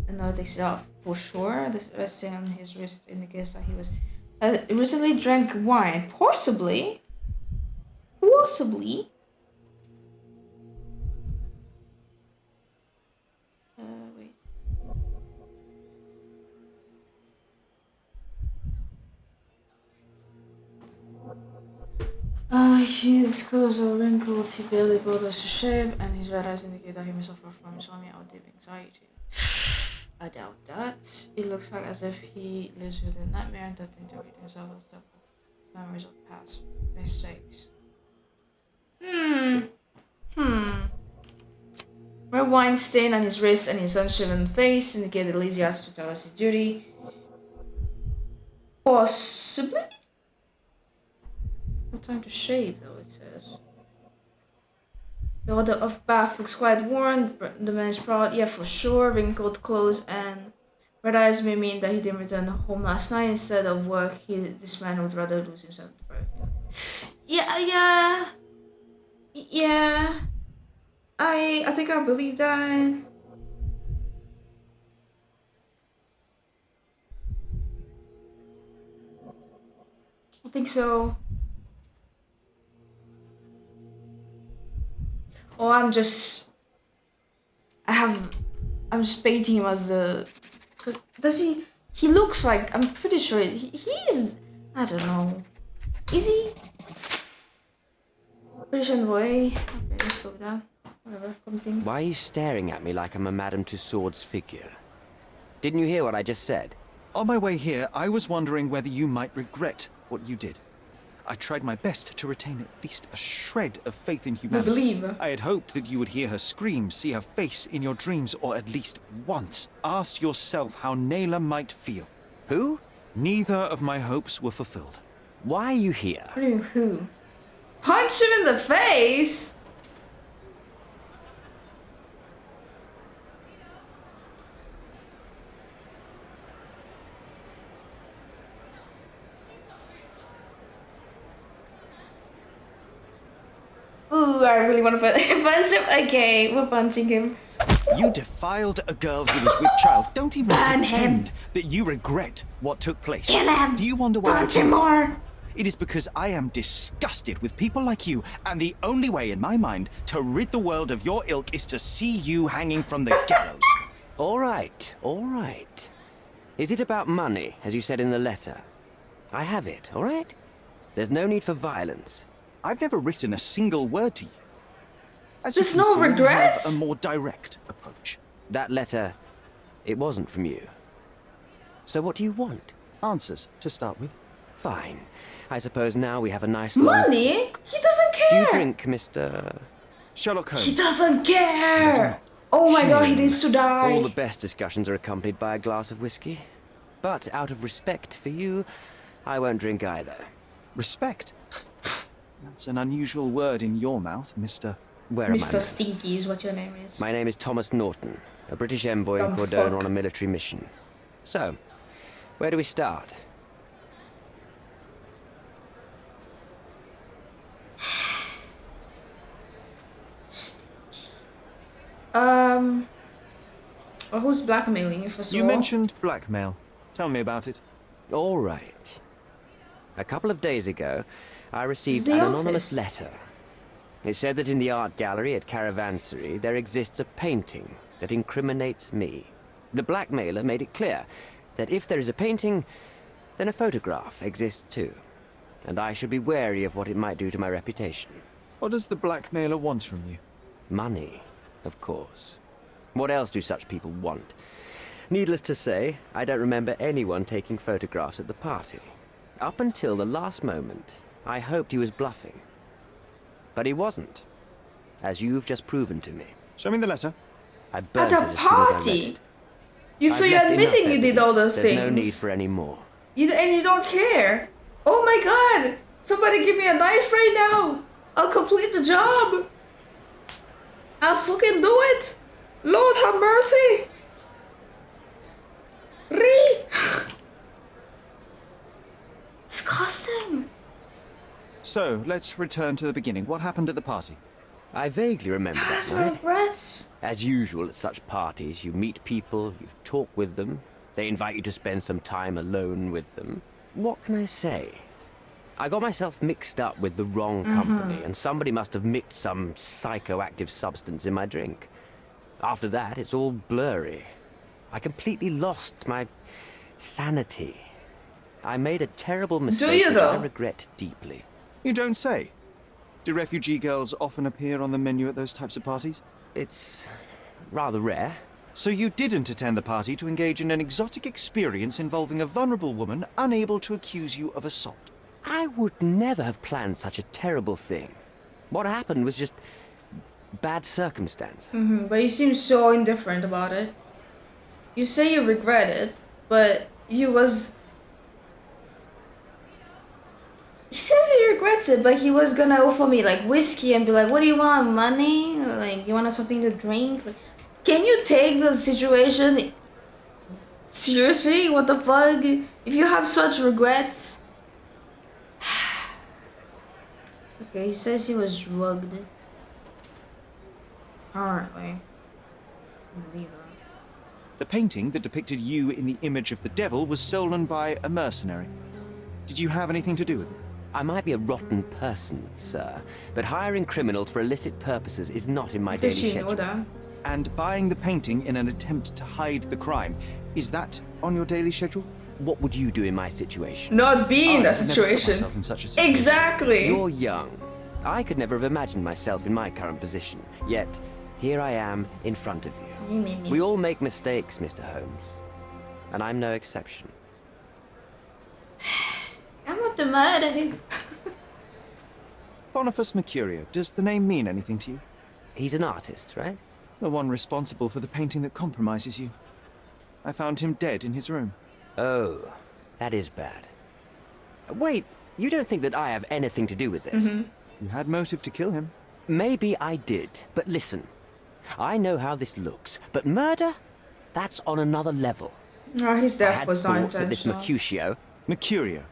and now takes it off for sure. The resting on his wrist indicates that he was recently drank wine. Possibly. Wait. His clothes are wrinkled, he barely bothers to shave, and his red eyes indicate that he may suffer from insomnia or deep anxiety. I doubt that. It looks like as if he lives with a nightmare and that interrogate himself with stuff memories of past mistakes. Red wine stain on his wrist and his unshaven face indicate a lazy attitude towards his duty. Possibly? No time to shave, though, it says. The order of bath looks quite worn. The man is proud, yeah, for sure. Wrinkled clothes and red eyes may mean that he didn't return home last night. Instead of work, this man would rather lose himself to private. Yeah. I think I believe that. I think so. Oh, I'm just painting him as the, cause does he looks like, I'm pretty sure he's, I don't know, is he British envoy? Okay, let's go with that. Whatever, something.
Why are you staring at me like I'm a Madame Tussauds figure? Didn't you hear what I just said?
On my way here, I was wondering whether you might regret what you did. I tried my best to retain at least a shred of faith in humanity. I had hoped that you would hear her scream, see her face in your dreams, or at least once asked yourself how Naylor might feel.
Who?
Neither of my hopes were fulfilled.
Why are you here?
What do you mean, who? Punch him in the face? Ooh, I really want to punch him. Okay, we're punching him.
You defiled a girl who was with child. Don't even pretend that you regret what took place.
Kill him!
Do you wonder why?
Punch him more!
It is because I am disgusted with people like you, and the only way in my mind to rid the world of your ilk is to see you hanging from the gallows.
All right. Is it about money, as you said in the letter? I have it, all right? There's no need for violence.
I've never written a single word to you.
There's no regrets?
I have a more direct approach.
That letter, it wasn't from you. So what do you want?
Answers, to start with.
Fine. I suppose now we have a nice
money? He doesn't care!
Do you drink, Mr.
Sherlock Holmes?
He doesn't care! Oh my god, he needs to die!
All the best discussions are accompanied by a glass of whiskey. But out of respect for you, I won't drink either.
Respect? That's an unusual word in your mouth, Mr.
Where am I?
Mr. Stinky is what your name is.
My name is Thomas Norton, a British envoy in Cordona on a military mission. So, where do we start?
Well, who's blackmailing you for so
You mentioned blackmail. Tell me about it.
All right. A couple of days ago, I received an anonymous letter. It said that in the art gallery at Caravansary there exists a painting that incriminates me. The blackmailer made it clear that if there is a painting, then a photograph exists too. And I should be wary of what it might do to my reputation.
What does the blackmailer want from you?
Money, of course. What else do such people want? Needless to say, I don't remember anyone taking photographs at the party. Up until the last moment, I hoped he was bluffing. But he wasn't, as you've just proven to me.
Show me the letter.
I burnt
at
it
a
as soon as I read
party?
it.
So you're admitting you did all those
There's
things?
no need for any more.
And you don't care? Oh my god! Somebody give me a knife right now! I'll complete the job! I'll fucking do it! Lord have mercy! Disgusting!
So, let's return to the beginning. What happened at the party?
I vaguely remember that
Some
night.
regrets.
As usual at such parties, you meet people, you talk with them, they invite you to spend some time alone with them. What can I say? I got myself mixed up with the wrong company, and somebody must have mixed some psychoactive substance in my drink. After that, it's all blurry. I completely lost my sanity. I made a terrible mistake
you,
which I
though?
regret deeply.
You don't say. Do refugee girls often appear on the menu at those types of parties?
It's rather rare.
So you didn't attend the party to engage in an exotic experience involving a vulnerable woman unable to accuse you of assault?
I would never have planned such a terrible thing. What happened was just bad circumstance.
But you seem so indifferent about it. You say you regret it, but he says he regrets it, but he was gonna offer me like whiskey and be like, what do you want, money? Or, like, you want something to drink? Like, can you take the situation seriously? What the fuck? If you have such regrets. Okay, he says he was drugged. Apparently. I believe that.
The painting that depicted you in the image of the devil was stolen by a mercenary. Did you have anything to do with it?
I might be a rotten person, sir, but hiring criminals for illicit purposes is not in my daily schedule.
And buying the painting in an attempt to hide the crime, is that on your daily schedule?
What would you do in my situation?
Not be in that
I've never put
situation.
myself in such a situation.
Exactly.
You're young. I could never have imagined myself in my current position, yet here I am in front of you. We all make mistakes, Mr. Holmes, and I'm no exception.
I'm not the murder.
Boniface Mercurio, does the name mean anything to you?
He's an artist, right?
The one responsible for the painting that compromises you. I found him dead in his room.
Oh, that is bad. Wait, you don't think that I have anything to do with this?
You had motive to kill him.
Maybe I did, but listen. I know how this looks, but murder? That's on another level.
Oh, his death was
I had thoughts that this
unintentional.
Mercurio?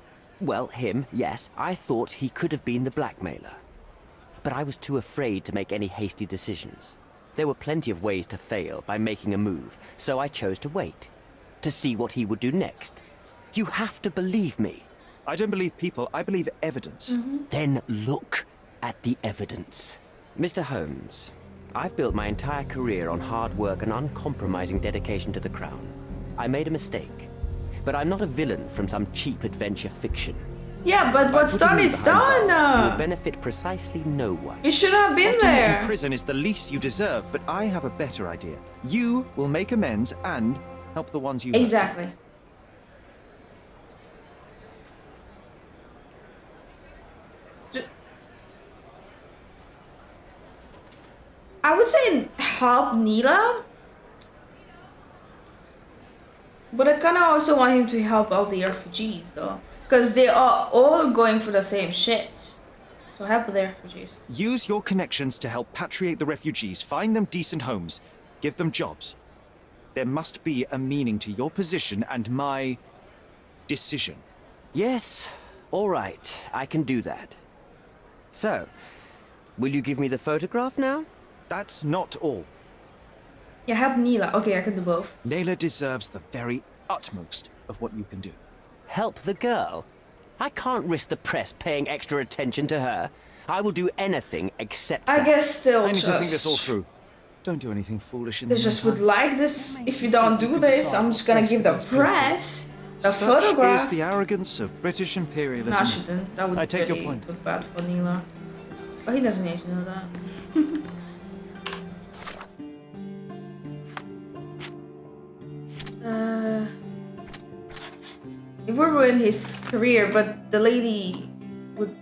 Well, him, yes. I thought he could have been the blackmailer. But I was too afraid to make any hasty decisions. There were plenty of ways to fail by making a move, so I chose to wait. To see what he would do next. You have to believe me.
I don't believe people, I believe evidence.
Then look at the evidence. Mr. Holmes, I've built my entire career on hard work and uncompromising dedication to the Crown. I made a mistake, but I'm not a villain from some cheap adventure fiction.
Yeah, but what's done is done.
You will benefit precisely no one.
You should have been
Rotting
there.
in prison is the least you deserve, but I have a better idea. You will make amends and help the ones you hurt.
Exactly. I would say help Nila, but I kind of also want him to help all the refugees though, because they are all going for the same shit. So help the refugees.
Use your connections to help patriate the refugees, find them decent homes, give them jobs. There must be a meaning to your position and my decision.
Yes, all right, I can do that. So, will you give me the photograph now?
That's not all.
Yeah, help Nila. Okay, I can do both.
Layla deserves the very utmost of what you can do.
Help the girl? I can't risk the press paying extra attention to her. I will do anything except
I
that.
guess still
I need
just...
to think this all through. Don't do anything foolish in the
They just
meantime.
would like this. If you don't do this, I'm just gonna give the press the
Such
photograph.
is the arrogance of British imperialism.
Nah, she didn't. That would
I take
really
your point.
look bad for Nila. But he doesn't need to know that. It would ruin his career, but the lady would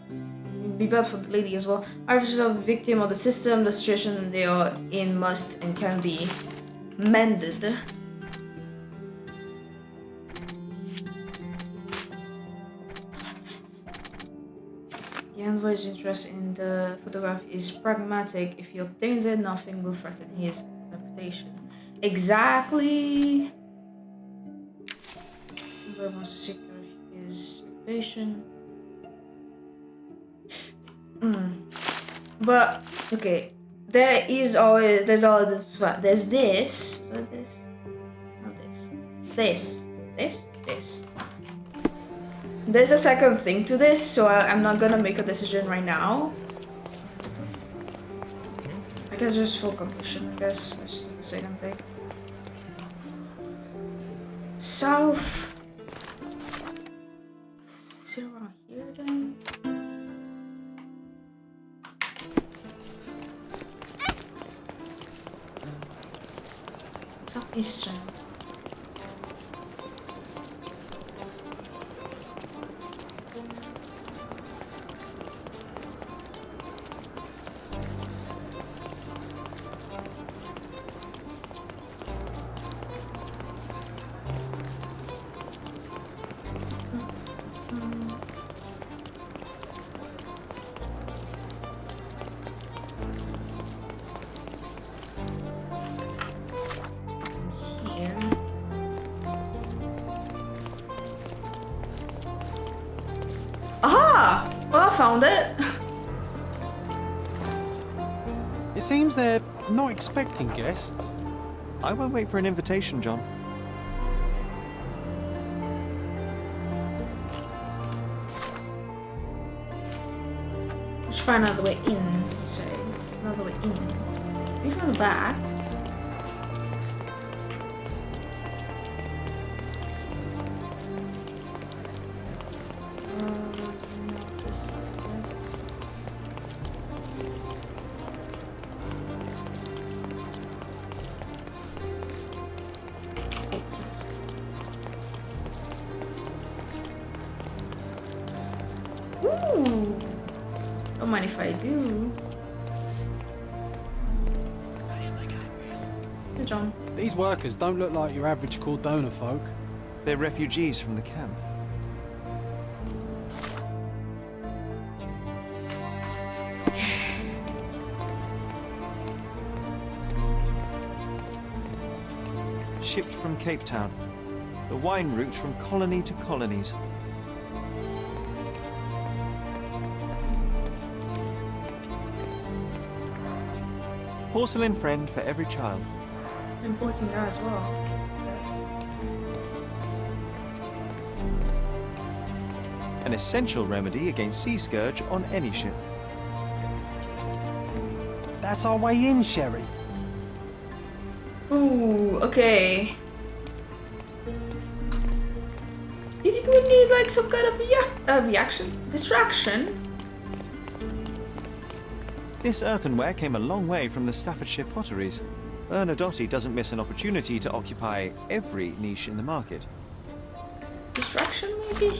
be bad for the lady as well. I'm just a victim of the system. The situation they are in must and can be mended. The envoy's interest in the photograph is pragmatic. If he obtains it, nothing will threaten his reputation. Exactly. Envoy wants to secure his reputation. But okay, there's always this. Not this. This. There's a second thing to this, so I'm not gonna make a decision right now. I guess just for completion, I guess let's do the second thing. South. Is it around here then? Eastern. Aha! Well, I found it.
It seems they're not expecting guests.
I won't wait for an invitation, John.
Let's find another way in. So, another way in. Maybe from the back. Ooh! Don't mind if I do. Good job.
These workers don't look like your average Cordona folk.
They're refugees from the camp. Shipped from Cape Town. The wine route from colony to colonies. Porcelain friend for every child.
Importing that as well.
An essential remedy against sea scourge on any ship.
That's our way in, Sherry.
Ooh, okay. You think we need like some kind of reaction? Distraction?
This earthenware came a long way from the Staffordshire potteries. Bernadotte doesn't miss an opportunity to occupy every niche in the market.
Distraction, maybe?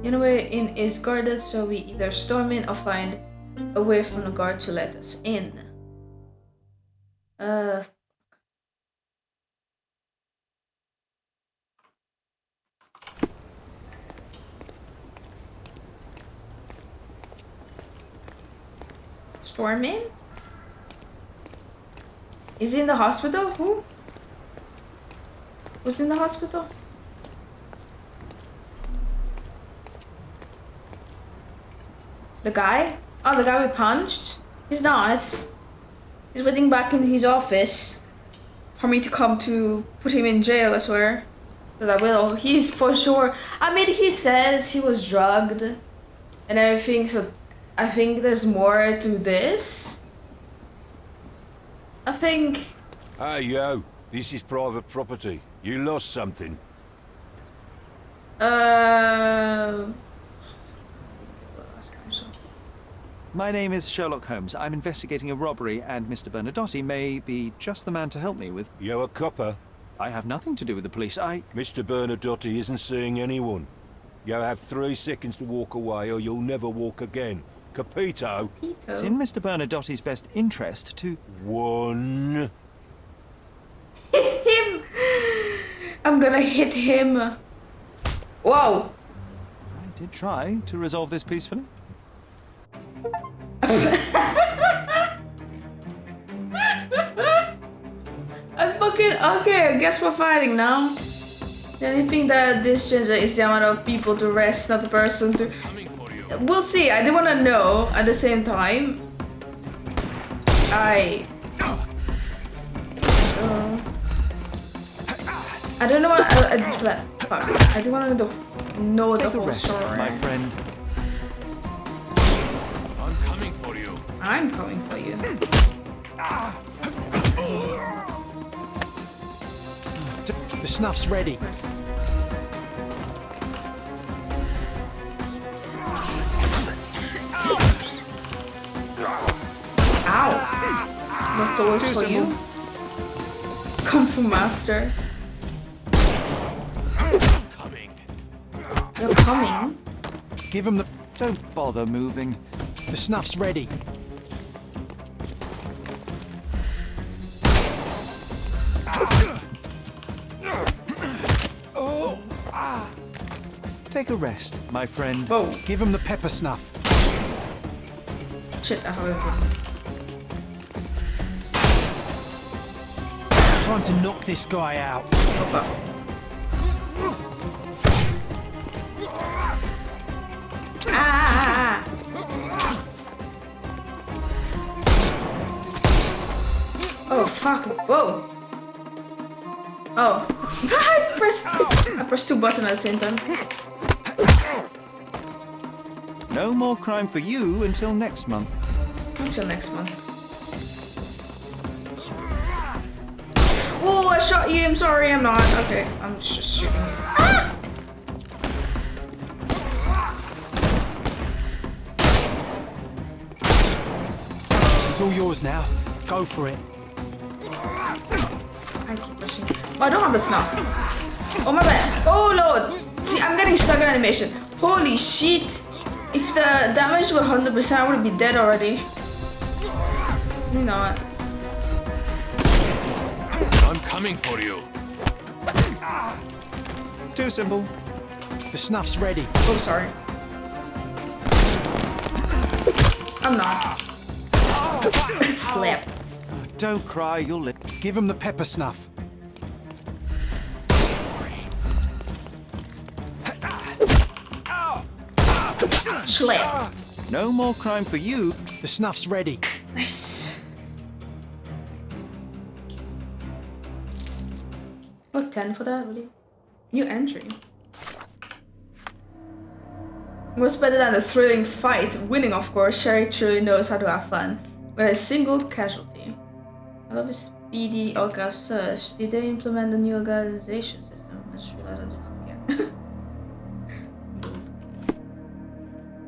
Anyway, in is guarded, so we either storm in or find a way from the guard to let us in. Storm in? Is he in the hospital? Who? Who's in the hospital? The guy? Oh, the guy we punched? He's not. He's waiting back in his office for me to come to put him in jail, I swear. Because I will. He's for sure. I mean, he says he was drugged and everything, so I think there's more to this. I think...
Hey, yo. This is private property. You lost something.
My name is Sherlock Holmes. I'm investigating a robbery, and Mr. Bernadotte may be just the man to help me with...
You're a copper?
I have nothing to do with the police.
Mr. Bernadotte isn't seeing anyone. You have 3 seconds to walk away, or you'll never walk again. Capito?
It's in Mr. Bernadotte's best interest to...
1.
Hit him! I'm gonna hit him. Whoa!
I did try to resolve this peacefully.
Okay, I guess we're fighting now. The only thing that this changes is the amount of people to arrest, not the person to... We'll see, I do want to know at the same time. I don't know what... fuck. I do want to know the whole story.
My friend.
I'm coming for you.
I'm coming for you.
The snuff's ready.
Ow! Not those for you. Kung Fu Master.
Coming.
You're coming?
Give him the...
Don't bother moving.
The snuff's ready.
Take a rest, my friend.
Whoa.
Give him the pepper snuff.
Shit, I have
Time to knock this guy out.
Ah! Oh fuck! Whoa! Oh, I pressed two buttons at the same time.
No more crime for you until next month.
Until next month. Oh, I shot you. I'm sorry. I'm not. Okay, I'm just shooting. Ah!
It's all yours now. Go for it.
I keep pushing. Oh, I don't have the snuff. Oh my bad. Oh lord. See, I'm getting stuck in animation. Holy shit. If the damage were 100%, I would be dead already. You know what?
I'm coming for you.
Too simple.
The snuff's ready.
Oh, sorry. I'm not. Slap.
Don't cry, you'll live.
Give him the pepper snuff.
Slap.
No more crime for you.
The snuff's ready.
Nice. Oh, 10 for that, really? New entry. What's better than a thrilling fight? Winning, of course. Sherry truly knows how to have fun. With a single casualty. I love his speedy Orca search. Did they implement the new organization system? I just realized I do not get.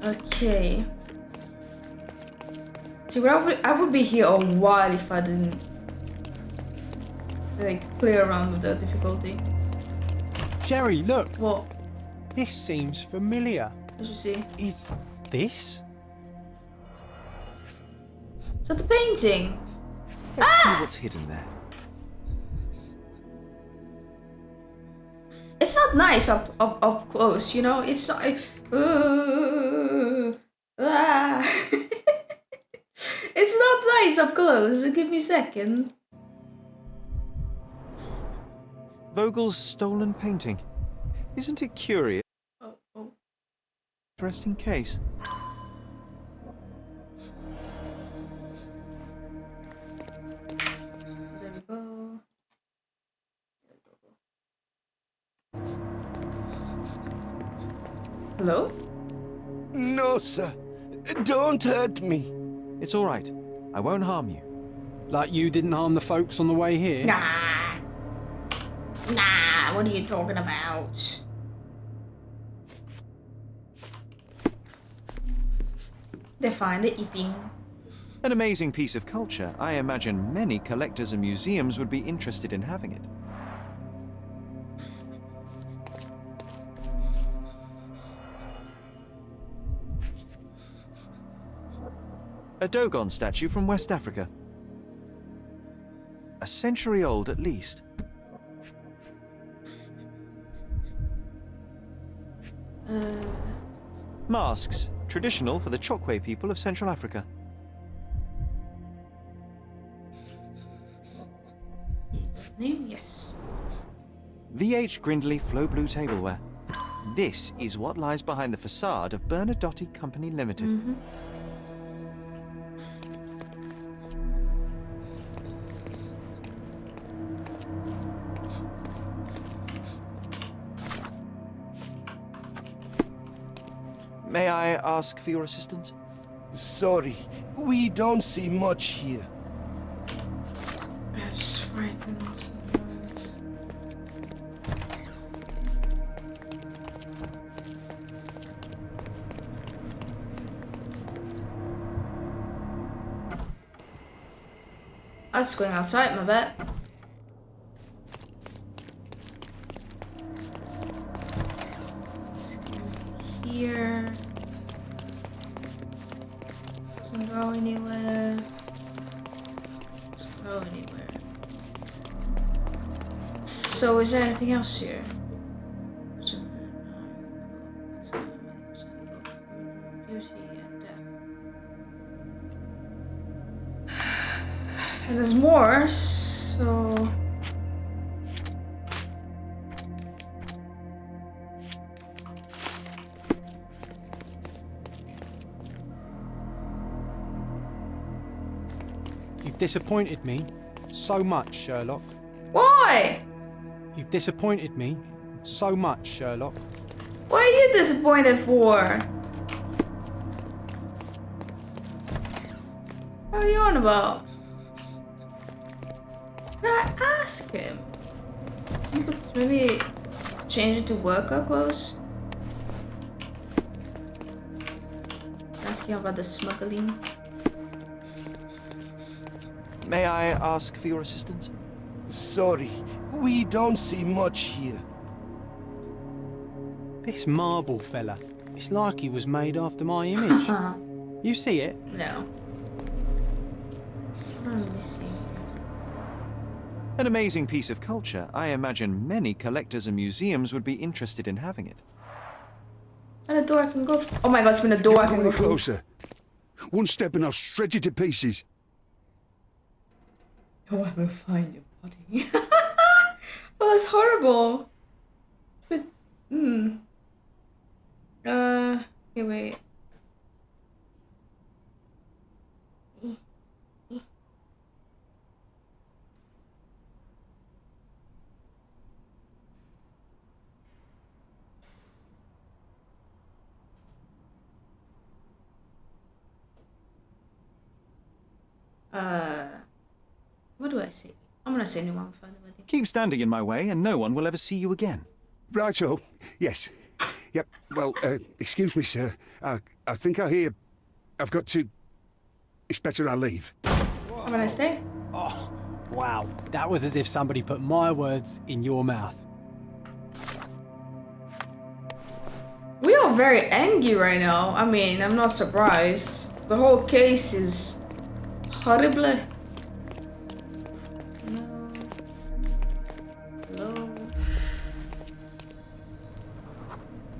Okay. See, well, I would be here a while if I didn't like play around with the difficulty.
Sherry, look.
What?
This seems familiar.
As you see.
Is this?
Is that the painting?
Let's see what's hidden there.
It's not nice up close, you know. It's not. It's not nice up close. Give me a second.
Vogel's stolen painting. Isn't it curious?
Oh.
Interesting case.
There we go. Hello?
No, sir. Don't hurt me.
It's all right. I won't harm you.
Like you didn't harm the folks on the way here?
Nah. Nah, what are you talking about? They're fine, they're eating.
An amazing piece of culture. I imagine many collectors and museums would be interested in having it. A Dogon statue from West Africa. A century old at least. Masks, traditional for the Chokwe people of Central Africa.
Name? Yes.
VH Grindley Flow Blue Tableware. This is what lies behind the facade of Bernadotte Company Limited.
Mm-hmm.
May I ask for your assistance?
Sorry, we don't see much here.
I'm just frightened. I was going outside, my bad. Here. Doesn't go anywhere. Doesn't go anywhere. So is there anything else here? And there's more, so...
You've disappointed me so much, Sherlock.
Why?
You've disappointed me so much, Sherlock.
What are you disappointed for? What are you on about? Can I ask him? You could maybe change it to workout clothes. Ask him about the smuggling.
May I ask for your assistance?
Sorry, we don't see much here.
This marble fella, it's like he was made after my image. You see it?
No. What am I missing?
An amazing piece of culture. I imagine many collectors and museums would be interested in having it.
And a door I can go. Oh my god, it's been a door I can go through.
Closer. One step and I'll shred you to pieces.
Oh, I will find your body. Oh, that's horrible. But, okay, wait. What do I say? I'm gonna say anyone find the wedding.
Keep standing in my way and no one will ever see you again.
Righto. Yes. Yep. Well, excuse me, sir. I think I hear... I've got to... It's better I leave.
I'm gonna stay.
Oh, wow. That was as if somebody put my words in your mouth.
We are very angry right now. I mean, I'm not surprised. The whole case is horrible.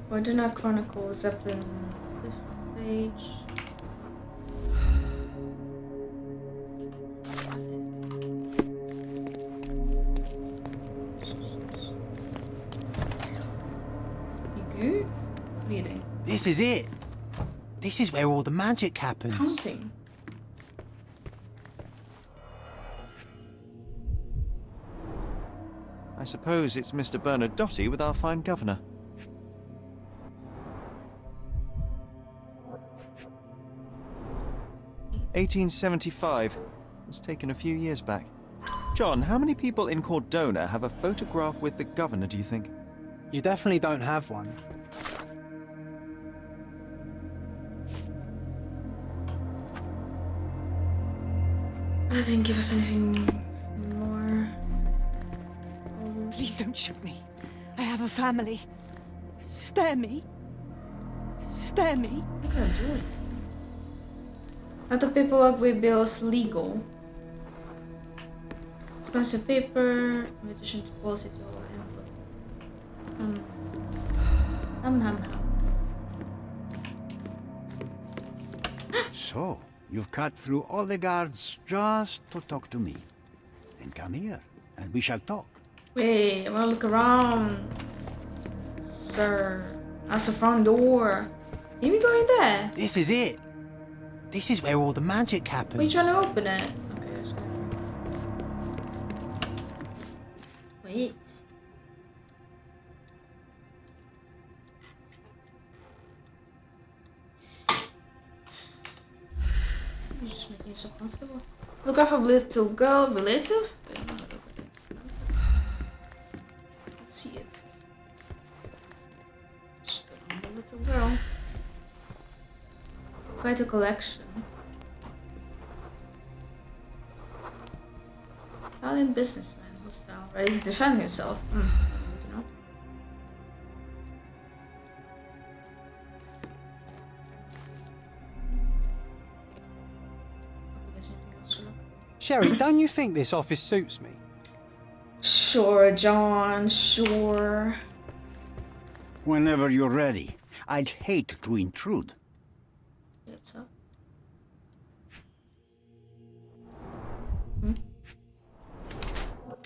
Why do not chronicle Zeppelin? This page. You good? Reading.
This is it. This is where all the magic happens.
Counting.
I suppose it's Mr. Bernadotte with our fine governor. (1875) was taken a few years back. John, how many people in Cordona have a photograph with the governor, do you think?
You definitely don't have one.
That didn't give us anything more.
Please don't shoot me. I have a family. Spare me. Spare me.
I'm gonna do it. Not the paperwork we bills legal. Expensive paper, invitation to policy to all input.
So, you've cut through all the guards just to talk to me. Then come here, and we shall talk.
Wait, I wanna look around. Sir, that's the front door. Maybe go in there.
This is it. This is where all the magic happens.
Are you trying to open it? Okay, let's go. Wait. You're just making yourself comfortable. Photograph of little girl, relative? Let's see it. Just a little girl. Quite a collection. Italian businessman hostile, ready to defend himself. You know.
Sherry, don't you think this office suits me?
Sure, John, sure.
Whenever you're ready. I'd hate to intrude.
Yep, so.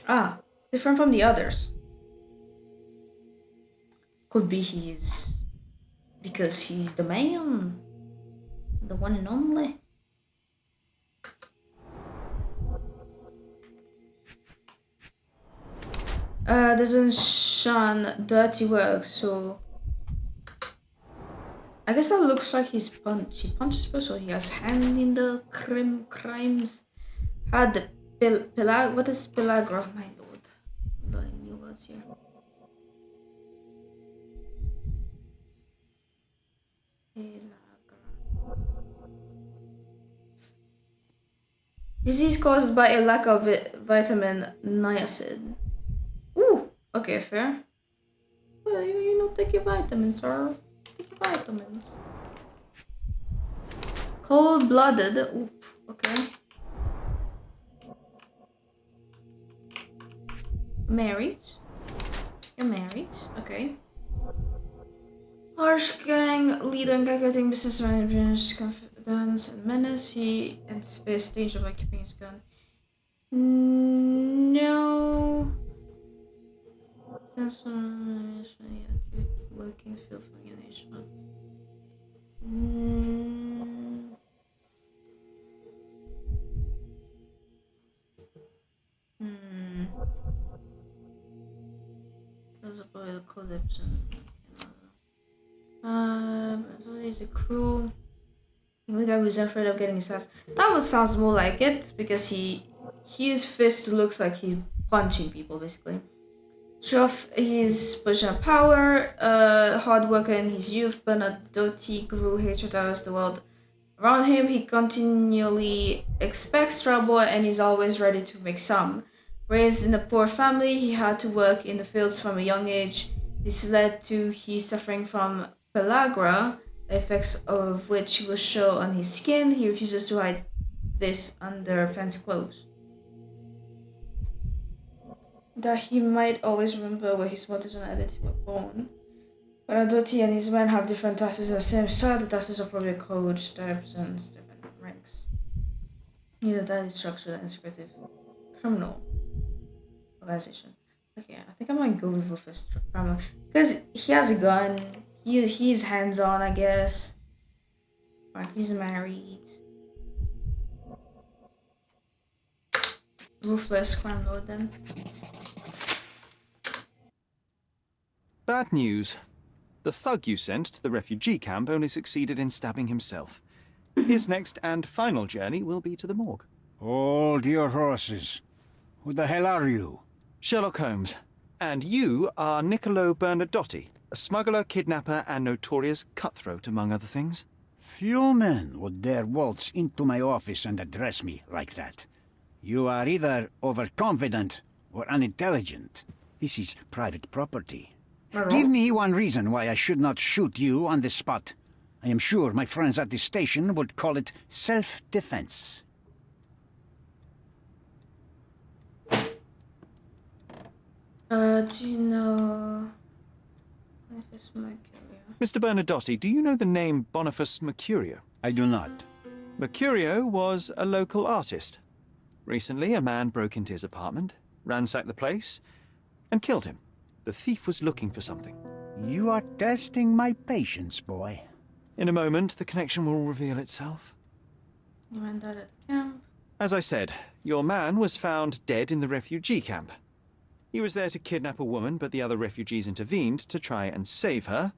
Ah, different from the others. Could be because he's the man. The one and only. Doesn't shun dirty work, so I guess that looks like he punches people, so he has hand in the crimes. Had the what is Pelagra? My lord, I'm learning new words here. Disease caused by a lack of vitamin niacin. Ooh, okay, fair. Well, you know, take your vitamins, sir. Take your vitamins. Cold-blooded. Oop, okay. Married. You're married, okay. Harsh gang leader and calculating businessman, confidence and menace. He anticipates danger by keeping his gun. No. That's working field for your nation. Those are probably the collapse so he's a cruel leader who's afraid of getting his ass. That one sounds more like it because his fist looks like he's punching people basically. Off his position of power, hard worker in his youth, Bernadotte grew hatred towards the world around him. He continually expects trouble and is always ready to make some. Raised in a poor family, he had to work in the fields from a young age. This led to his suffering from pellagra, the effects of which will show on his skin. He refuses to hide this under fancy clothes. That he might always remember where his motives and identity were born. Bernadotte and his men have different tattoos on the same side. The tattoos are probably a code that represents different ranks. Neither that is structured and secretive criminal organization. Okay, I think I might go with Rufus criminal because he has a gun. He's hands-on, I guess. Right, he's married. Ruthless crime lord then.
Bad news. The thug you sent to the refugee camp only succeeded in stabbing himself. His next and final journey will be to the morgue.
Hold your horses. Who the hell are you?
Sherlock Holmes. And you are Niccolo Bernadotte, a smuggler, kidnapper, and notorious cutthroat, among other things.
Few men would dare waltz into my office and address me like that. You are either overconfident or unintelligent. This is private property. Give me one reason why I should not shoot you on the spot. I am sure my friends at the station would call it self-defense.
Do you know Boniface Mercurio?
Mr. Bernadotte, do you know the name Boniface Mercurio?
I do not.
Mercurio was a local artist. Recently, a man broke into his apartment, ransacked the place, and killed him. The thief was looking for something.
You are testing my patience, boy.
In a moment, the connection will reveal itself.
You went out at the camp.
As I said, your man was found dead in the refugee camp. He was there to kidnap a woman, but the other refugees intervened to try and save her.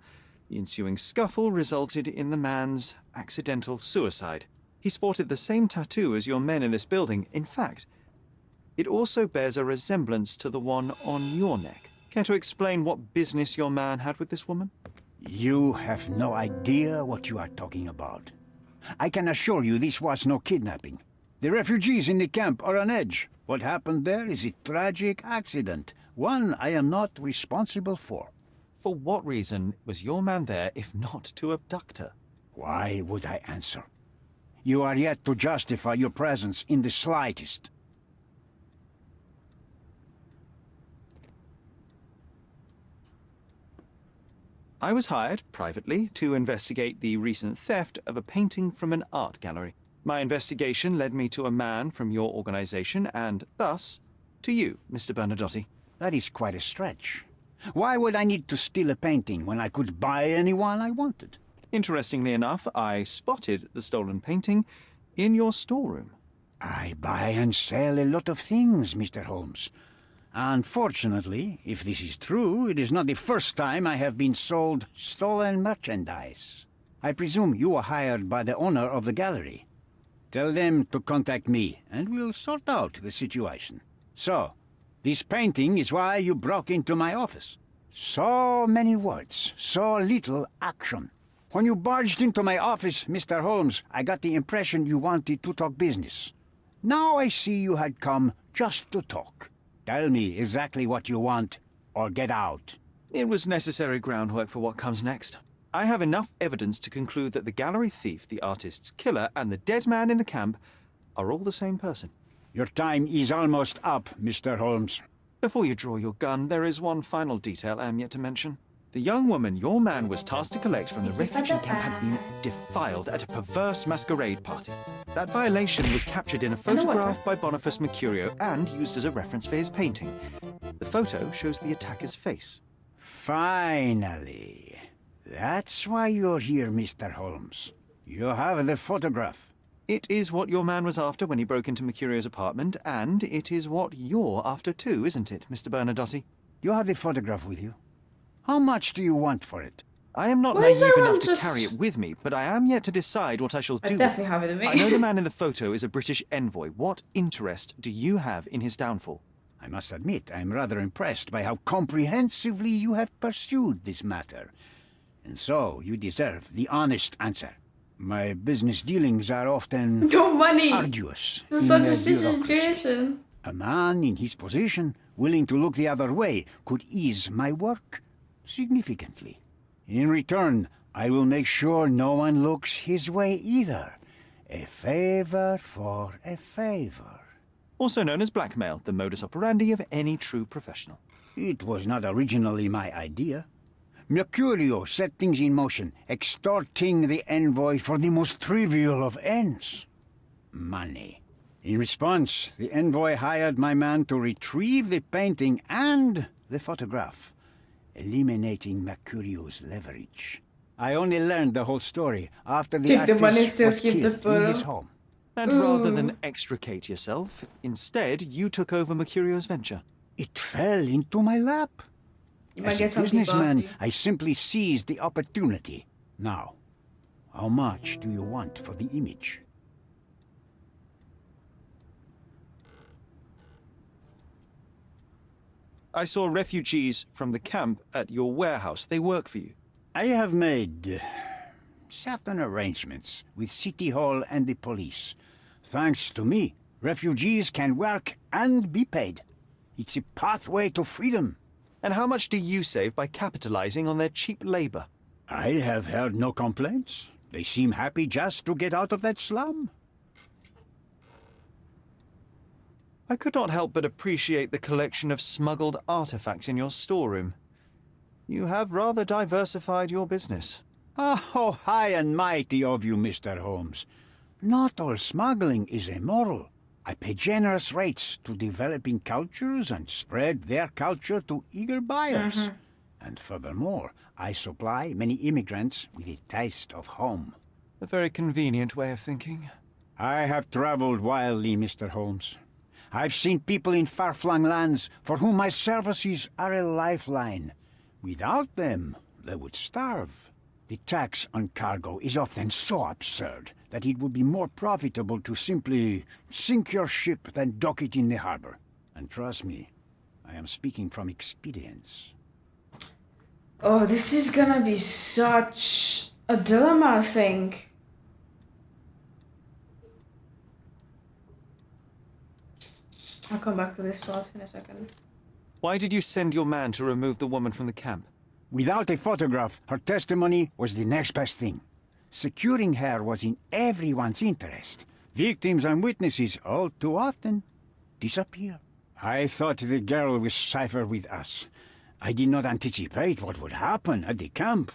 The ensuing scuffle resulted in the man's accidental suicide. He sported the same tattoo as your men in this building. In fact, it also bears a resemblance to the one on your neck. Care to explain what business your man had with this woman?
You have no idea what you are talking about. I can assure you this was no kidnapping. The refugees in the camp are on edge. What happened there is a tragic accident, one I am not responsible for.
For what reason was your man there if not to abduct her?
Why would I answer? You are yet to justify your presence in the slightest.
I was hired, privately, to investigate the recent theft of a painting from an art gallery. My investigation led me to a man from your organization, and thus, to you, Mr. Bernadotti.
That is quite a stretch. Why would I need to steal a painting when I could buy anyone I wanted?
Interestingly enough, I spotted the stolen painting in your storeroom.
I buy and sell a lot of things, Mr. Holmes. Unfortunately, if this is true, it is not the first time I have been sold stolen merchandise. I presume you were hired by the owner of the gallery. Tell them to contact me, and we'll sort out the situation. So, this painting is why you broke into my office. So many words, so little action. When you barged into my office, Mr. Holmes, I got the impression you wanted to talk business. Now I see you had come just to talk. Tell me exactly what you want, or get out.
It was necessary groundwork for what comes next. I have enough evidence to conclude that the gallery thief, the artist's killer, and the dead man in the camp are all the same person.
Your time is almost up, Mr. Holmes.
Before you draw your gun, there is one final detail I am yet to mention. The young woman your man was tasked to collect from the refugee camp had been defiled at a perverse masquerade party. That violation was captured in a photograph by Boniface Mercurio and used as a reference for his painting. The photo shows the attacker's face.
Finally. That's why you're here, Mr. Holmes. You have the photograph.
It is what your man was after when he broke into Mercurio's apartment, and it is what you're after too, isn't it, Mr. Bernadotti?
You have the photograph with you? How much do you want for it?
I am not naive enough to carry it with me, but I am yet to decide what I shall do.
I definitely have it with me.
I know the man in the photo is a British envoy. What interest do you have in his downfall?
I must admit, I am rather impressed by how comprehensively you have pursued this matter. And so, you deserve the honest answer. My business dealings are often
no money.
Arduous.
This is such a situation.
A man in his position, willing to look the other way, could ease my work significantly. In return, I will make sure no one looks his way either. A favor for a favor.
Also known as blackmail, the modus operandi of any true professional.
It was not originally my idea. Mercurio set things in motion, extorting the envoy for the most trivial of ends. Money. In response, the envoy hired my man to retrieve the painting and the photograph, eliminating Mercurio's leverage. I only learned the whole story after the artist was killed in his home.
And rather than extricate yourself, instead you took over Mercurio's venture.
It fell into my lap. As a businessman, I simply seized the opportunity. Now, how much do you want for the image?
I saw refugees from the camp at your warehouse. They work for you.
I have made certain arrangements with City Hall and the police. Thanks to me, refugees can work and be paid. It's a pathway to freedom.
And how much do you save by capitalizing on their cheap labor?
I have heard no complaints. They seem happy just to get out of that slum.
I could not help but appreciate the collection of smuggled artifacts in your storeroom. You have rather diversified your business.
Oh, high and mighty of you, Mr. Holmes. Not all smuggling is immoral. I pay generous rates to developing cultures and spread their culture to eager buyers. And furthermore, I supply many immigrants with a taste of home.
A very convenient way of thinking.
I have traveled wildly, Mr. Holmes. I've seen people in far-flung lands for whom my services are a lifeline. Without them, they would starve. The tax on cargo is often so absurd that it would be more profitable to simply sink your ship than dock it in the harbor. And trust me, I am speaking from experience.
Oh, this is gonna be such a dilemma, I think. I'll come back to this thought in a second.
Why did you send your man to remove the woman from the camp?
Without a photograph, her testimony was the next best thing. Securing her was in everyone's interest. Victims and witnesses all too often disappear. I thought the girl was safer with us. I did not anticipate what would happen at the camp.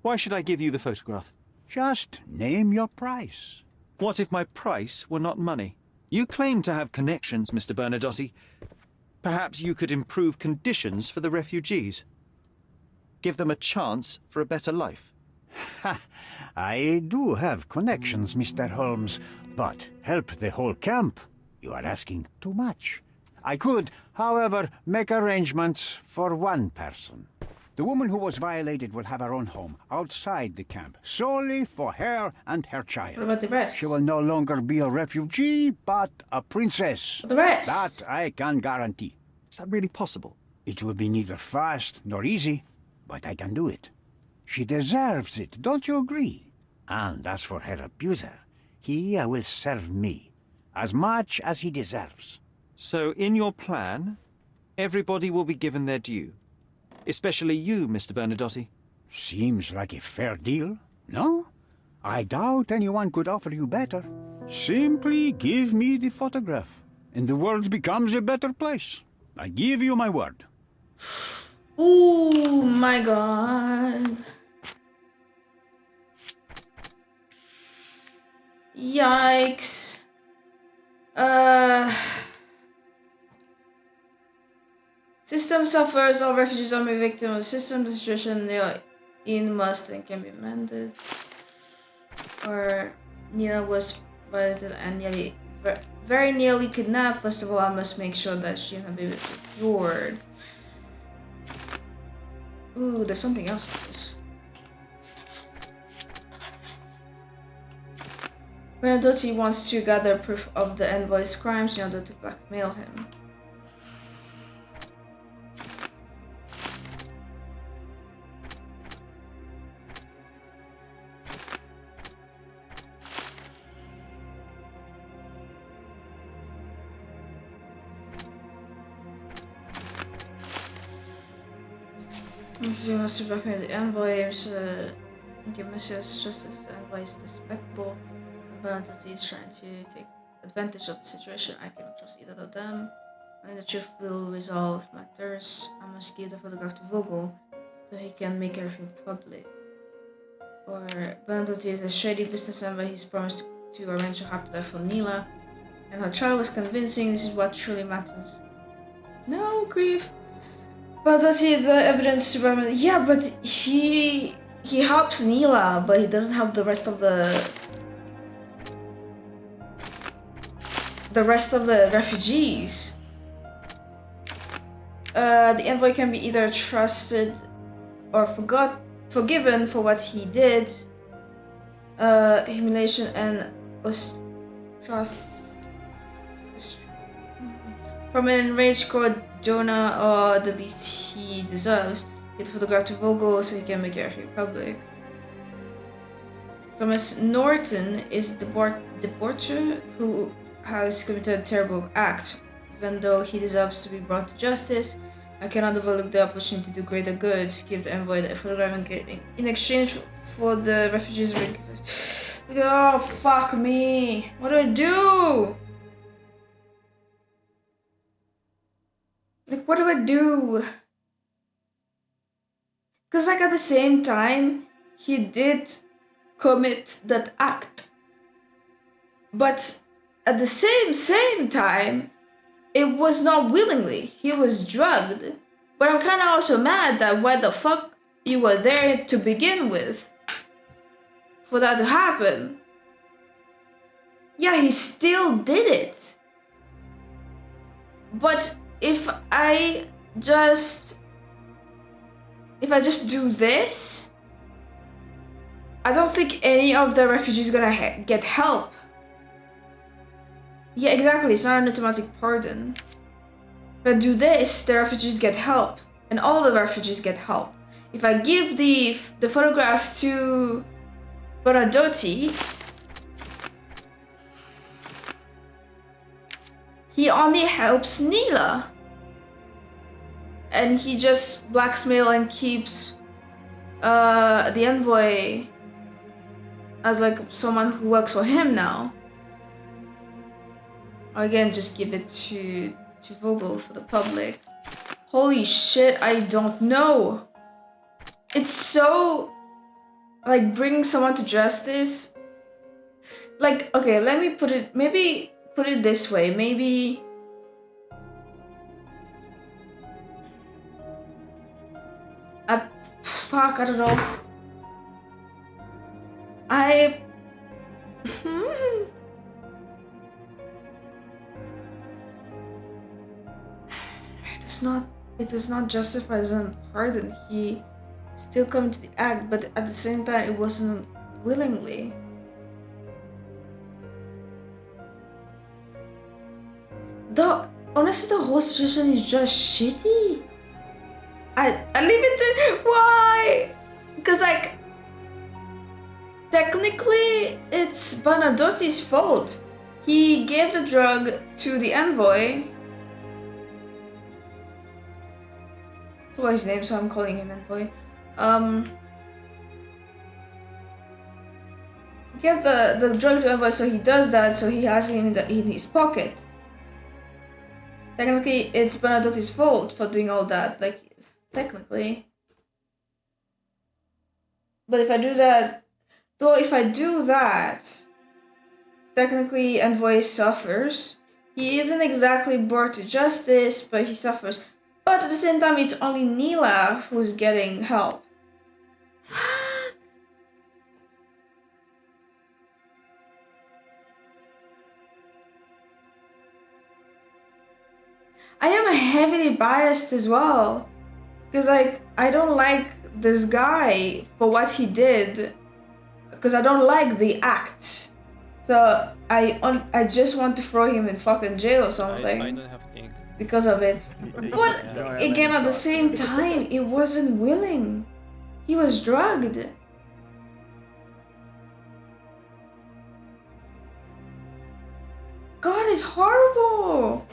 Why should I give you the photograph?
Just name your price.
What if my price were not money? You claim to have connections, Mr. Bernadotte. Perhaps you could improve conditions for the refugees. Give them a chance for a better life.
Ha! I do have connections, Mr. Holmes, but help the whole camp? You are asking too much. I could, however, make arrangements for one person. The woman who was violated will have her own home outside the camp, solely for her and her child.
What about the rest?
She will no longer be a refugee, but a princess.
The rest?
That I can guarantee.
Is that really possible?
It will be neither fast nor easy, but I can do it. She deserves it, don't you agree? And as for her abuser, he will serve me as much as he deserves.
So in your plan, everybody will be given their due. Especially you, Mr. Bernadotte.
Seems like a fair deal, no? I doubt anyone could offer you better. Simply give me the photograph, and the world becomes a better place. I give you my word.
Oh my god. Yikes. System suffers. All refugees are a victim of the system. The situation they are in must and can be amended. Or Nina was violated and very nearly kidnapped. First of all, I must make sure that she and her baby is secured. Ooh, there's something else with this. Bernadotte wants to gather proof of the envoy's crimes in order to blackmail him. He wants to blackmail the envoy, give messages just as the envoy is despicable. Bernadotte is trying to take advantage of the situation. I cannot trust either of them. Only the truth will resolve matters. I must give the photograph to Vogel so he can make everything public. Or Bernadotte is a shady businessman, but he's promised to arrange a happy life for Nila. And her trial was convincing. This is what truly matters. No grief. Bernadotte, the evidence to Bernadotte. Yeah, but he helps Nila, but he doesn't help the rest of the refugees. The envoy can be either trusted or forgiven for what he did. Humiliation and trust from an enraged court, Jonah, or the least he deserves. Get the photograph to Vogel so he can make everything public. Thomas Norton is the debaucher who has committed a terrible act. Even though he deserves to be brought to justice, I cannot overlook the opportunity to do greater good. Give the envoy the photograph and get in exchange for the refugees. Oh, fuck me. What do I do? Like, what do I do? Because, like, at the same time, he did commit that act. But at the same time, it was not willingly. He was drugged. But I'm kind of also mad that why the fuck you were there to begin with for that to happen. Yeah, he still did it. But if I just do this, I don't think any of the refugees gonna get help. Yeah, exactly, it's not an automatic pardon. But do this, the refugees get help. And all the refugees get help. If I give the photograph to Bernadotte, he only helps Neela. And he just blackmails and keeps the envoy as like someone who works for him now. Or again, just give it to Vogel for the public. Holy shit, I don't know. It's so like bringing someone to justice. Like, okay, let me put it this way. Maybe fuck, I don't know. It does not justify his own pardon. He still committed the act, but at the same time, it wasn't willingly. Honestly, the whole situation is just shitty. I leave it to why? Because like technically it's Bernardotti's fault. He gave the drug to the envoy. What's his name? So I'm calling him envoy. Give the drug to envoy, so he does that, so he has him in his pocket. Technically, it's Bernardotti's fault for doing all that, like, technically. But if I do that, technically envoy suffers. He isn't exactly brought to justice, but he suffers. But at the same time, it's only Neela who's getting help. I am heavily biased as well, because like I don't like this guy for what he did, because I don't like the act. So I just want to throw him in fucking jail or something.
I don't have to think.
Because of it. But again, at the same time, it wasn't willing. He was drugged. God, it's horrible.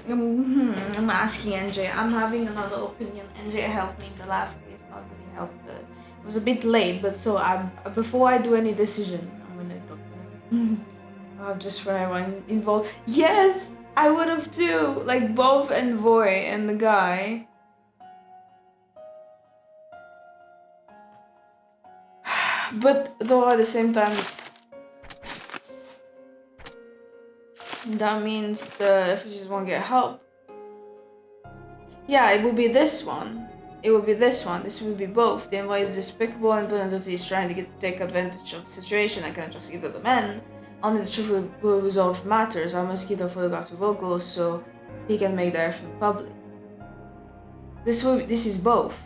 I'm asking NJ. I'm having another opinion. NJ helped me in the last case. Not really helped. It was a bit late, but so before I do any decision, I'm gonna talk to him. Just for everyone involved. Yes, I would have too. Like both envoy and the guy. But though at the same time, that means the refugees won't get help. Yeah, it will be this one. It will be this one. This will be both. The envoy is despicable and Benedotti is trying to take advantage of the situation. I cannot trust either of the men. Only the truth will resolve matters. I must keep the photograph to Vogel so he can make the everything public. This is both.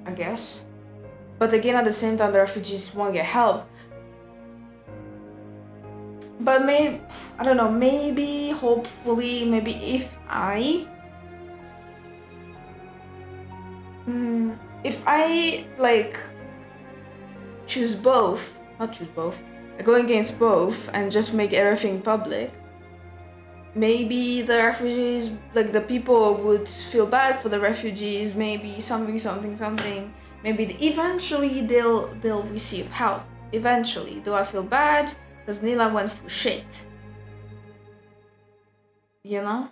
I guess. But again, at the same time, the refugees won't get help. But maybe, I don't know, maybe, hopefully, maybe if I like choose both, not choose both, go against both and just make everything public, maybe the refugees, like the people would feel bad for the refugees, maybe something. Maybe eventually they'll receive help. Eventually, do I feel bad? Because Neela went through shit. You know?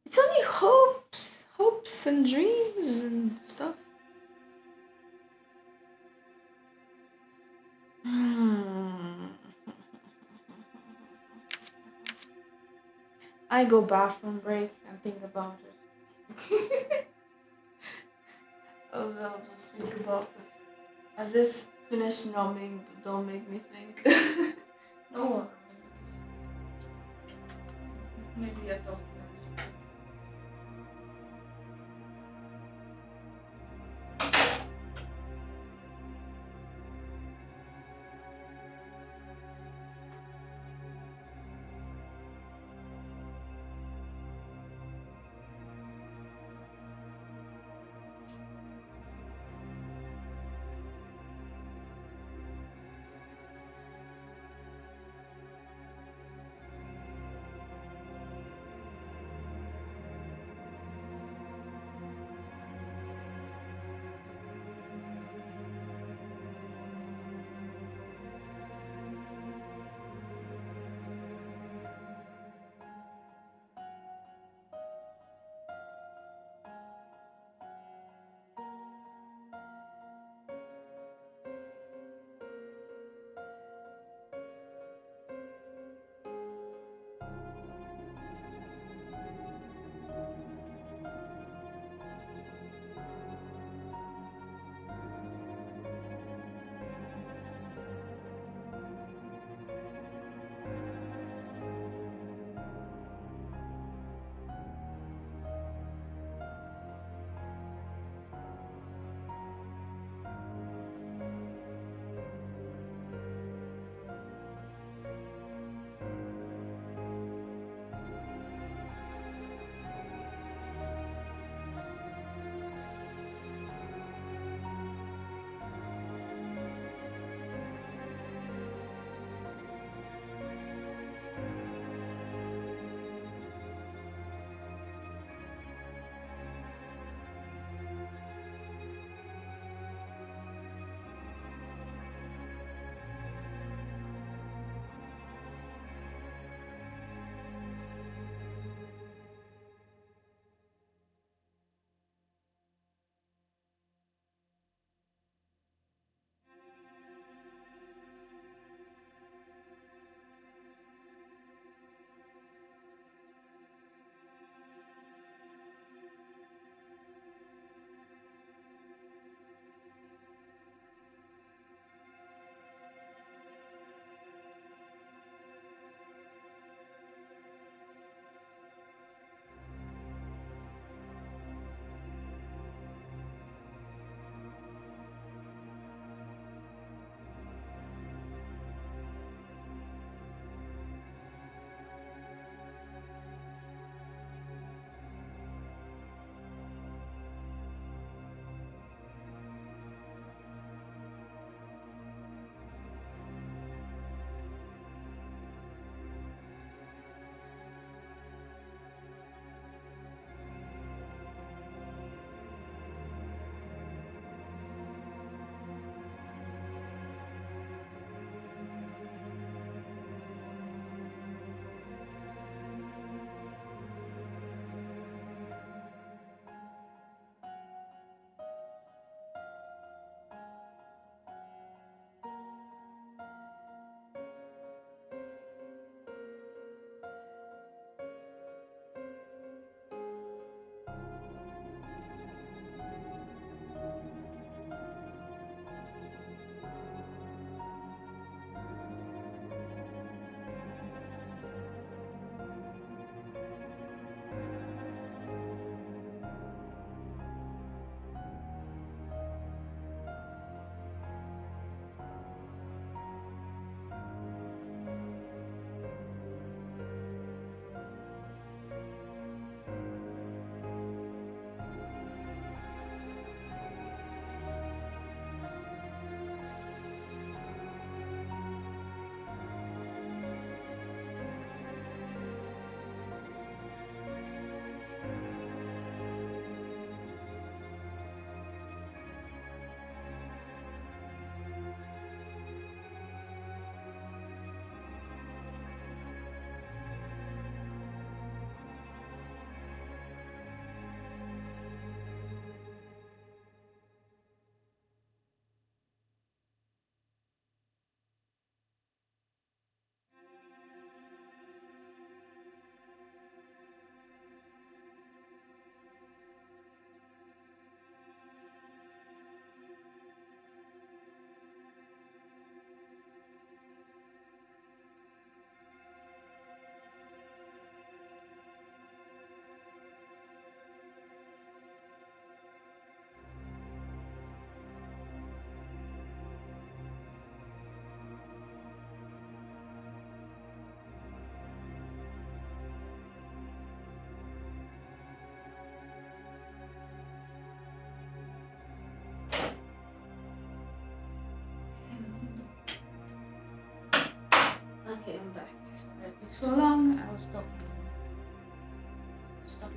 It's only hopes and dreams and stuff. I go bathroom break and think about it. I'll just think about it. I just finished numbing, but don't make me think. No one. Maybe I don't.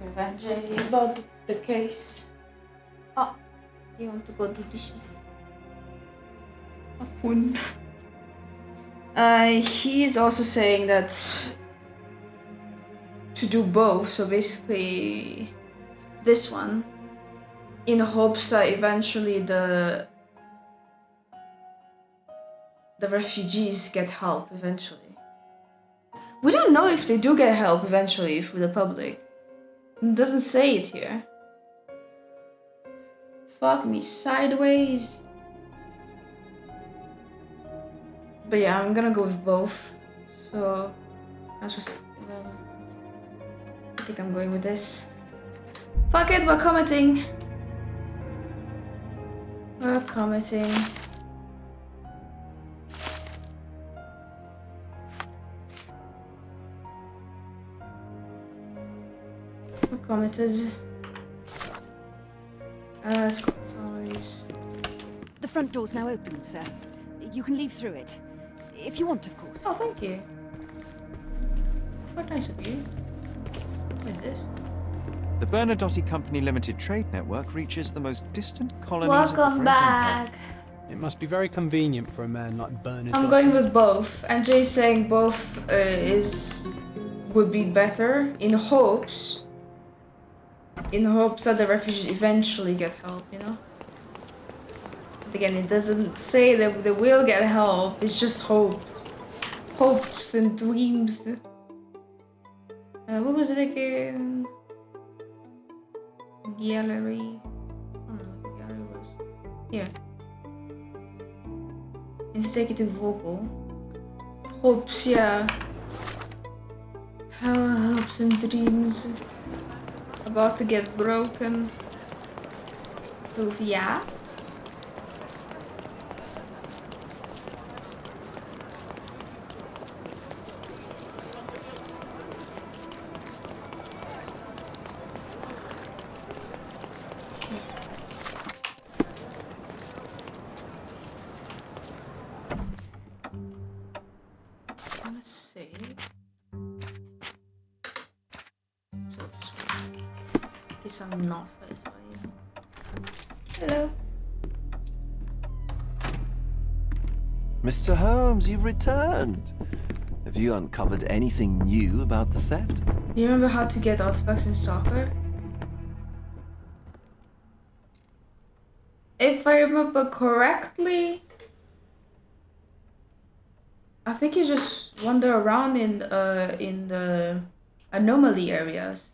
Eventually about the case. Oh, you want to go do dishes? Fun. He's also saying that to do both, so basically this one, in hopes that eventually the refugees get help eventually. We don't know if they do get help eventually for the public. It doesn't say it here. Fuck me sideways. But yeah, I'm gonna go with both. So that's just. I think I'm going with this. Fuck it, we're commenting. We're commenting. We're committed. Scott salaries.
The front door's now open, sir. You can leave through it. If you want, of course.
Oh, thank you. What nice of you. What is this?
The Bernadotte Company Limited Trade Network reaches the most distant colonies of the
Welcome
Great
back.
Empire.
It must be very convenient for a man like Bernadotte.
I'm going with both. And Jay's saying both would be better in hopes that the refugees eventually get help, you know? But again, it doesn't say that they will get help, it's just hope. Hopes and dreams. What was it again? Gallery. I don't know what the gallery was. Here. And to take it to vocal. Hopes, yeah. Hopes and dreams. About to get broken. So, yeah. Let's see. So this one. Guess I'm not satisfied. Hello.
Mr. Holmes, you've returned. Have you uncovered anything new about the theft?
Do you remember how to get artifacts in soccer? If I remember correctly, I think you just wander around in the anomaly areas.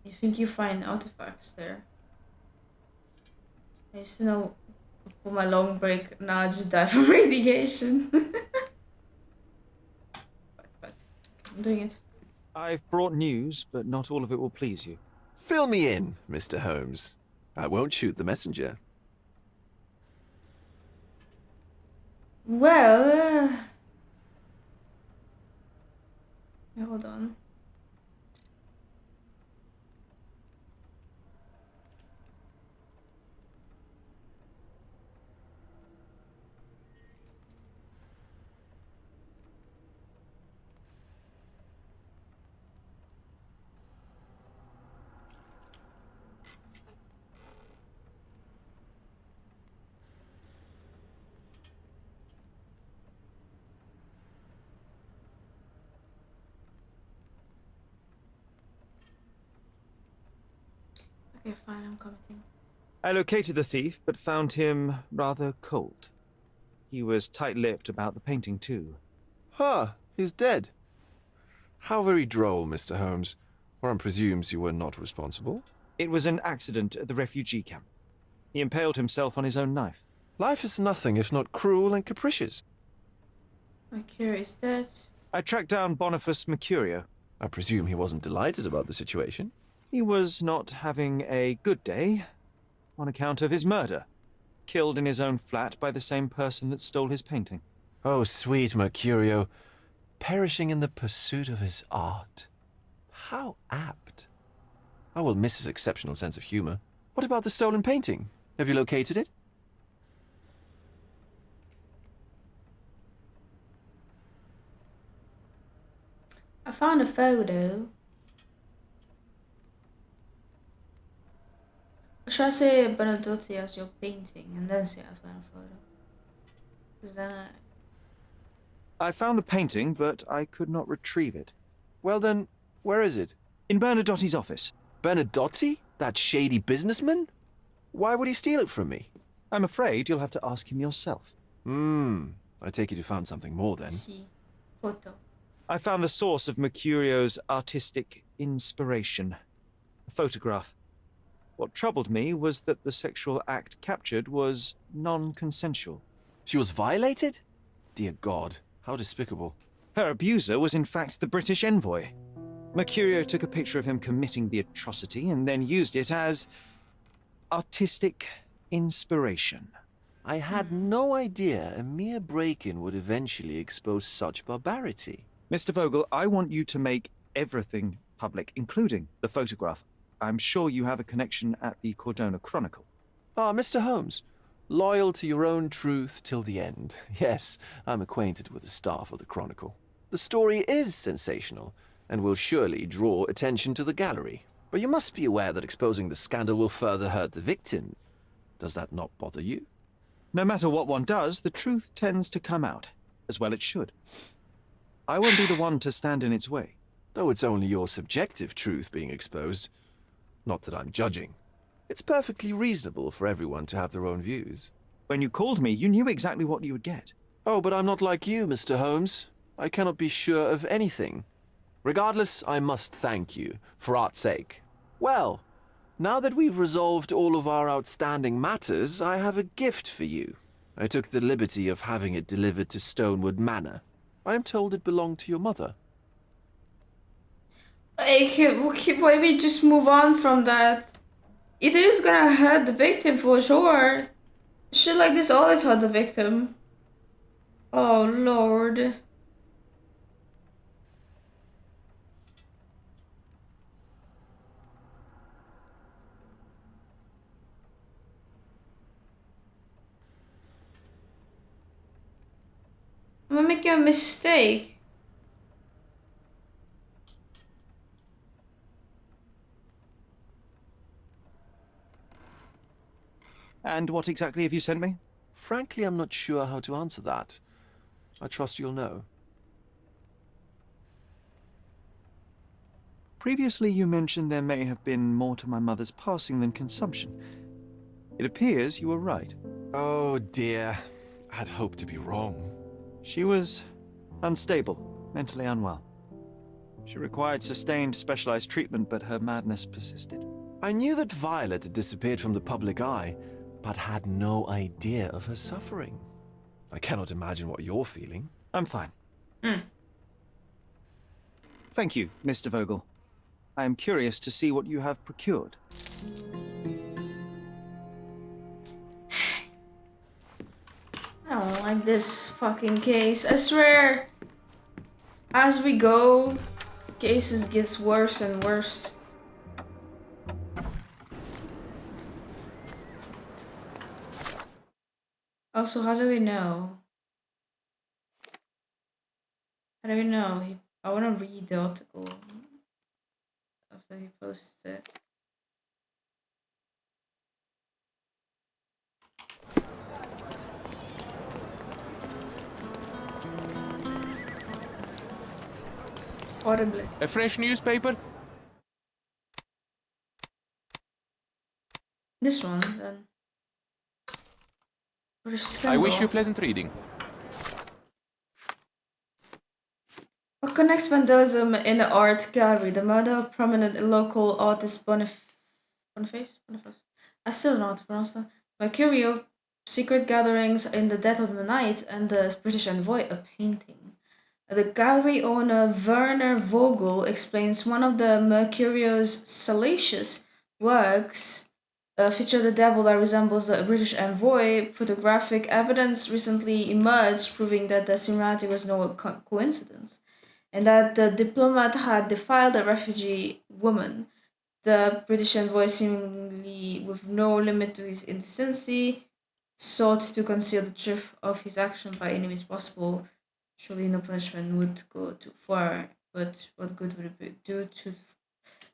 You think you find artifacts there? I used to know for my long break. Now I just die from radiation. but I'm doing it.
I've brought news, but not all of it will please you.
Fill me in, Mr. Holmes. I won't shoot the messenger.
Well, hold on. Okay, fine, I'm commenting.
I located the thief, but found him rather cold. He was tight-lipped about the painting, too.
Huh, he's dead. How very droll, Mr. Holmes. One presumes you were not responsible.
It was an accident at the refugee camp. He impaled himself on his own knife.
Life is nothing if not cruel and capricious.
Mercury is dead.
I tracked down Boniface Mercurio.
I presume he wasn't delighted about the situation.
He was not having a good day on account of his murder. Killed in his own flat by the same person that stole his painting.
Oh, sweet Mercurio. Perishing in the pursuit of his art. How apt. I will miss his exceptional sense of humor. What about the stolen painting? Have you located it?
I found a photo. Should I say Bernadotte as your painting and then say I found a photo? Because then
I found the painting, but I could not retrieve it.
Well then, where is it?
In Bernadotte's office.
Bernadotte? That shady businessman? Why would he steal it from me?
I'm afraid you'll have to ask him yourself.
I take it you found something more then.
see photo.
I found the source of Mercurio's artistic inspiration. A photograph. What troubled me was that the sexual act captured was non-consensual.
She was violated? Dear God, how despicable.
Her abuser was in fact the British envoy. Mercurio took a picture of him committing the atrocity and then used it as artistic inspiration.
I had no idea a mere break-in would eventually expose such barbarity.
Mr. Vogel, I want you to make everything public, including the photograph. I'm sure you have a connection at the Cordona Chronicle.
Ah, Mr. Holmes. Loyal to your own truth till the end. Yes, I'm acquainted with the staff of the Chronicle. The story is sensational, and will surely draw attention to the gallery. But you must be aware that exposing the scandal will further hurt the victim. Does that not bother you?
No matter what one does, the truth tends to come out, as well it should. I won't be the one to stand in its way.
Though it's only your subjective truth being exposed. Not that I'm judging. It's perfectly reasonable for everyone to have their own views.
When you called me, you knew exactly what you would get.
Oh, but I'm not like you, Mr. Holmes. I cannot be sure of anything. Regardless, I must thank you, for art's sake. Well, now that we've resolved all of our outstanding matters, I have a gift for you. I took the liberty of having it delivered to Stonewood Manor. I am told it belonged to your mother.
Why we just move on from that? It is gonna hurt the victim for sure. Shit like this always hurt the victim. Oh Lord. I'm making a mistake.
And what exactly have you sent me?
Frankly, I'm not sure how to answer that. I trust you'll know.
Previously, you mentioned there may have been more to my mother's passing than consumption. It appears you were right.
Oh dear. I'd hoped to be wrong.
She was unstable, mentally unwell. She required sustained, specialized treatment, but her madness persisted.
I knew that Violet had disappeared from the public eye, but had no idea of her suffering. I cannot imagine what you're feeling.
I'm fine. Thank you, Mr. Vogel. I am curious to see what you have procured.
I don't like this fucking case. I swear, as we go, cases gets worse and worse. Also, how do we know? How do we know? I want to read the article after he posted it. Horribly.
A fresh newspaper?
This one, then.
I wish you pleasant reading.
What connects vandalism in the art gallery? The murder of prominent local artist Boniface? I still don't know how to pronounce that. Mercurio, secret gatherings in the dead of the night, and the British envoy, a painting. The gallery owner Werner Vogel explains one of the Mercurio's salacious works feature the devil that resembles the British envoy. Photographic evidence recently emerged proving that the similarity was no coincidence, and that the diplomat had defiled a refugee woman. The British envoy, seemingly with no limit to his indecency, sought to conceal the truth of his action by any means possible. Surely no punishment would go too far, but what good would it do to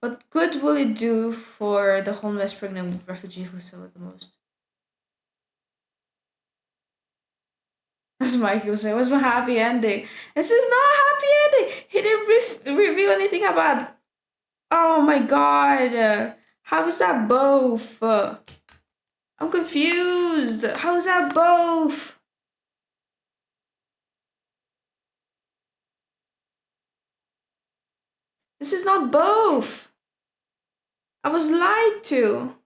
What good will it do for the homeless pregnant refugee who suffered the most? As Mikey was saying, what's my happy ending? This is not a happy ending. He didn't reveal anything about. Oh my god! How is that both? I'm confused. How is that both? This is not both. I was lied to.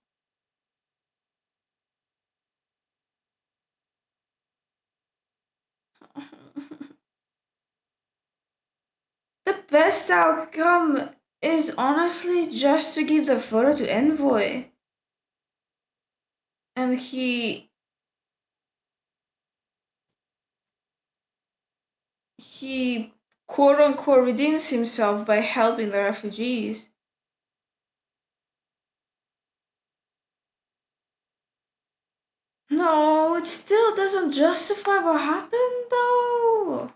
The best outcome is honestly just to give the photo to Envoy. And he quote unquote redeems himself by helping the refugees. No, it still doesn't justify what happened though.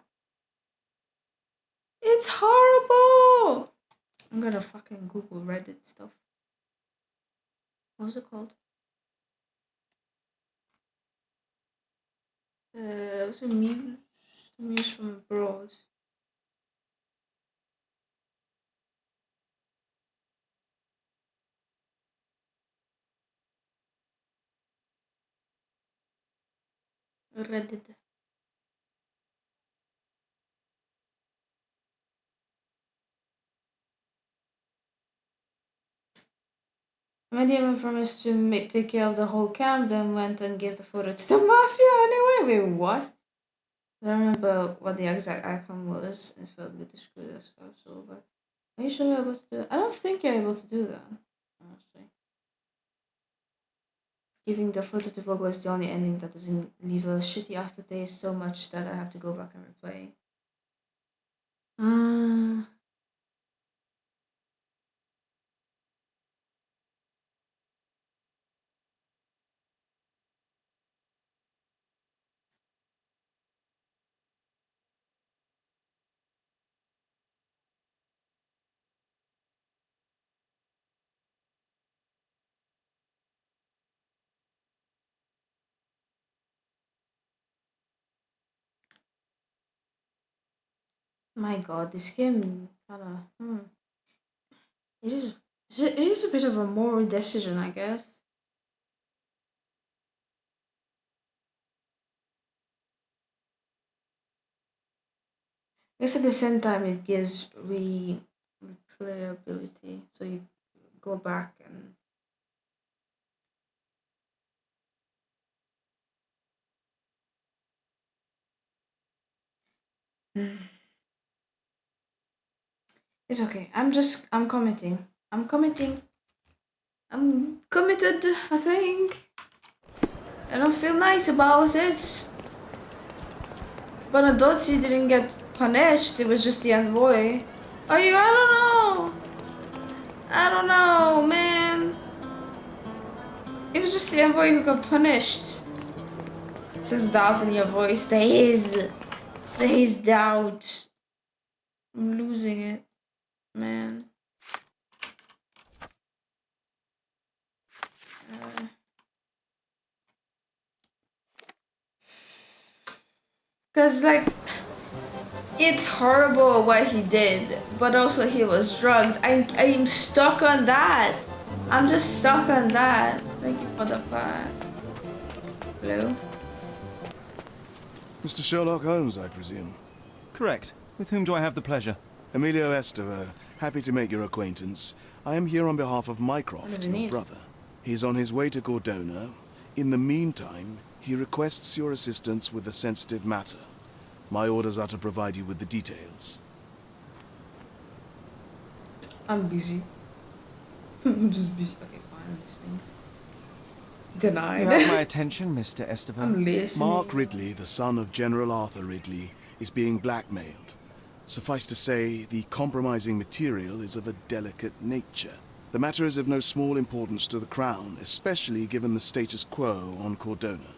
It's horrible. I'm gonna fucking Google Reddit stuff. What's it called? What's a muse from abroad? Reddit. Medium promised to take care of the whole camp, then went and gave the photo to the mafia anyway. Wait, what? I don't remember what the exact outcome was. It felt good to screw this up, but are you sure you're able to do that? I don't think you're able to do that, honestly. Giving the photo to Vogel is the only ending that doesn't leave a shitty aftertaste so much that I have to go back and replay. My god, this game kinda It is a bit of a moral decision, I guess. I guess at the same time it gives replayability, so you go back and it's okay. I'm committing. I'm committing. I'm committed, I think. I don't feel nice about it. But Adotsi didn't get punished, it was just the envoy. I don't know. I don't know, man. It was just the envoy who got punished. It says doubt in your voice. There is doubt. I'm losing it, man. Cause like, it's horrible what he did, but also he was drugged. I'm stuck on that. I'm just stuck on that. Thank you for the part. Hello?
Mr. Sherlock Holmes, I presume?
Correct. With whom do I have the pleasure?
Emilio Esteva. Happy to make your acquaintance. I am here on behalf of Mycroft, your brother. He's on his way to Cordona. In the meantime, he requests your assistance with a sensitive matter. My orders are to provide you with the details.
I'm busy. I'm just busy. Okay, fine, I'm listening. Denied.
You have my attention, Mr. Esteva.
I'm listening.
Mark Ridley, the son of General Arthur Ridley, is being blackmailed. Suffice to say, the compromising material is of a delicate nature. The matter is of no small importance to the Crown, especially given the status quo on Cordona.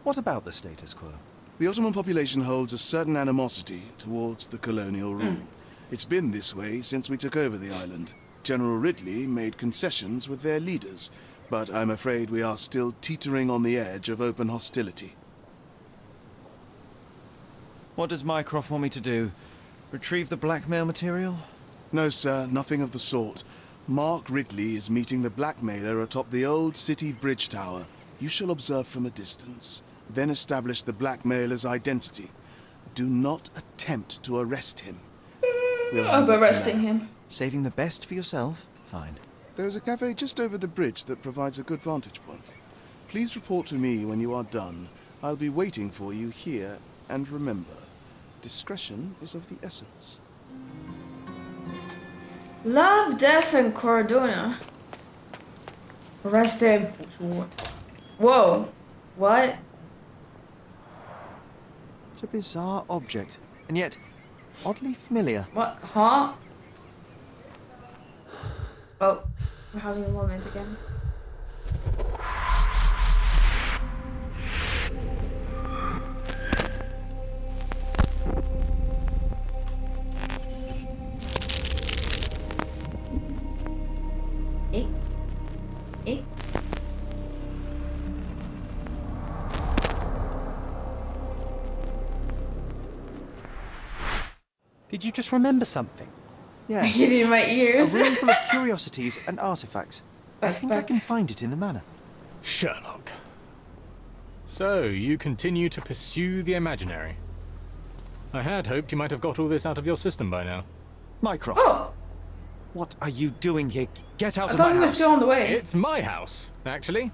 What about the status quo?
The Ottoman population holds a certain animosity towards the colonial rule. It's been this way since we took over the island. General Ridley made concessions with their leaders, but I'm afraid we are still teetering on the edge of open hostility.
What does Mycroft want me to do? Retrieve the blackmail material?
No, sir, nothing of the sort. Mark Ridley is meeting the blackmailer atop the old city bridge tower. You shall observe from a distance, then establish the blackmailer's identity. Do not attempt to arrest him.
I'm arresting him.
Saving the best for yourself? Fine.
There is a cafe just over the bridge that provides a good vantage point. Please report to me when you are done. I'll be waiting for you here, and remember, discretion is of the essence.
Love, Death, and Cordona. Arrest him. Whoa. What?
It's a bizarre object, and yet oddly familiar.
What? Huh? Oh, we're having a moment again. Eh?
Did you just remember something?
Yes.
I hear it in my ears.
A room full of curiosities and artifacts. I think I can find it in the manor.
Sherlock. So, you continue to pursue the imaginary. I had hoped you might have got all this out of your system by now.
Mycroft.
Oh!
What are you doing here? Get out
I
of
thought
my
he was
house.
still on the way.
It's my house, actually.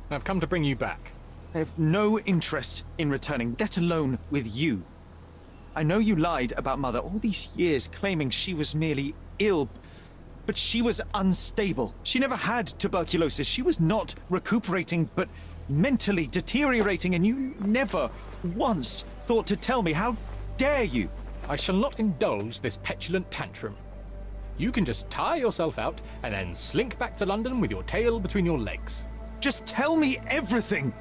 I've come to bring you back.
I have no interest in returning, let alone with you. I know you lied about Mother all these years, claiming she was merely ill, but she was unstable. She never had tuberculosis. She was not recuperating, but mentally deteriorating, and you never once thought to tell me. How dare you?
I shall not indulge this petulant tantrum. You can just tire yourself out and then slink back to London with your tail between your legs.
Just tell me everything.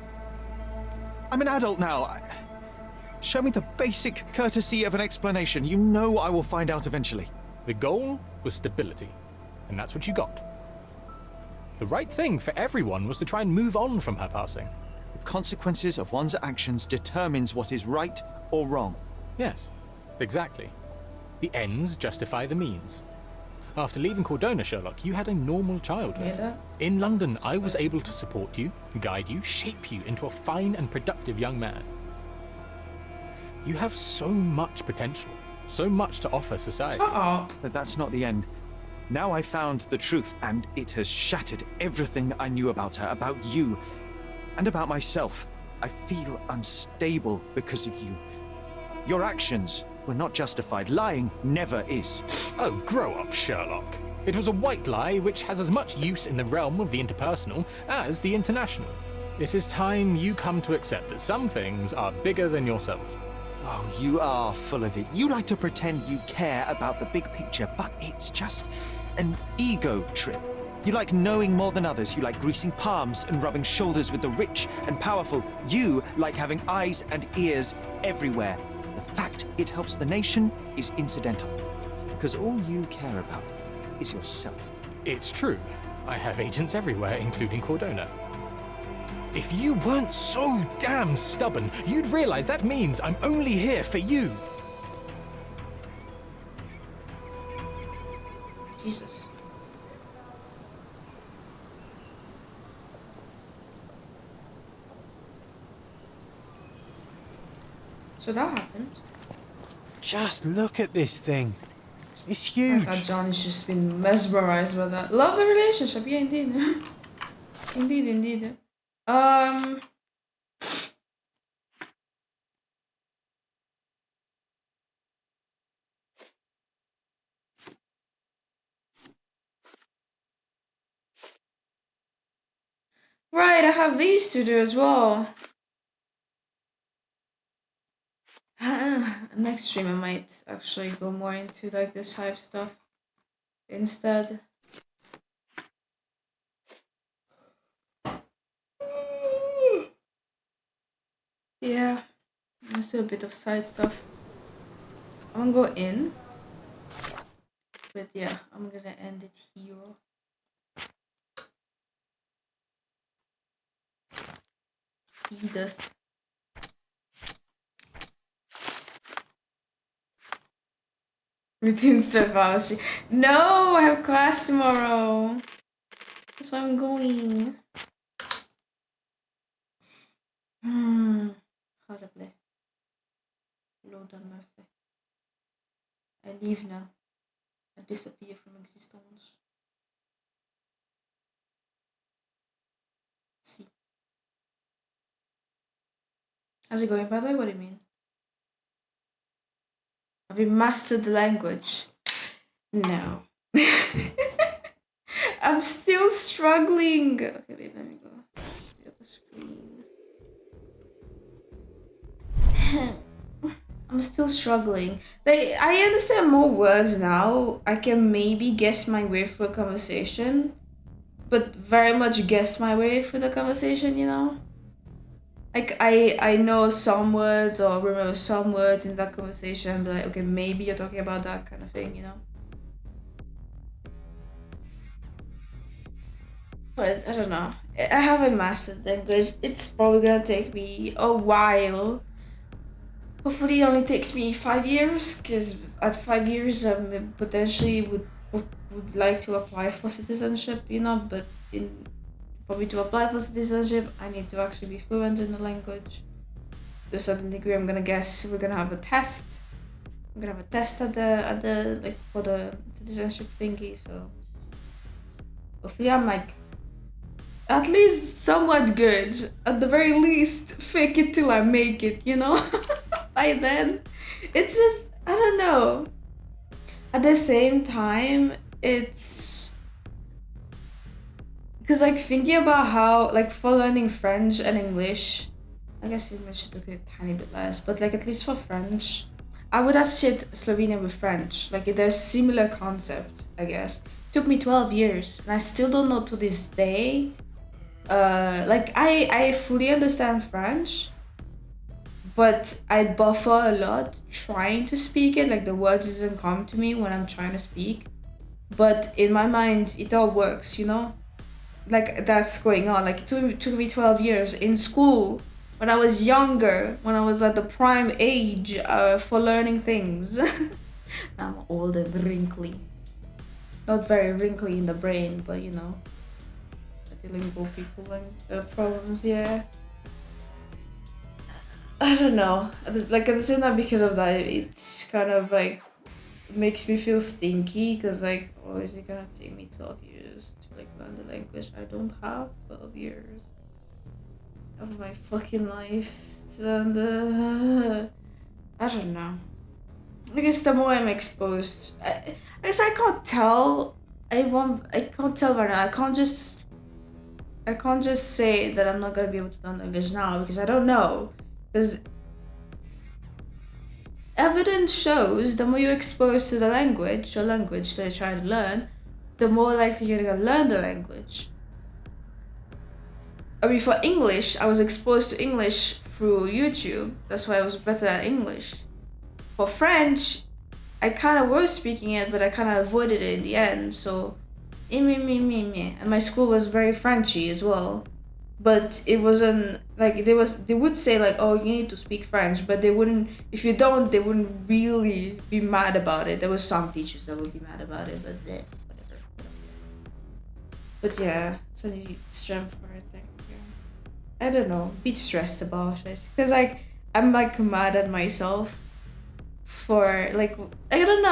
I'm an adult now. Show me the basic courtesy of an explanation. You know I will find out eventually.
The goal was stability, and that's what you got. The right thing for everyone was to try and move on from her passing.
The consequences of one's actions determines what is right or wrong.
Yes, exactly. The ends justify the means. After leaving Cordona, Sherlock, you had a normal childhood.
Yeah.
In London, I was able to support you, guide you, shape you into a fine and productive young man. You have so much potential, so much to offer society.
Shut up.
But that's not the end. Now I found the truth, and it has shattered everything I knew about her, about you, and about myself. I feel unstable because of you. Your actions were not justified. Lying never is.
Oh, grow up, Sherlock. It was a white lie which has as much use in the realm of the interpersonal as the international. It is time you come to accept that some things are bigger than yourself.
Oh, you are full of it. You like to pretend you care about the big picture, but it's just an ego trip. You like knowing more than others. You like greasing palms and rubbing shoulders with the rich and powerful. You like having eyes and ears everywhere. The fact it helps the nation is incidental, because all you care about is yourself.
It's true. I have agents everywhere, including Cordona. If you weren't so damn stubborn, you'd realize that means I'm only here for you.
Jesus. So that happened.
Just look at this thing. It's huge.
Johnny's just been mesmerized by that. Love the relationship, yeah, indeed. Indeed. Right, I have these to do as well. Next stream I might actually go more into like this hype stuff instead. Yeah, let's do a bit of side stuff. I'm gonna go in. But yeah, I'm gonna end it here. He does. Routine stuff hours. No, I have class tomorrow. That's why I'm going. Horribly. Lord have mercy. I leave now. I disappear from existence. See. How's it going, by the way? What do you mean? Have you mastered the language? No. I'm still struggling. Okay, wait, let me go. The other screen. I'm still struggling. Like, I understand more words now. I can maybe guess my way through a conversation, but very much guess my way through the conversation, you know? Like, I know some words or remember some words in that conversation, but like, okay, maybe you're talking about that kind of thing, you know? But I don't know. I haven't mastered language. It's probably gonna take me a while. Hopefully, it only takes me 5 years, because at 5 years, I potentially would like to apply for citizenship, you know. But for me to apply for citizenship, I need to actually be fluent in the language. To a certain degree, I'm gonna guess we're gonna have a test. I'm gonna have a test at the like for the citizenship thingy. So hopefully, I'm like at least somewhat good. At the very least, fake it till I make it, you know? By then, it's just, I don't know. At the same time, it's... Because, like, thinking about how, like, for learning French and English, I guess English took a tiny bit less, but, like, at least for French, I would associate Slovenia with French. Like, there's similar concept, I guess. It took me 12 years, and I still don't know to this day. Like, I fully understand French, but I buffer a lot trying to speak it. Like, the words doesn't come to me when I'm trying to speak, but in my mind it all works, you know? Like, that's going on. Like, it took me 12 years in school when I was younger, when I was at the prime age for learning things. Now I'm old and wrinkly. Not very wrinkly in the brain, but you know, bilingual people and problems, yeah. I don't know. Like, at the same time, because of that, it's kind of like makes me feel stinky, because like, oh, is it gonna take me 12 years to like learn the language? I don't have 12 years of my fucking life to learn the... I don't know. I guess the more I'm exposed, I guess I can't tell. I can't tell right now. I can't just say that I'm not gonna be able to learn English now, because I don't know. Because evidence shows the more you're exposed to the language, or language that you're trying to learn, the more likely you're gonna learn the language. I mean, for English, I was exposed to English through YouTube. That's why I was better at English. For French, I kind of was speaking it, but I kind of avoided it in the end. So, and my school was very Frenchy as well. But it wasn't like they would say like, oh, you need to speak French, but they wouldn't. If you don't, they wouldn't really be mad about it. There was some teachers that would be mad about it, but whatever. But yeah, so you need strength for it. I don't know, be stressed about it, because like I'm like mad at myself for like I don't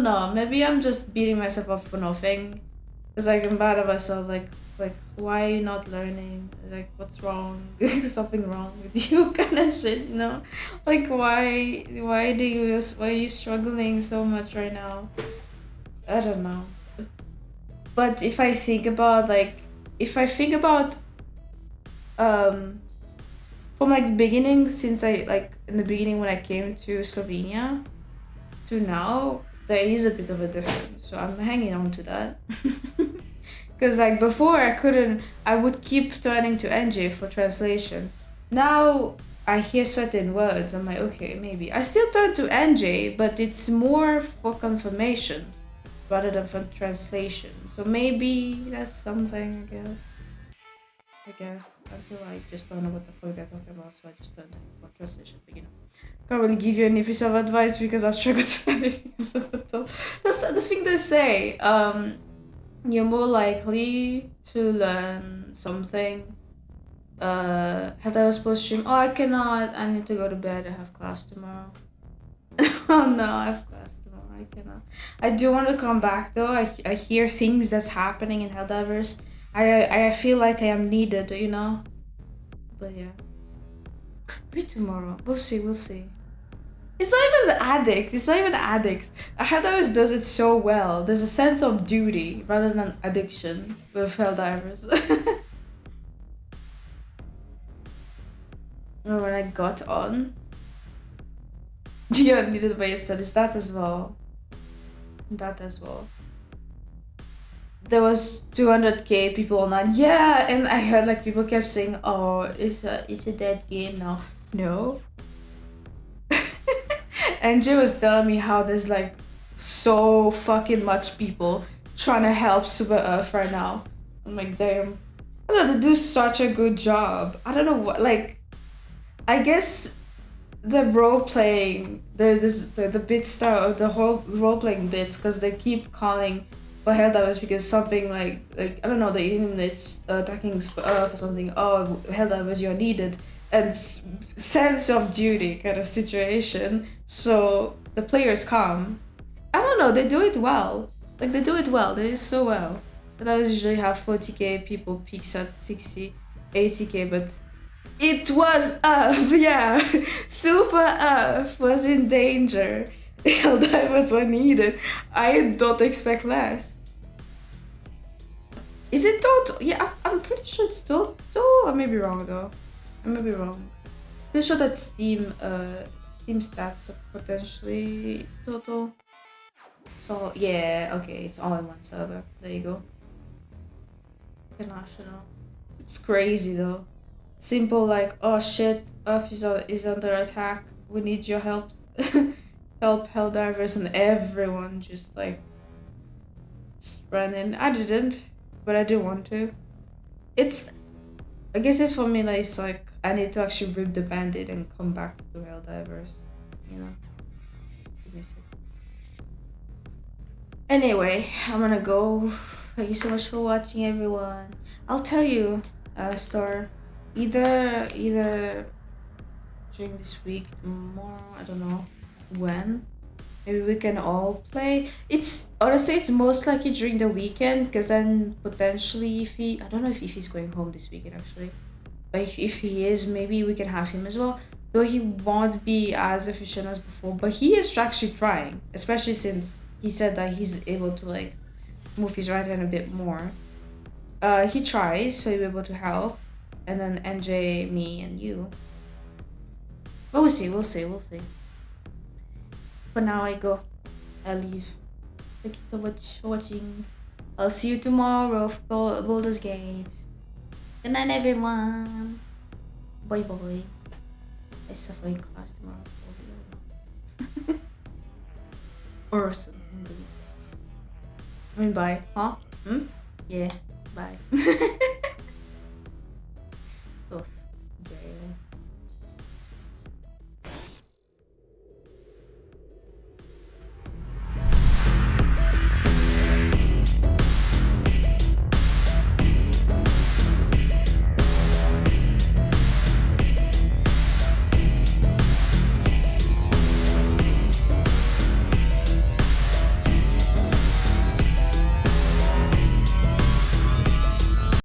know. Maybe I'm just beating myself up for nothing, because like I'm mad at myself. Like why are you not learning? Like, what's wrong? Something wrong with you, kind of shit, you know? Like, why are you struggling so much right now? I don't know. But if I think about from like the beginning, since in the beginning when I came to Slovenia to now, there is a bit of a difference. So I'm hanging on to that. Because like before I would keep turning to NJ for translation. Now I hear certain words, I'm like, okay, maybe. I still turn to NJ, but it's more for confirmation. rather than from translation. So maybe that's something, I guess. Until I just don't know what the fuck they're talking about, so I just don't know what translation, but you know. Can't really give you any piece of advice because I've struggled to find any piece of advice. That's the thing they say. You're more likely to learn something. Had I was supposed to stream, oh I cannot, I need to go to bed, I have class tomorrow. Oh no, I have class tomorrow, I cannot. I do want to come back though. I hear things that's happening in Helldivers. I feel like I am needed, you know? But yeah. Maybe tomorrow. We'll see, we'll see. It's not even an addict. It's not even an addict. Helldivers does it so well. There's a sense of duty rather than addiction with Helldivers. Remember when I got on? Yeah, needed by your studies. That as well. That as well. There was 200k people online. Yeah, and I heard like people kept saying, "Oh, it's a dead game now." No. And Jay was telling me how there's like so fucking much people trying to help Super Earth right now. I'm like, damn. I don't know, they do such a good job. I don't know what, like, I guess the role playing, the bit style, the whole role playing bits, because they keep calling for Helldivers because something like I don't know, the units attacking Earth or something. Oh, Helldivers, you're needed, and sense of duty kind of situation. So the players come. I don't know, they do it well. Like they do it well. They do it so well. Helldivers usually have 40k people, peaks at 60, 80k, but it was Earth, yeah. Super Earth was in danger. Helldivers were needed. I don't expect less. Is it total? Yeah, I'm pretty sure it's total. I may be wrong though. I may be wrong. Pretty sure that Steam stats are potentially total. So yeah, okay, it's all in one server. There you go. International. It's crazy though. Simple like, oh shit, Earth is under attack. We need your help. Help Helldivers, and everyone just like ran in. I didn't, but I do want to. I guess it's for me like, it's like I need to actually rip the bandit and come back to Helldivers, you know. Anyway, I'm gonna go. Thank you so much for watching, everyone. I'll tell you, Star, either during this week, tomorrow, I don't know when. Maybe we can all play. It's honestly, it's most likely during the weekend, because then potentially I don't know if he's going home this weekend actually, but if he is, maybe we can have him as well. Though he won't be as efficient as before, but he is actually trying, especially since he said that he's able to like move his right hand a bit more. He tries, so he'll be able to help, and then NJ, me, and you. But we'll see. For now, I go. I leave. Thank you so much for watching. I'll see you tomorrow for Baldur's Gate. Good night, everyone. Bye bye. I suffer in class tomorrow. Or something. I mean, bye. Huh? Yeah. Bye.